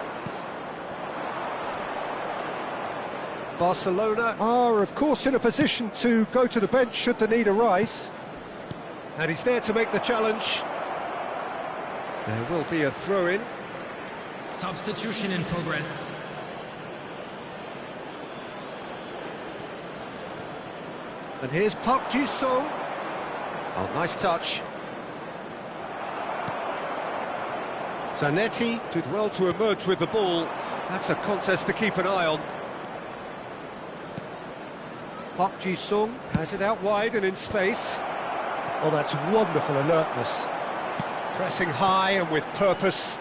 Speaker 1: Barcelona are, of course, in a position to go to the bench should the need arise. And he's there to make the challenge. There will be a throw-in.
Speaker 6: Substitution in progress.
Speaker 1: And here's Park Ji-sung. Oh, nice touch. Zanetti did well to emerge with the ball. That's a contest to keep an eye on. Park Ji-sung has it out wide and in space. Oh, that's wonderful alertness. Pressing high and with purpose.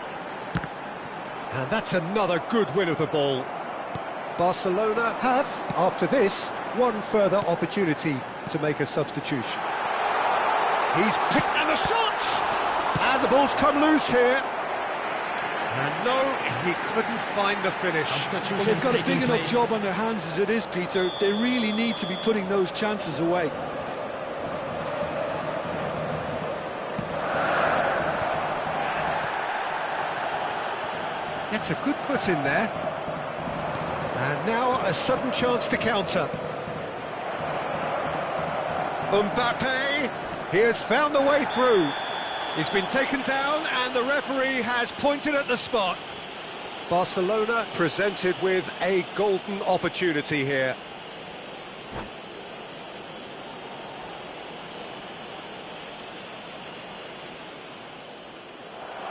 Speaker 1: And that's another good win of the ball. Barcelona have, after this, one further opportunity to make a substitution. He's picked, and the shot! And the ball's come loose here. And no, he couldn't find the finish.
Speaker 2: Well, they've got a big enough job on their hands as it is, Peter. They really need to be putting those chances away.
Speaker 1: Gets a good foot in there. And now a sudden chance to counter. Mbappe, he has found the way through. He's been taken down and the referee has pointed at the spot. Barcelona presented with a golden opportunity here.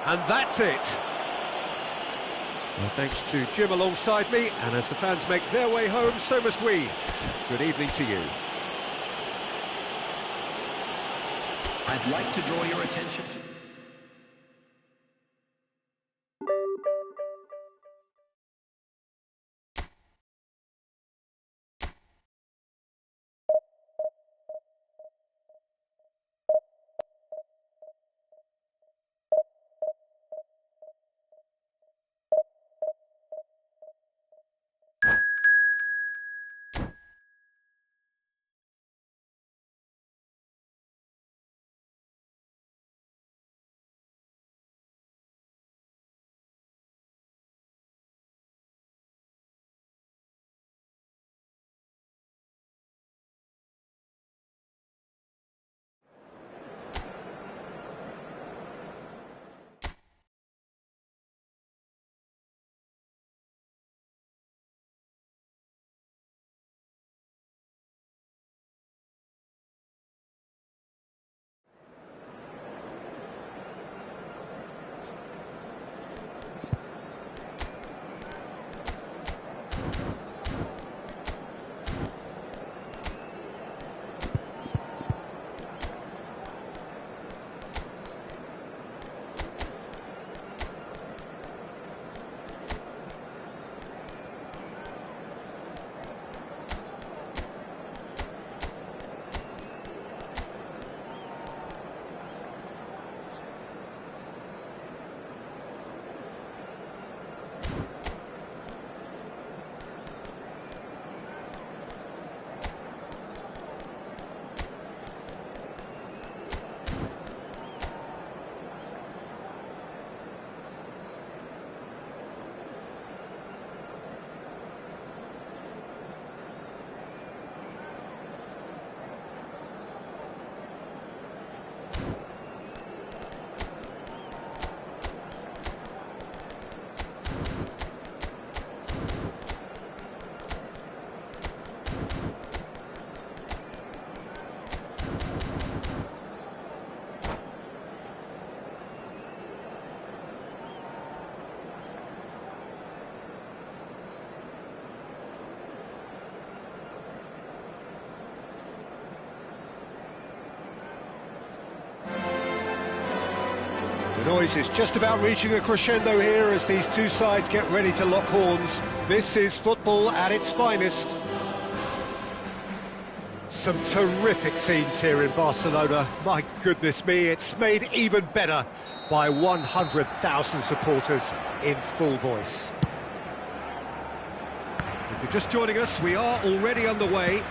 Speaker 1: And that's it. Well, thanks to Jim alongside me, and as the fans make their way home, so must we. Good evening to you.
Speaker 5: I'd like to draw your attention to...
Speaker 1: The noise is just about reaching a crescendo here as these two sides get ready to lock horns. This is football at its finest. Some terrific scenes here in Barcelona. My goodness me, it's made even better by 100,000 supporters in full voice. If you're just joining us, we are already underway.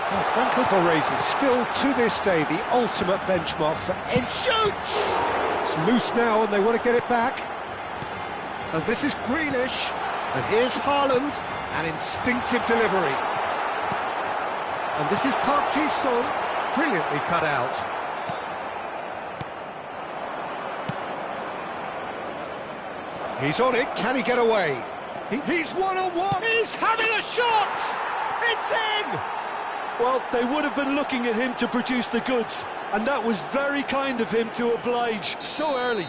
Speaker 4: Well, Franco Baresi, still to this day, the ultimate benchmark for end shoots! It's loose now and they want to get it back.
Speaker 1: And this is Grealish, and here's Haaland, an instinctive delivery. And this is Park Ji-sung, brilliantly cut out. He's on it, can he get away? He's one-on-one! He's having a shot! It's in!
Speaker 2: Well, they would have been looking at him to produce the goods, and that was very kind of him to oblige so early.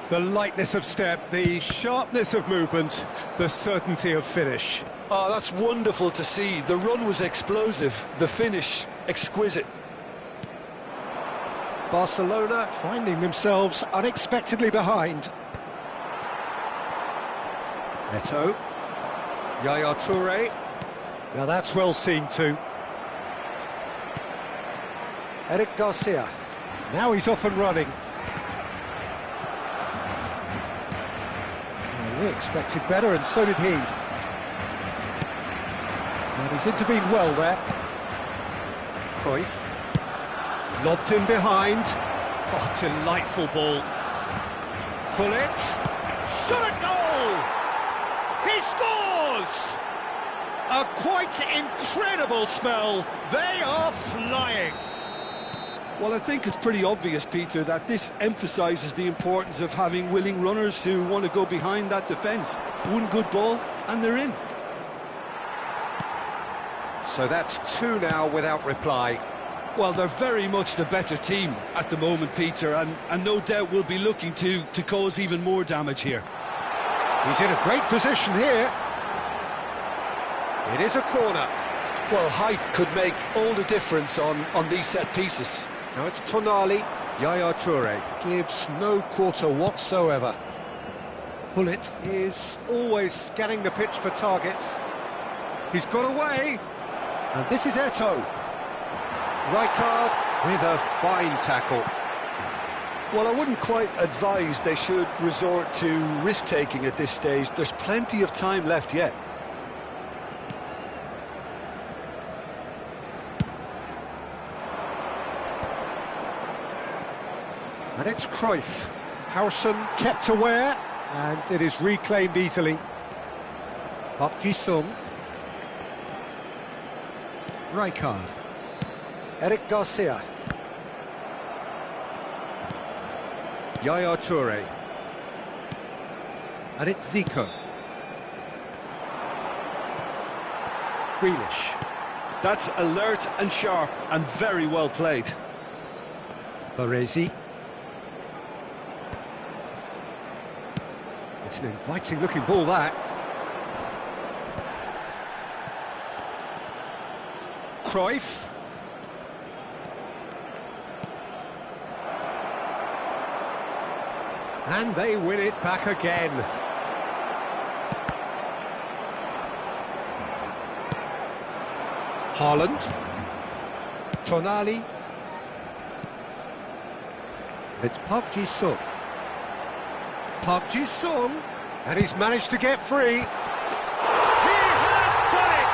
Speaker 1: The lightness of step, the sharpness of movement, the certainty of finish.
Speaker 2: Oh, that's wonderful to see. The run was explosive, the finish exquisite.
Speaker 1: Barcelona finding themselves unexpectedly behind. Eto'o. Yaya Toure. Now that's well seen too. Eric Garcia. Now he's off and running. Well, we expected better, and so did he. And he's intervened well there. Cruyff. Lobbed in behind. Oh, delightful ball. Gullit. Shot a goal! He scores! A quite incredible spell. They are flying.
Speaker 2: Well, I think it's pretty obvious, Peter, that this emphasises the importance of having willing runners who want to go behind that defence. One good ball, and they're in.
Speaker 1: So that's two now without reply.
Speaker 2: Well, they're very much the better team at the moment, Peter, and no doubt will be looking to cause even more damage here.
Speaker 1: He's in a great position here. It is a corner.
Speaker 2: Well, height could make all the difference on these set pieces.
Speaker 1: Now it's Tonali. Yaya Toure gives no quarter whatsoever. Gullit is always scanning the pitch for targets. He's got away. And this is Eto'o. Rijkaard with a fine tackle.
Speaker 2: Well, I wouldn't quite advise they should resort to risk-taking at this stage. There's plenty of time left yet.
Speaker 1: And it's Cruyff. Howson kept aware, and it is reclaimed easily. Park Ji-sung. Rijkaard. Eric Garcia. Yaya Toure. And it's Zico. Grealish.
Speaker 2: That's alert and sharp and very well played.
Speaker 1: Baresi. It's an inviting looking ball, that. Cruyff. And they win it back again. Haaland. Tonali. It's Park Ji-sung. Park Ji-sung. And he's managed to get free. He has done it!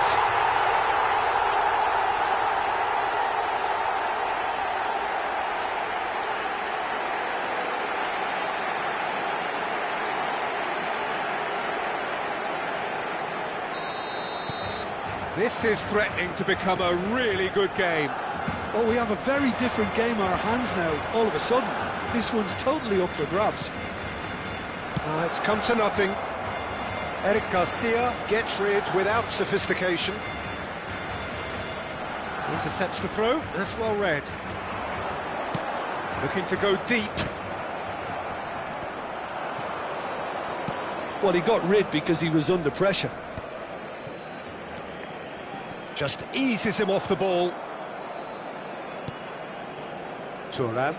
Speaker 1: This is threatening to become a really good game.
Speaker 2: Well, we have a very different game on our hands now, all of a sudden. This one's totally up for grabs.
Speaker 1: It's come to nothing. Eric Garcia gets rid without sophistication. Intercepts the throw, that's well read. Looking to go deep.
Speaker 2: Well, he got rid because he was under pressure.
Speaker 1: Just eases him off the ball. Thuram.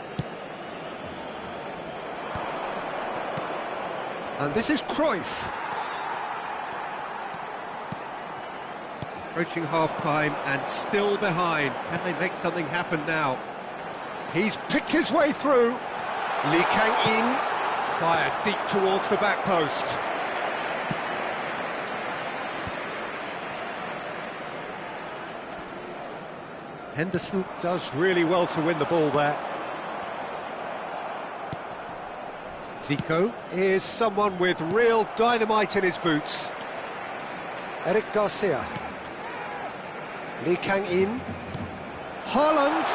Speaker 1: And this is Cruyff. Approaching half-time and still behind. Can they make something happen now? He's picked his way through. Lee Kang-in fired deep towards the back post. Henderson does really well to win the ball there. Zico is someone with real dynamite in his boots. Eric Garcia. Lee Kang-in. Haaland.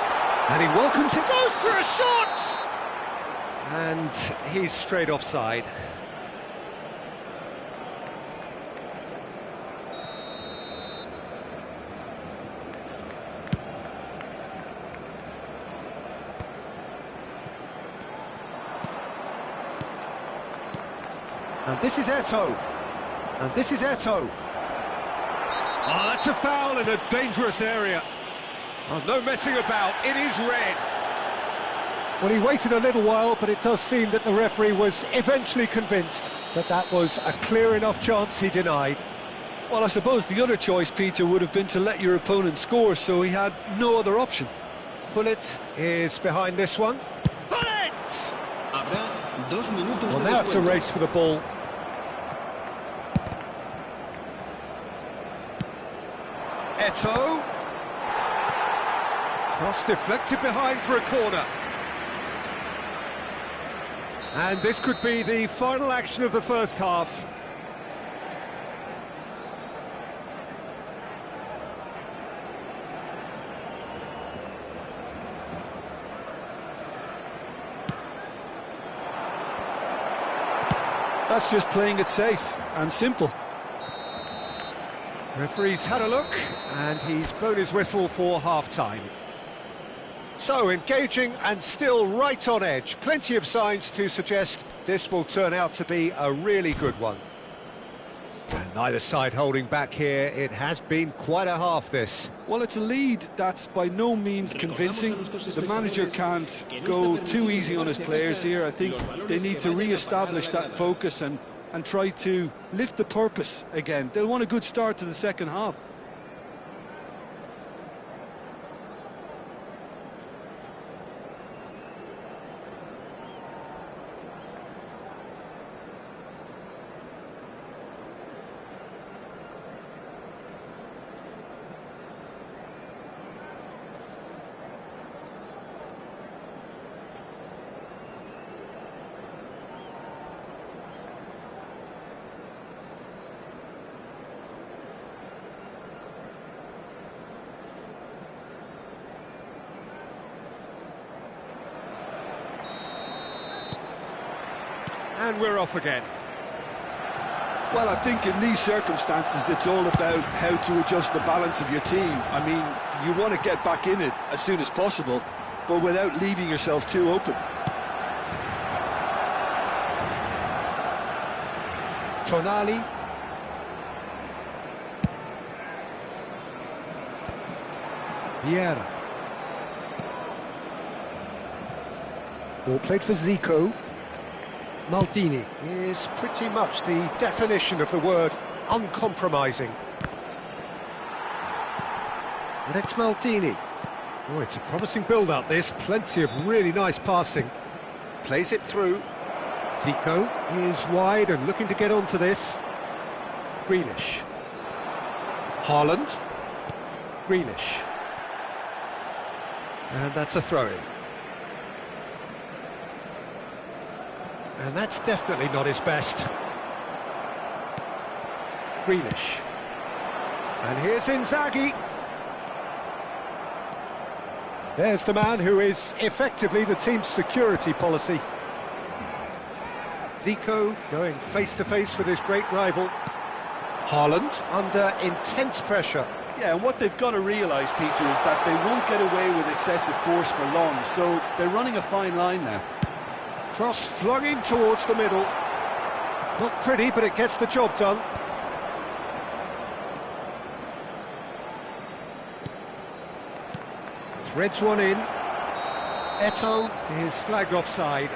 Speaker 1: And he welcomes it. Goes for a shot! And he's straight offside. And this is Eto'o. And this is Eto'o. Oh, that's a foul in a dangerous area. Oh, no messing about, it is red.
Speaker 4: Well, he waited a little while, but it does seem that the referee was eventually convinced that that was a clear enough chance he denied.
Speaker 2: Well, I suppose the other choice, Peter, would have been to let your opponent score, so he had no other option.
Speaker 4: Gullit is behind this one.
Speaker 1: Gullit!
Speaker 3: Habrá 2 minutos
Speaker 4: Well,
Speaker 3: de
Speaker 4: now it's a
Speaker 3: descuento.
Speaker 4: race for the ball.
Speaker 1: Eto'o. Cross deflected behind for a corner. And this could be the final action of the first half.
Speaker 2: That's just playing it safe and simple.
Speaker 1: Referee's had a look, and he's blown his whistle for half-time.
Speaker 4: So, engaging and still right on edge. Plenty of signs to suggest this will turn out to be a really good one.
Speaker 1: And neither side holding back here. It has been quite a half, this.
Speaker 2: Well, it's a lead that's by no means convincing. The manager can't go too easy on his players here. I think they need to re-establish that focus and try to lift the purpose again. They'll want a good start to the second half.
Speaker 1: And we're off again.
Speaker 2: Well, I think in these circumstances, it's all about how to adjust the balance of your team. I mean, you want to get back in it as soon as possible, but without leaving yourself too open.
Speaker 4: Tonali. Vieira. Ball played for Zico. Maldini is pretty much the definition of the word uncompromising. And it's Maldini. Oh, it's a promising build-up, this. Plenty of really nice passing. Plays it through. Zico is wide and looking to get onto this. Grealish. Haaland. Grealish. And that's a throw-in. And that's definitely not his best. Grealish. And here's Inzaghi. There's the man who is effectively the team's security policy. Zico going face-to-face with his great rival. Haaland under intense pressure.
Speaker 2: Yeah, and what they've got to realise, Peter, is that they won't get away with excessive force for long, so they're running a fine line now.
Speaker 4: Cross flung in towards the middle. Not pretty, but it gets the job done. Threads one in. Eto'o is flagged offside.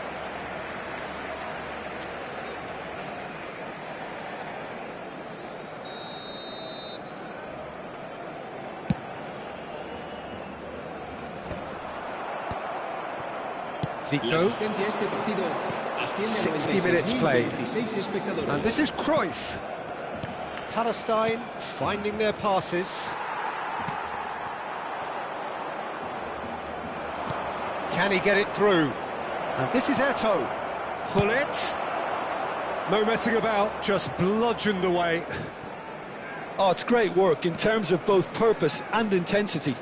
Speaker 4: Zico. 60 minutes played. And this is Cruyff. Palestine finding their passes. Can he get it through? And this is Eto'o. Gullit. No messing about, just bludgeoned away.
Speaker 2: Oh, it's great work in terms of both purpose and intensity.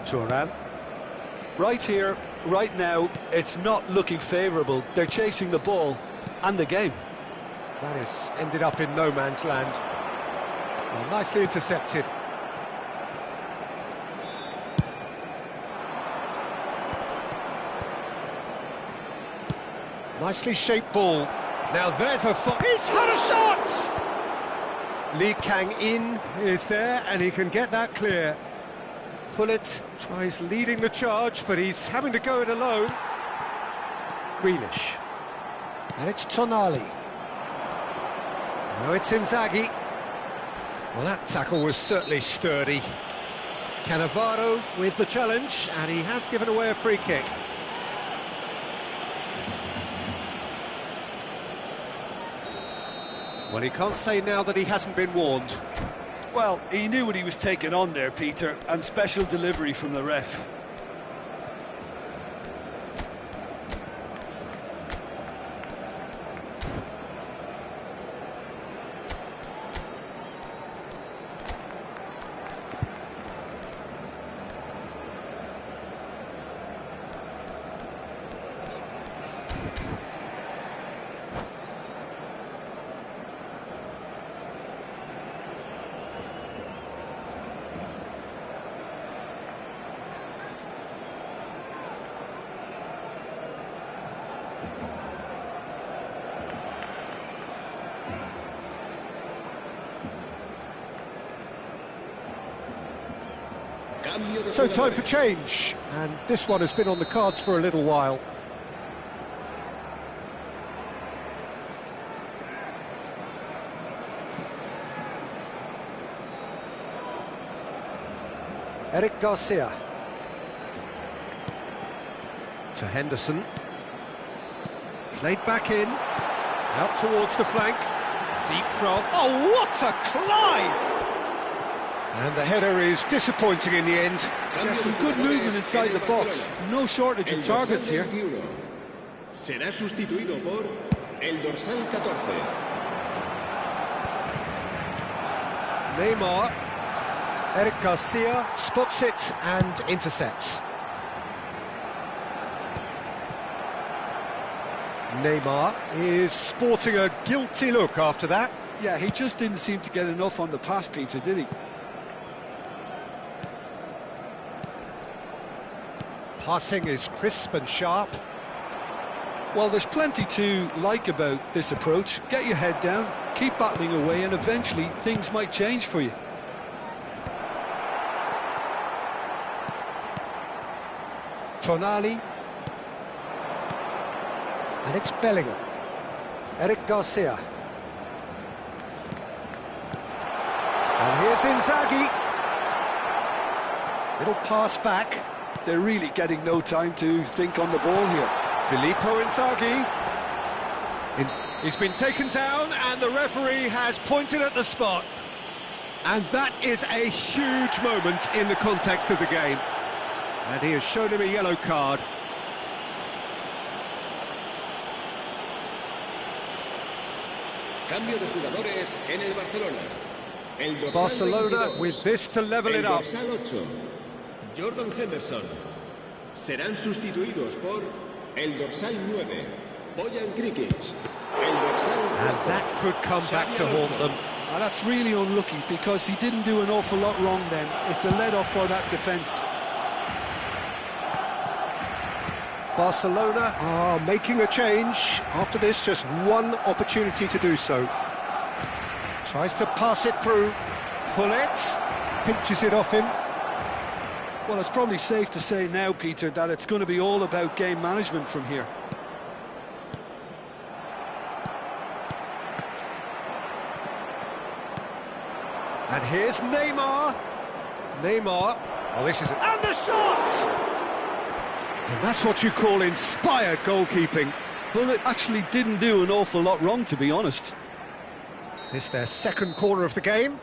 Speaker 4: Thuram.
Speaker 2: Right here, right now, it's not looking favourable. They're chasing the ball and the game.
Speaker 4: That has ended up in no man's land. Well, nicely intercepted.
Speaker 1: Nicely shaped ball. Now there's he's had a shot! Lee Kang-in is there, and he can get that clear. Pullet tries leading the charge, but he's having to go it alone. Grealish. And it's Tonali. Now it's Inzaghi. Well, that tackle was certainly sturdy. Cannavaro with the challenge, and he has given away a free kick. Well, he can't say now that he hasn't been warned.
Speaker 2: Well, he knew what he was taking on there, Peter, and special delivery from the ref.
Speaker 1: So time for change, and this one has been on the cards for a little while. Eric Garcia. To Henderson. Played back in. Out towards the flank. Deep cross. Oh, what a climb! And the header is disappointing in the end.
Speaker 2: Yeah, some good movement inside the box. No shortage of targets here.
Speaker 3: Será sustituido por el dorsal 14.
Speaker 1: Neymar. Eric Garcia spots it and intercepts. Neymar is sporting a guilty look after that.
Speaker 2: Yeah, he just didn't seem to get enough on the pass, Peter, did he?
Speaker 1: Passing is crisp and sharp.
Speaker 2: Well, there's plenty to like about this approach. Get your head down, keep battling away, and eventually things might change for you.
Speaker 1: Tonali. And it's Bellingham. Eric Garcia. And here's Inzaghi. Little pass back.
Speaker 2: They're really getting no time to think on the ball here.
Speaker 1: Filippo Inzaghi. He's been taken down, and the referee has pointed at the spot. And that is a huge moment in the context of the game. And he has shown him a yellow card.
Speaker 3: Cambio de jugadores en el Barcelona. El dorsal
Speaker 1: Barcelona
Speaker 3: 22,
Speaker 1: with this to level it up.
Speaker 3: El dorsal 8, Jordan Henderson. Serán sustituidos por el dorsal 9, Bojan Krikic. El dorsal 4,
Speaker 1: And that could come back to haunt them.
Speaker 2: And that's really unlucky because he didn't do an awful lot wrong then. It's a let-off for that defence.
Speaker 1: Barcelona are making a change. After this, just one opportunity to do so. Tries to pass it through. Pullet pinches it off him.
Speaker 2: Well, it's probably safe to say now, Peter, that it's going to be all about game management from here.
Speaker 1: And here's Neymar. Neymar. Oh, this is it. And the shot! And that's what you call inspired goalkeeping.
Speaker 2: Well, it actually didn't do an awful lot wrong, to be honest.
Speaker 1: It's their second corner of the game.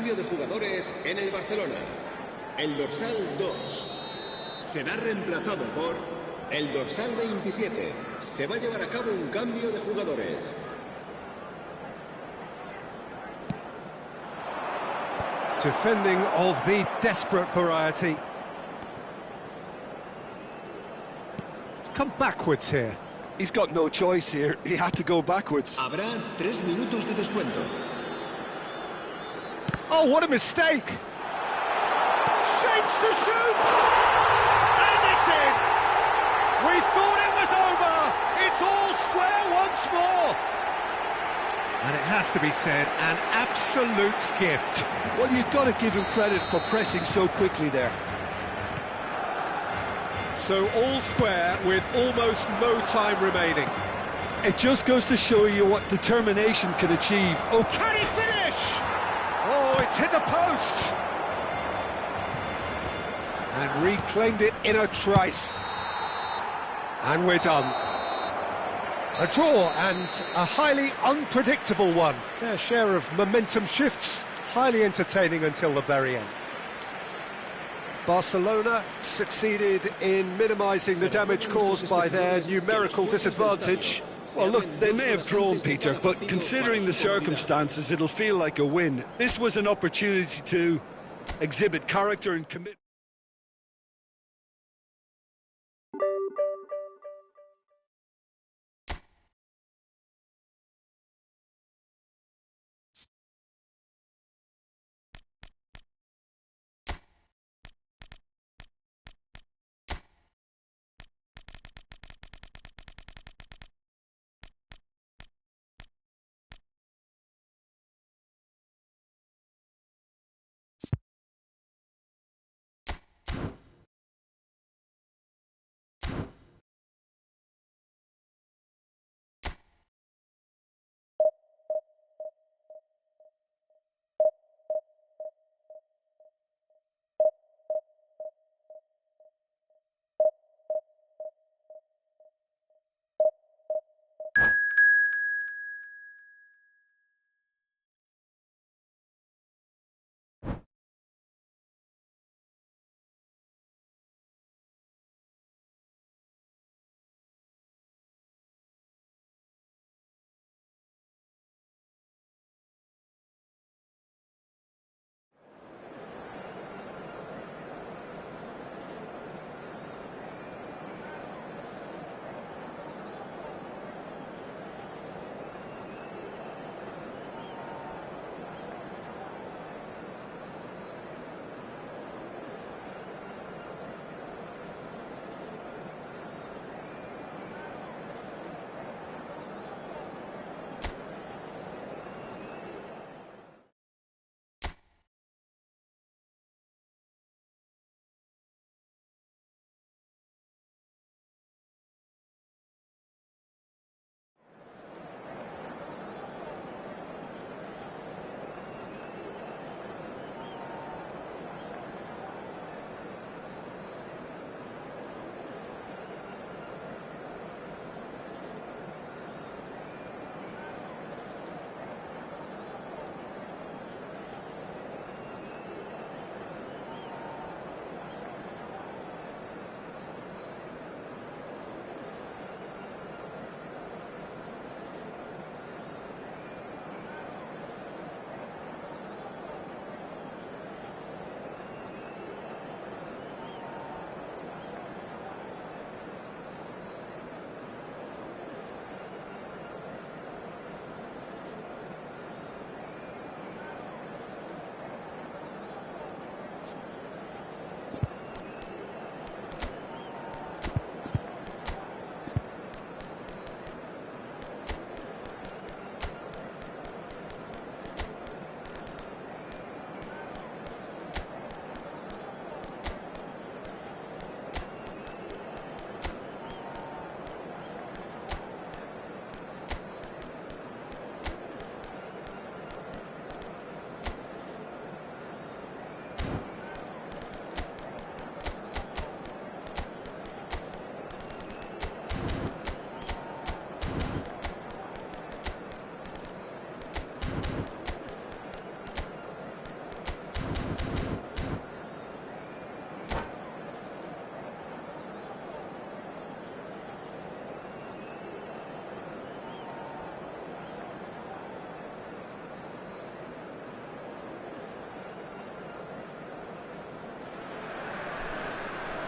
Speaker 3: cambio de jugadores en el Barcelona. El dorsal 2 será reemplazado por el dorsal 27. Se va a llevar a cabo un cambio de jugadores.
Speaker 1: Defending of the desperate variety. It's come backwards here.
Speaker 2: He's got no choice here. He had to go backwards.
Speaker 3: Habrá 3 minutos de descuento.
Speaker 1: Oh, what a mistake! Shapes to shoot! And it's in! We thought it was over! It's all square once more! And it has to be said, an absolute gift.
Speaker 2: Well, you've got to give him credit for pressing so quickly there.
Speaker 1: So all square with almost no time remaining.
Speaker 2: It just goes to show you what determination can achieve. Oh,
Speaker 1: Can he finish? Oh, it's hit the post! And reclaimed it in a trice. And we're done. A draw and a highly unpredictable one. Fair share of momentum shifts. Highly entertaining until the very end. Barcelona succeeded in minimising the damage caused by their numerical disadvantage.
Speaker 2: well, look, they may have drawn, Peter, but considering the circumstances, it'll feel like a win. This was an opportunity to exhibit character and commitment.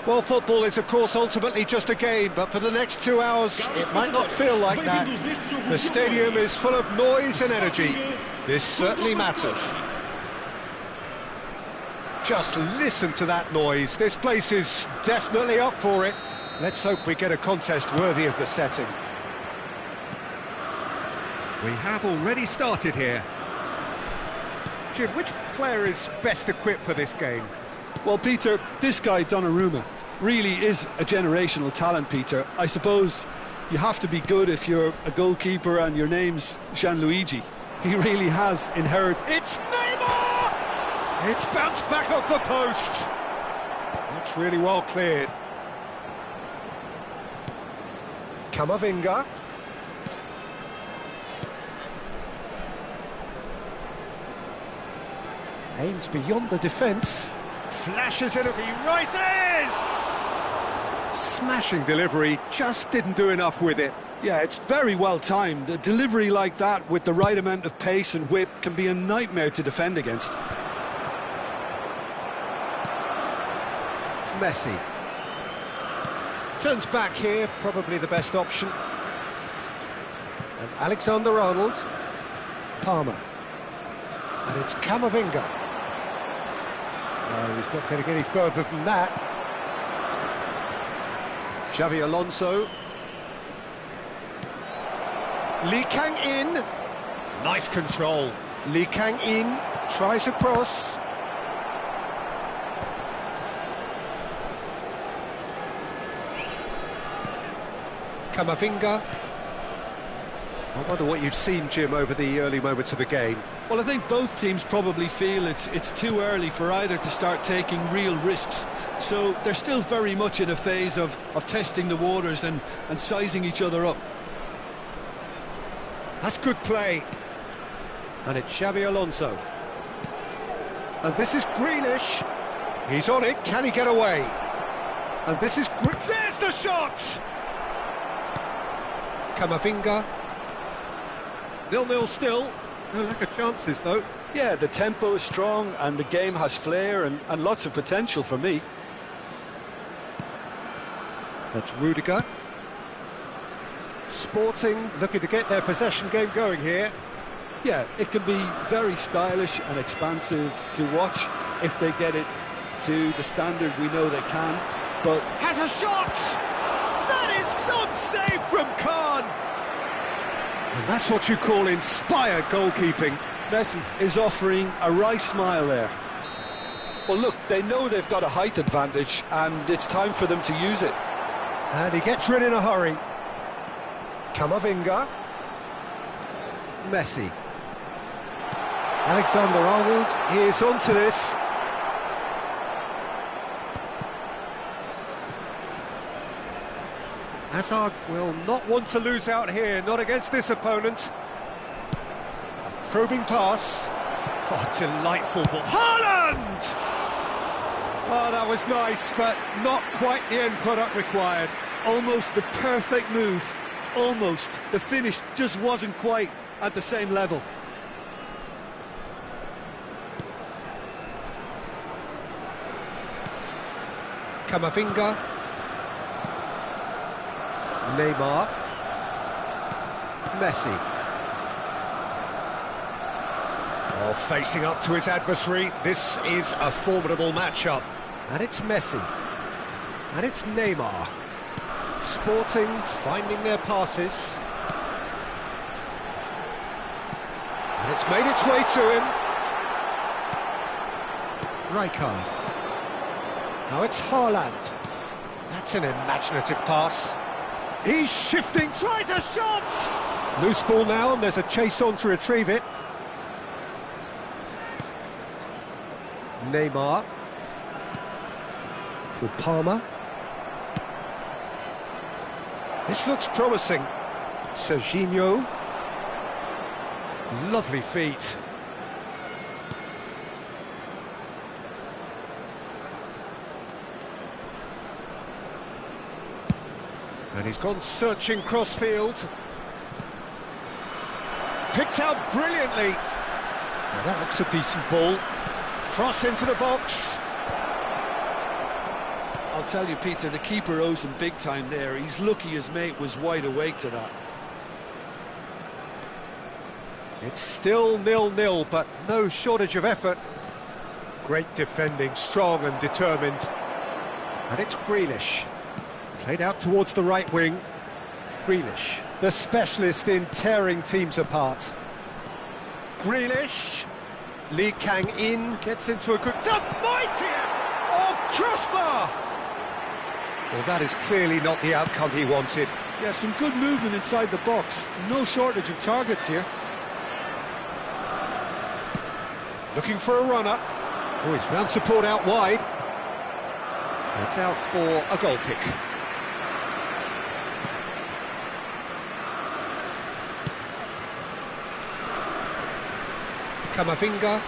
Speaker 1: Well, football is, of course, ultimately just a game, but for the next 2 hours, it might not feel like that. The stadium is full of noise and energy. This certainly matters. Just listen to that noise. This place is definitely up for it. Let's hope we get a contest worthy of the setting. We have already started here. Jim, which player is best equipped for this game?
Speaker 2: Well, Peter, this guy, Donnarumma, really is a generational talent, Peter. I suppose you have to be good if you're a goalkeeper and your name's Gianluigi. He really has inherited...
Speaker 1: It's Neymar! It's bounced back off the post. That's really well cleared. Camavinga. Aimed beyond the defence. Flashes it up, he rises! Smashing delivery, just didn't do enough with it.
Speaker 2: Yeah, it's very well timed. A delivery like that with the right amount of pace and whip can be a nightmare to defend against.
Speaker 1: Messi. Turns back here, probably the best option. And Alexander-Arnold. Palmer. And it's Camavinga. No, he's not getting any further than that. Xavi Alonso. Lee Kang-in. Nice control. Lee Kang-in tries a cross. Camavinga. I wonder what you've seen, Jim, over the early moments of the game.
Speaker 2: Well, I think both teams probably feel it's too early for either to start taking real risks. So they're still very much in a phase of testing the waters and sizing each other up.
Speaker 1: That's good play. And it's Xavi Alonso. And this is Grealish. He's on it. Can he get away? And this is... There's the shot! Camavinga. 0-0 still. No lack of chances, though.
Speaker 2: Yeah, the tempo is strong and the game has flair and lots of potential for me.
Speaker 1: That's Rudiger. Sporting looking to get their possession game going here.
Speaker 2: Yeah, it can be very stylish and expansive to watch if they get it to the standard we know they can, but...
Speaker 1: Has a shot! That is some save from Khan! And that's what you call inspired goalkeeping.
Speaker 2: Messi is offering a wry smile there. Well, look, they know they've got a height advantage and it's time for them to use it.
Speaker 1: And he gets rid in a hurry. Camavinga. Messi. Alexander-Arnold is onto this. Hazard will not want to lose out here, not against this opponent. A probing pass. Oh, delightful ball. Haaland! Oh, that was nice, but not quite the end product required.
Speaker 2: Almost the perfect move. Almost. The finish just wasn't quite at the same level.
Speaker 1: Camavinga. Neymar. Messi. Oh, facing up to his adversary. This is a formidable matchup. And it's Messi. And it's Neymar. Sporting finding their passes. And it's made its way to him. Rijkaard. Now it's Haaland. That's an imaginative pass. He's shifting, tries a shot! Loose ball now, and there's a chase on to retrieve it. Neymar. For Palmer. This looks promising. Serginho. Lovely feet. And he's gone searching crossfield. Picked out brilliantly. Now that looks a decent ball. Cross into the box.
Speaker 2: I'll tell you, Peter, the keeper owes him big time there. He's lucky his mate was wide awake to that.
Speaker 4: It's still 0-0, but no shortage of effort. Great defending, strong and determined. And it's Grealish. Played out towards the right wing. Grealish, the specialist in tearing teams apart. Grealish. Lee Kang-in gets into a good... It's a mighty... Oh, crossbar! Well, that is clearly not the outcome he wanted.
Speaker 2: Yeah, some good movement inside the box. No shortage of targets here.
Speaker 4: Looking for a runner. Oh, he's found support out wide. It's out for a goal kick. Kamavinga.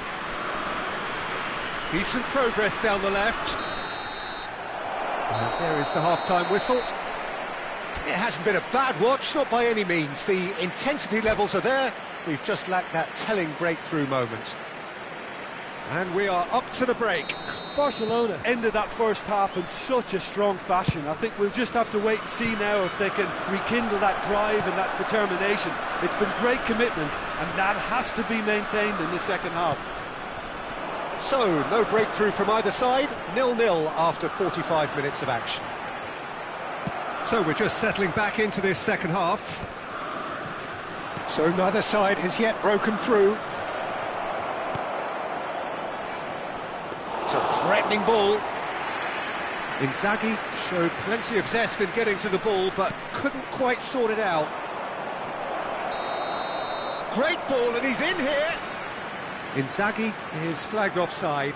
Speaker 4: Decent progress down the left. And there is the half-time whistle. It hasn't been a bad watch, not by any means. The intensity levels are there. We've just lacked that telling breakthrough moment. And we are up to the break.
Speaker 2: Barcelona ended that first half in such a strong fashion. I think we'll just have to wait and see now if they can rekindle that drive and that determination. It's been great commitment, and that has to be maintained in the second half.
Speaker 4: So, no breakthrough from either side, 0-0 after 45 minutes of action. So we're just settling back into this second half. So neither side has yet broken through. It's a threatening ball. Inzaghi showed plenty of zest in getting to the ball, but couldn't quite sort it out. Great ball, and he's in here. Inzaghi is flagged offside.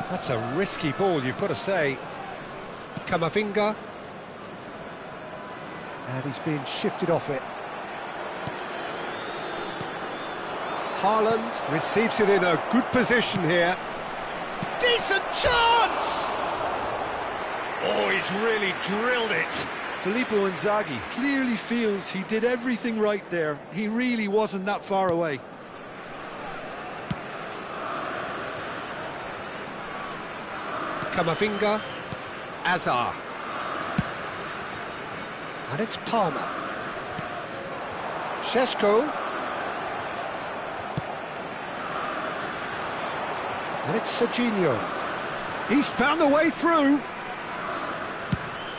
Speaker 4: That's a risky ball, you've got to say. Kamavinga. And he's been shifted off it. Haaland receives it in a good position here. Decent chance! Oh, he's really drilled it.
Speaker 2: Filippo Inzaghi clearly feels he did everything right there. He really wasn't that far away.
Speaker 4: Kamavinga. Azar. And it's Palmer. Šeško. And it's Serginho. He's found the way through.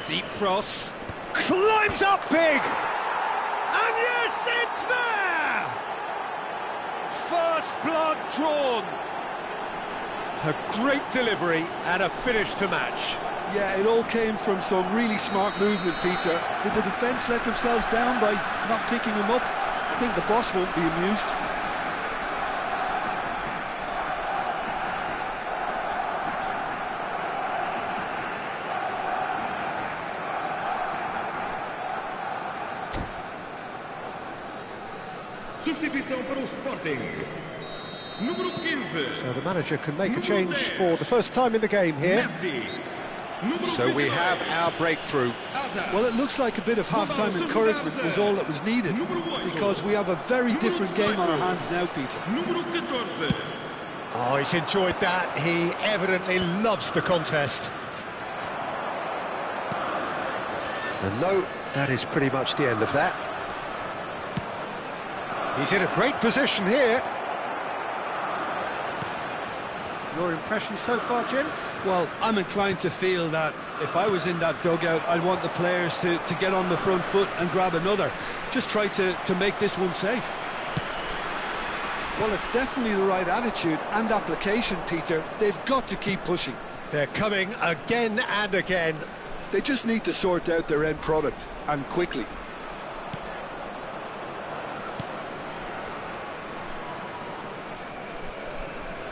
Speaker 4: Deep cross. Climbs up big. And yes, it's there! First blood drawn. A great delivery and a finish to match.
Speaker 2: Yeah, it all came from some really smart movement, Peter. Did the defence let themselves down by not picking him up? I think the boss won't be amused.
Speaker 3: Substituição para o Sporting. Número 15.
Speaker 4: So the manager can make a change for the first time in the game here. So we have our breakthrough.
Speaker 2: Well, it looks like a bit of half-time encouragement was all that was needed, because we have a very different game on our hands now, Peter.
Speaker 4: Oh, he's enjoyed that. He evidently loves the contest. And no, that is pretty much the end of that. He's in a great position here. Your impression so far, Jim?
Speaker 2: Well, I'm inclined to feel that if I was in that dugout, I'd want the players to get on the front foot and grab another. Just try to make this one safe. Well, it's definitely the right attitude and application, Peter. They've got to keep pushing.
Speaker 4: They're coming again and again.
Speaker 2: They just need to sort out their end product, and quickly.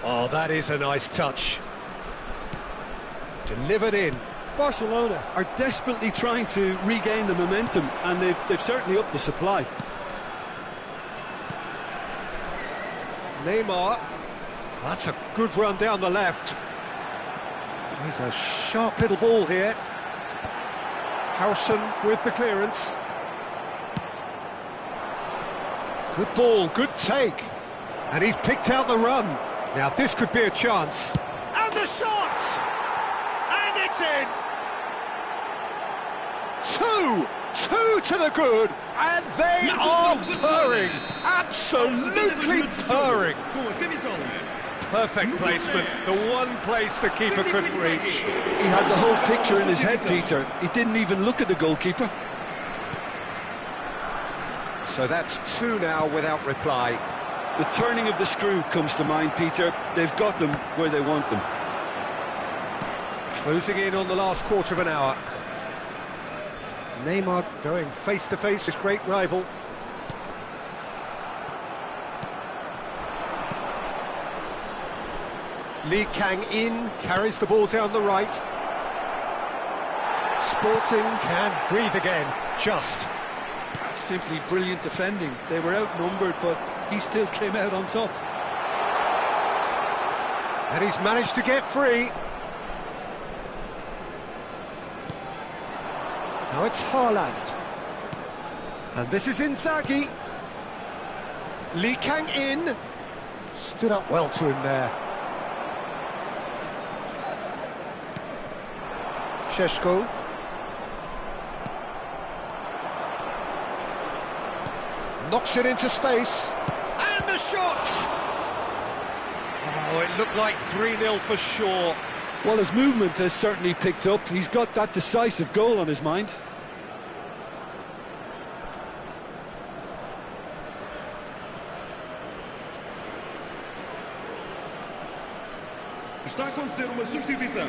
Speaker 4: Oh, that is a nice touch. Delivered in.
Speaker 2: Barcelona are desperately trying to regain the momentum, and they've certainly upped the supply.
Speaker 4: Neymar. That's a good run down the left. There's a sharp little ball here. Howson with the clearance. Good ball, good take.
Speaker 1: And he's picked out the run. Now this could be a chance. And the shot! And it's in! Two to the good, and they are purring, absolutely purring. Perfect placement, the one place the keeper couldn't reach.
Speaker 2: He had the whole picture in his head, Peter. He didn't even look at the goalkeeper.
Speaker 1: So that's two now without reply.
Speaker 2: The turning of the screw comes to mind, Peter. They've got them where they want them.
Speaker 1: Closing in on the last quarter of an hour. Neymar going face-to-face with his great rival. Lee Kang-in carries the ball down the right. Sporting can breathe again, just.
Speaker 2: That's simply brilliant defending. They were outnumbered, but he still came out on top.
Speaker 1: And he's managed to get free. Now it's Haaland. And this is Inzaghi. Lee Kang-in stood up well to him there. Šeško. Knocks it into space. And the shot! Oh, it looked like 3-0 for sure.
Speaker 2: Well, his movement has certainly picked up. He's got that decisive goal on his mind.
Speaker 3: Está a acontecer uma substituição.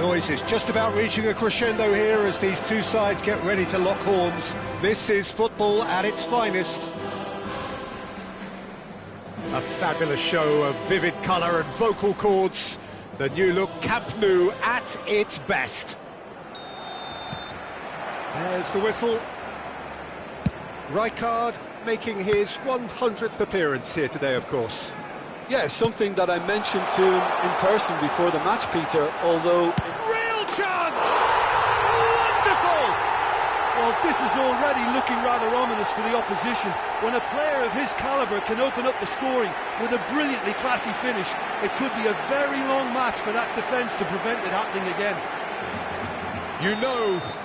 Speaker 1: noise is just about reaching a crescendo here as these two sides get ready to lock horns. This is football at its finest. A fabulous show of vivid colour and vocal cords. The new look Camp Nou at its best. There's the whistle. Rijkaard making his 100th appearance here today, of course.
Speaker 2: Yeah, something that I mentioned to him in person before the match, Peter, although...
Speaker 1: Real chance! Wonderful!
Speaker 2: Well, this is already looking rather ominous for the opposition. When a player of his calibre can open up the scoring with a brilliantly classy finish, it could be a very long match for that defence to prevent it happening again.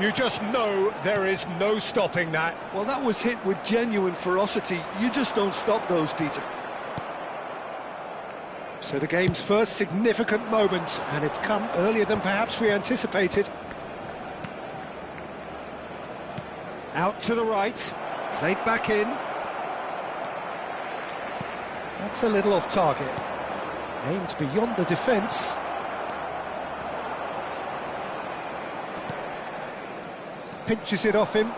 Speaker 1: You just know there is no stopping that.
Speaker 2: Well, that was hit with genuine ferocity. You just don't stop those, Peter.
Speaker 1: So the game's first significant moment, and it's come earlier than perhaps we anticipated. Out to the right, played back in. That's a little off target. Aimed beyond the defence. Pinches it off him.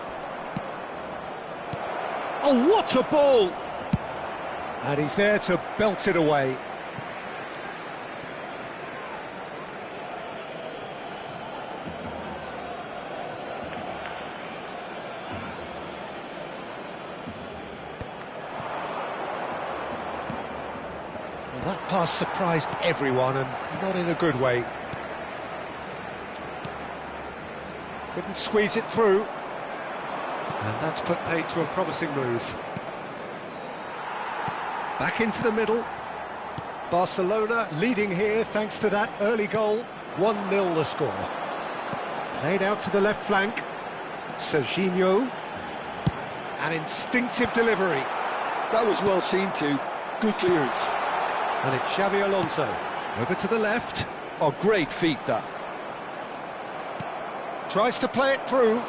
Speaker 1: Oh, what a ball! And he's there to belt it away. Well, that pass surprised everyone, and not in a good way. Couldn't squeeze it through. And that's put paid to a promising move. Back into the middle. Barcelona leading here thanks to that early goal. 1-0 the score. Played out to the left flank. Serginho. An instinctive delivery.
Speaker 2: That was well seen too. Good clearance.
Speaker 1: And it's Xabi Alonso. Over to the left.
Speaker 2: Oh, great feat, that.
Speaker 1: Tries to play it through.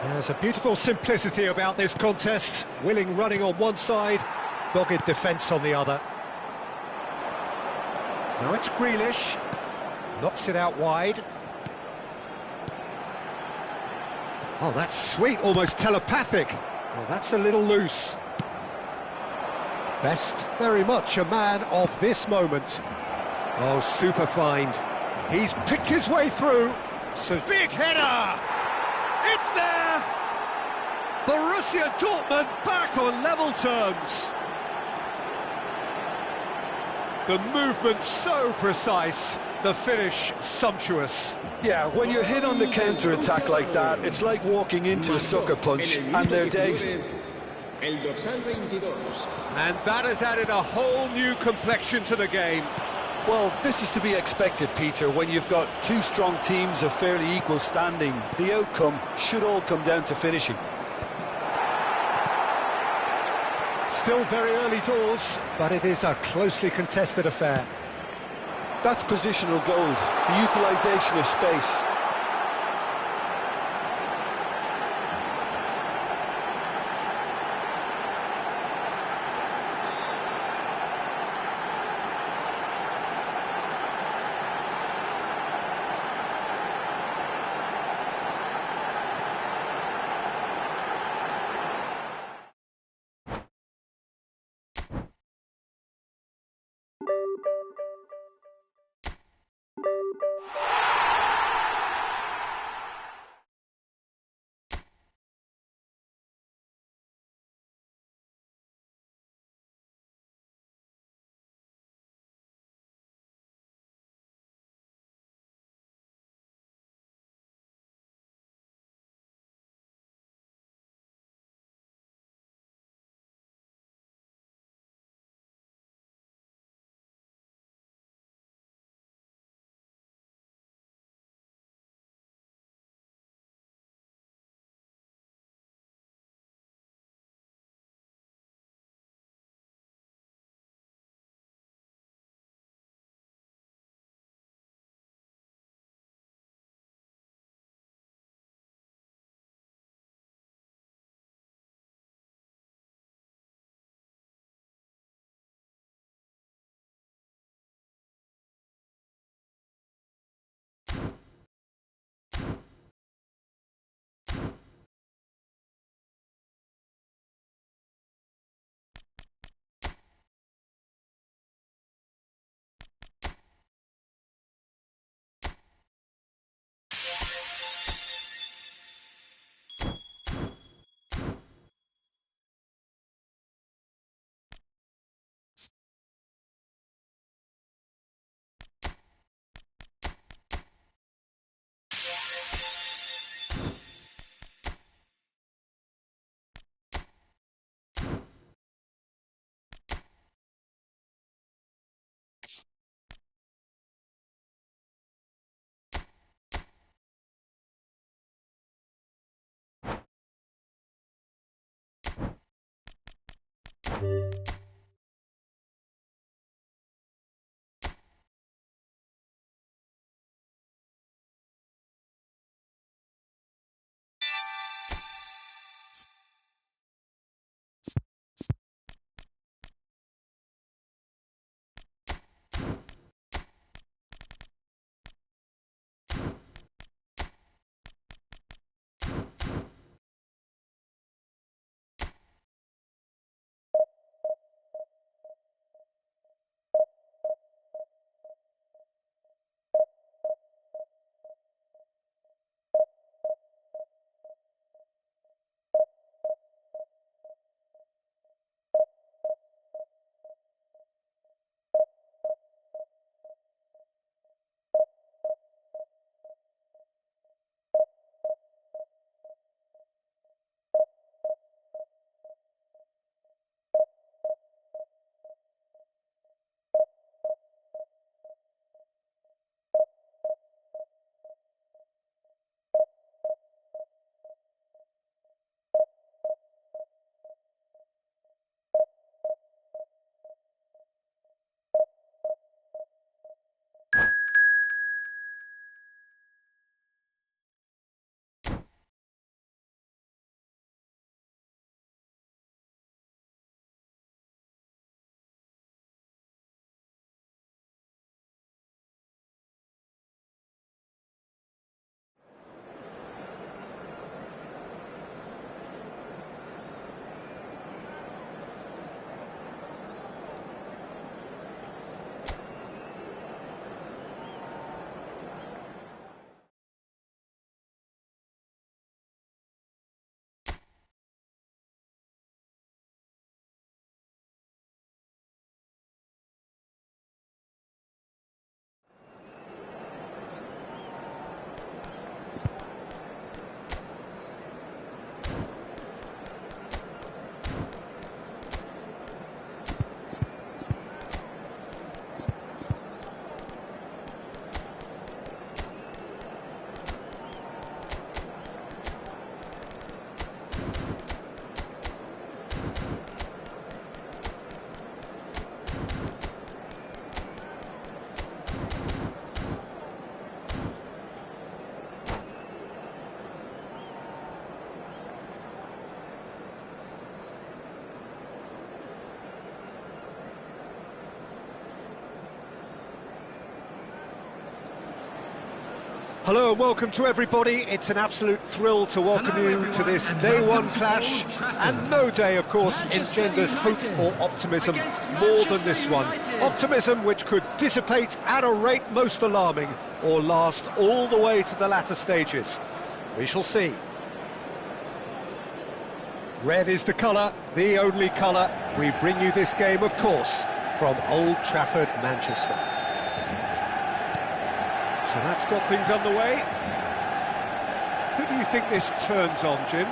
Speaker 1: There's a beautiful simplicity about this contest. Willing running on one side, dogged defence on the other. Now it's Grealish. Knocks it out wide. Oh, that's sweet, almost telepathic. Well, that's a little loose. Best very much a man of this moment. Oh, super find. He's picked his way through. So big header! It's there! Borussia Dortmund back on level terms. The movement so precise, the finish sumptuous.
Speaker 2: Yeah, when you're hit on the counter-attack like that, it's like walking into a sucker punch, and they're dazed.
Speaker 3: El dorsal 22.
Speaker 1: And that has added a whole new complexion to the game.
Speaker 2: Well, this is to be expected, Peter, when you've got two strong teams of fairly equal standing. The outcome should all come down to finishing.
Speaker 1: Still very early doors, but it is a closely contested affair.
Speaker 2: That's positional gold, the utilisation of space.
Speaker 1: Hello and welcome to everybody. It's an absolute thrill to welcome you to this day one clash, and no day, of course, engenders hope or optimism more than this one. Optimism which could dissipate at a rate most alarming or last all the way to the latter stages. We shall see. Red is the colour, the only colour. We bring you this game, of course, from Old Trafford, Manchester. So that's got things underway. Who do you think this turns on, Jim?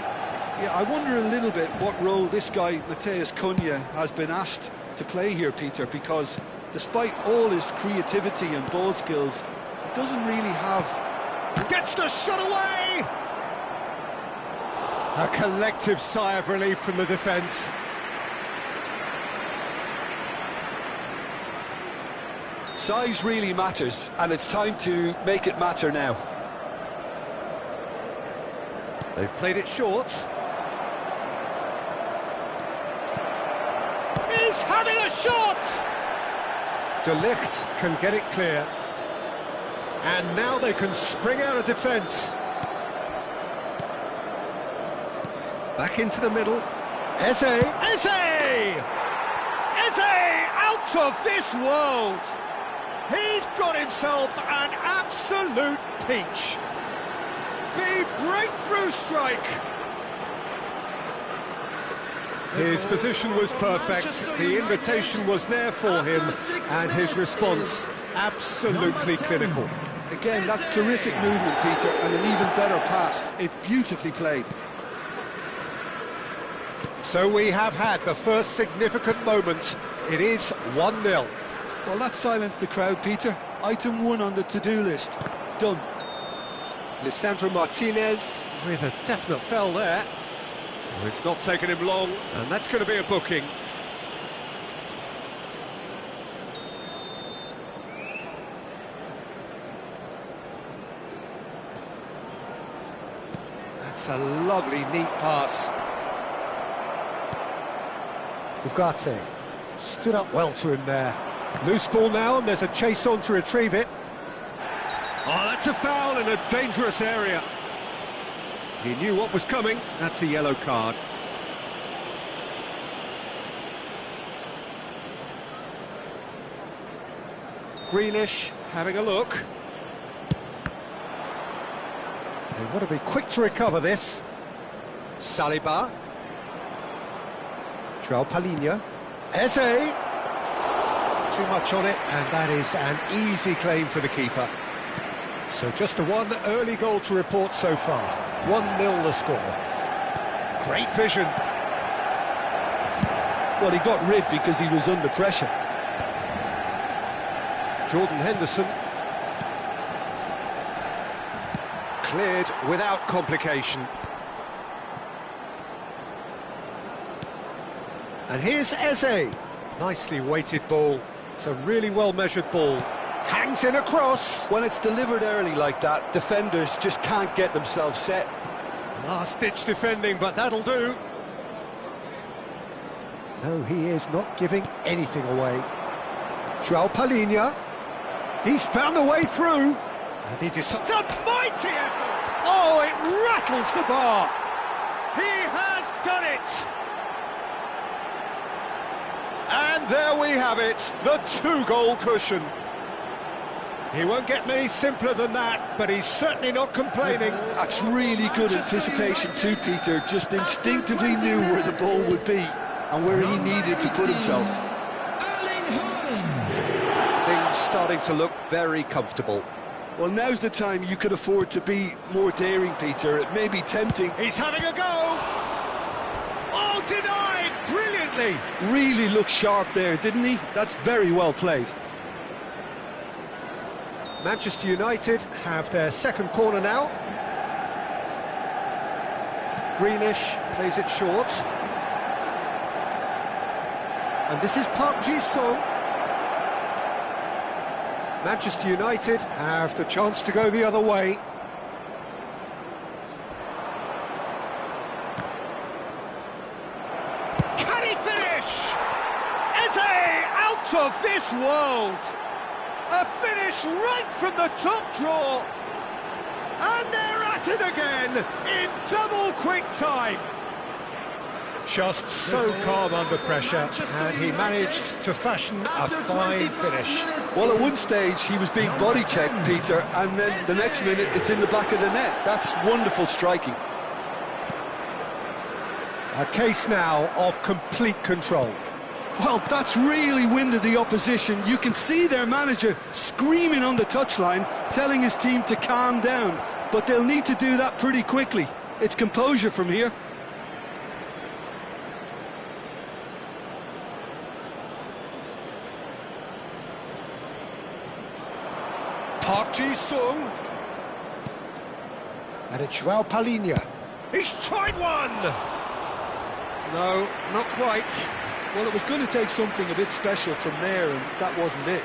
Speaker 2: Yeah, I wonder a little bit what role this guy, Matheus Cunha, has been asked to play here, Peter, because despite all his creativity and ball skills, he doesn't really have...
Speaker 1: Gets the shot away! A collective sigh of relief from the defence.
Speaker 2: Size really matters, and it's time to make it matter now.
Speaker 1: They've played it short. He's having a shot! De Ligt can get it clear. And now they can spring out of defence. Back into the middle. Eze! Eze! Eze out of this world! He's got himself an absolute peach. The breakthrough strike. His position was perfect, the invitation was there for him, and his response absolutely clinical.
Speaker 2: Again, that's terrific movement, Peter, and an even better pass. It's beautifully played.
Speaker 1: So we have had the first significant moment. It is 1-0.
Speaker 2: Well, that silenced the crowd, Peter. Item 1 on the to-do list. Done.
Speaker 1: Lisandro Martinez with a definite foul there. Well, it's not taken him long, and that's going to be a booking. That's a lovely, neat pass. Ugarte stood up well to him there. Loose ball now, and there's a chase on to retrieve it. Oh, that's a foul in a dangerous area. He knew what was coming. That's a yellow card. Greenish having a look. They want to be quick to recover this. Saliba. João Palhinha. Eze. Too much on it, and that is an easy claim for the keeper. So just a one early goal to report so far. 1-0 the score. Great vision.
Speaker 2: Well, he got rid because he was under pressure.
Speaker 1: Jordan Henderson. Cleared without complication. And here's Eze. Nicely weighted ball. It's a really well-measured ball. Hangs in across.
Speaker 2: When it's delivered early like that, defenders just can't get themselves set.
Speaker 1: Last-ditch defending, but that'll do. No, he is not giving anything away. João Palhinha. He's found a way through. And he decides. It's a mighty effort! Oh, it rattles the bar. He has done it. And there we have it, the 2-goal cushion. He won't get many simpler than that, but he's certainly not complaining.
Speaker 2: That's really good anticipation too, Peter. Just instinctively knew where the ball would be and where he needed to put himself.
Speaker 1: Things starting to look very comfortable.
Speaker 2: Well, now's the time you could afford to be more daring, Peter. It may be tempting.
Speaker 1: He's having a go! Oh, denied! Brilliantly!
Speaker 2: Really looked sharp there, didn't he? That's very well played.
Speaker 1: Manchester United have their second corner now. Greenish plays it short. And this is Park Ji-sung. Manchester United have the chance to go the other way. Can he finish? Eze out of this world! A finish right from the top draw. And they're at it again in double quick time. Just so calm under pressure, and he managed to fashion a fine finish.
Speaker 2: Well, at one stage he was being body checked, Peter, and then the next minute it's in the back of the net. That's wonderful striking.
Speaker 1: A case now of complete control.
Speaker 2: Well, that's really winded the opposition. You can see their manager screaming on the touchline, telling his team to calm down, but they'll need to do that pretty quickly. It's composure from here.
Speaker 1: Park Ji-sung. And it's João Palhinha. He's tried one! No, not quite.
Speaker 2: Well, it was going to take something a bit special from there, and that wasn't it.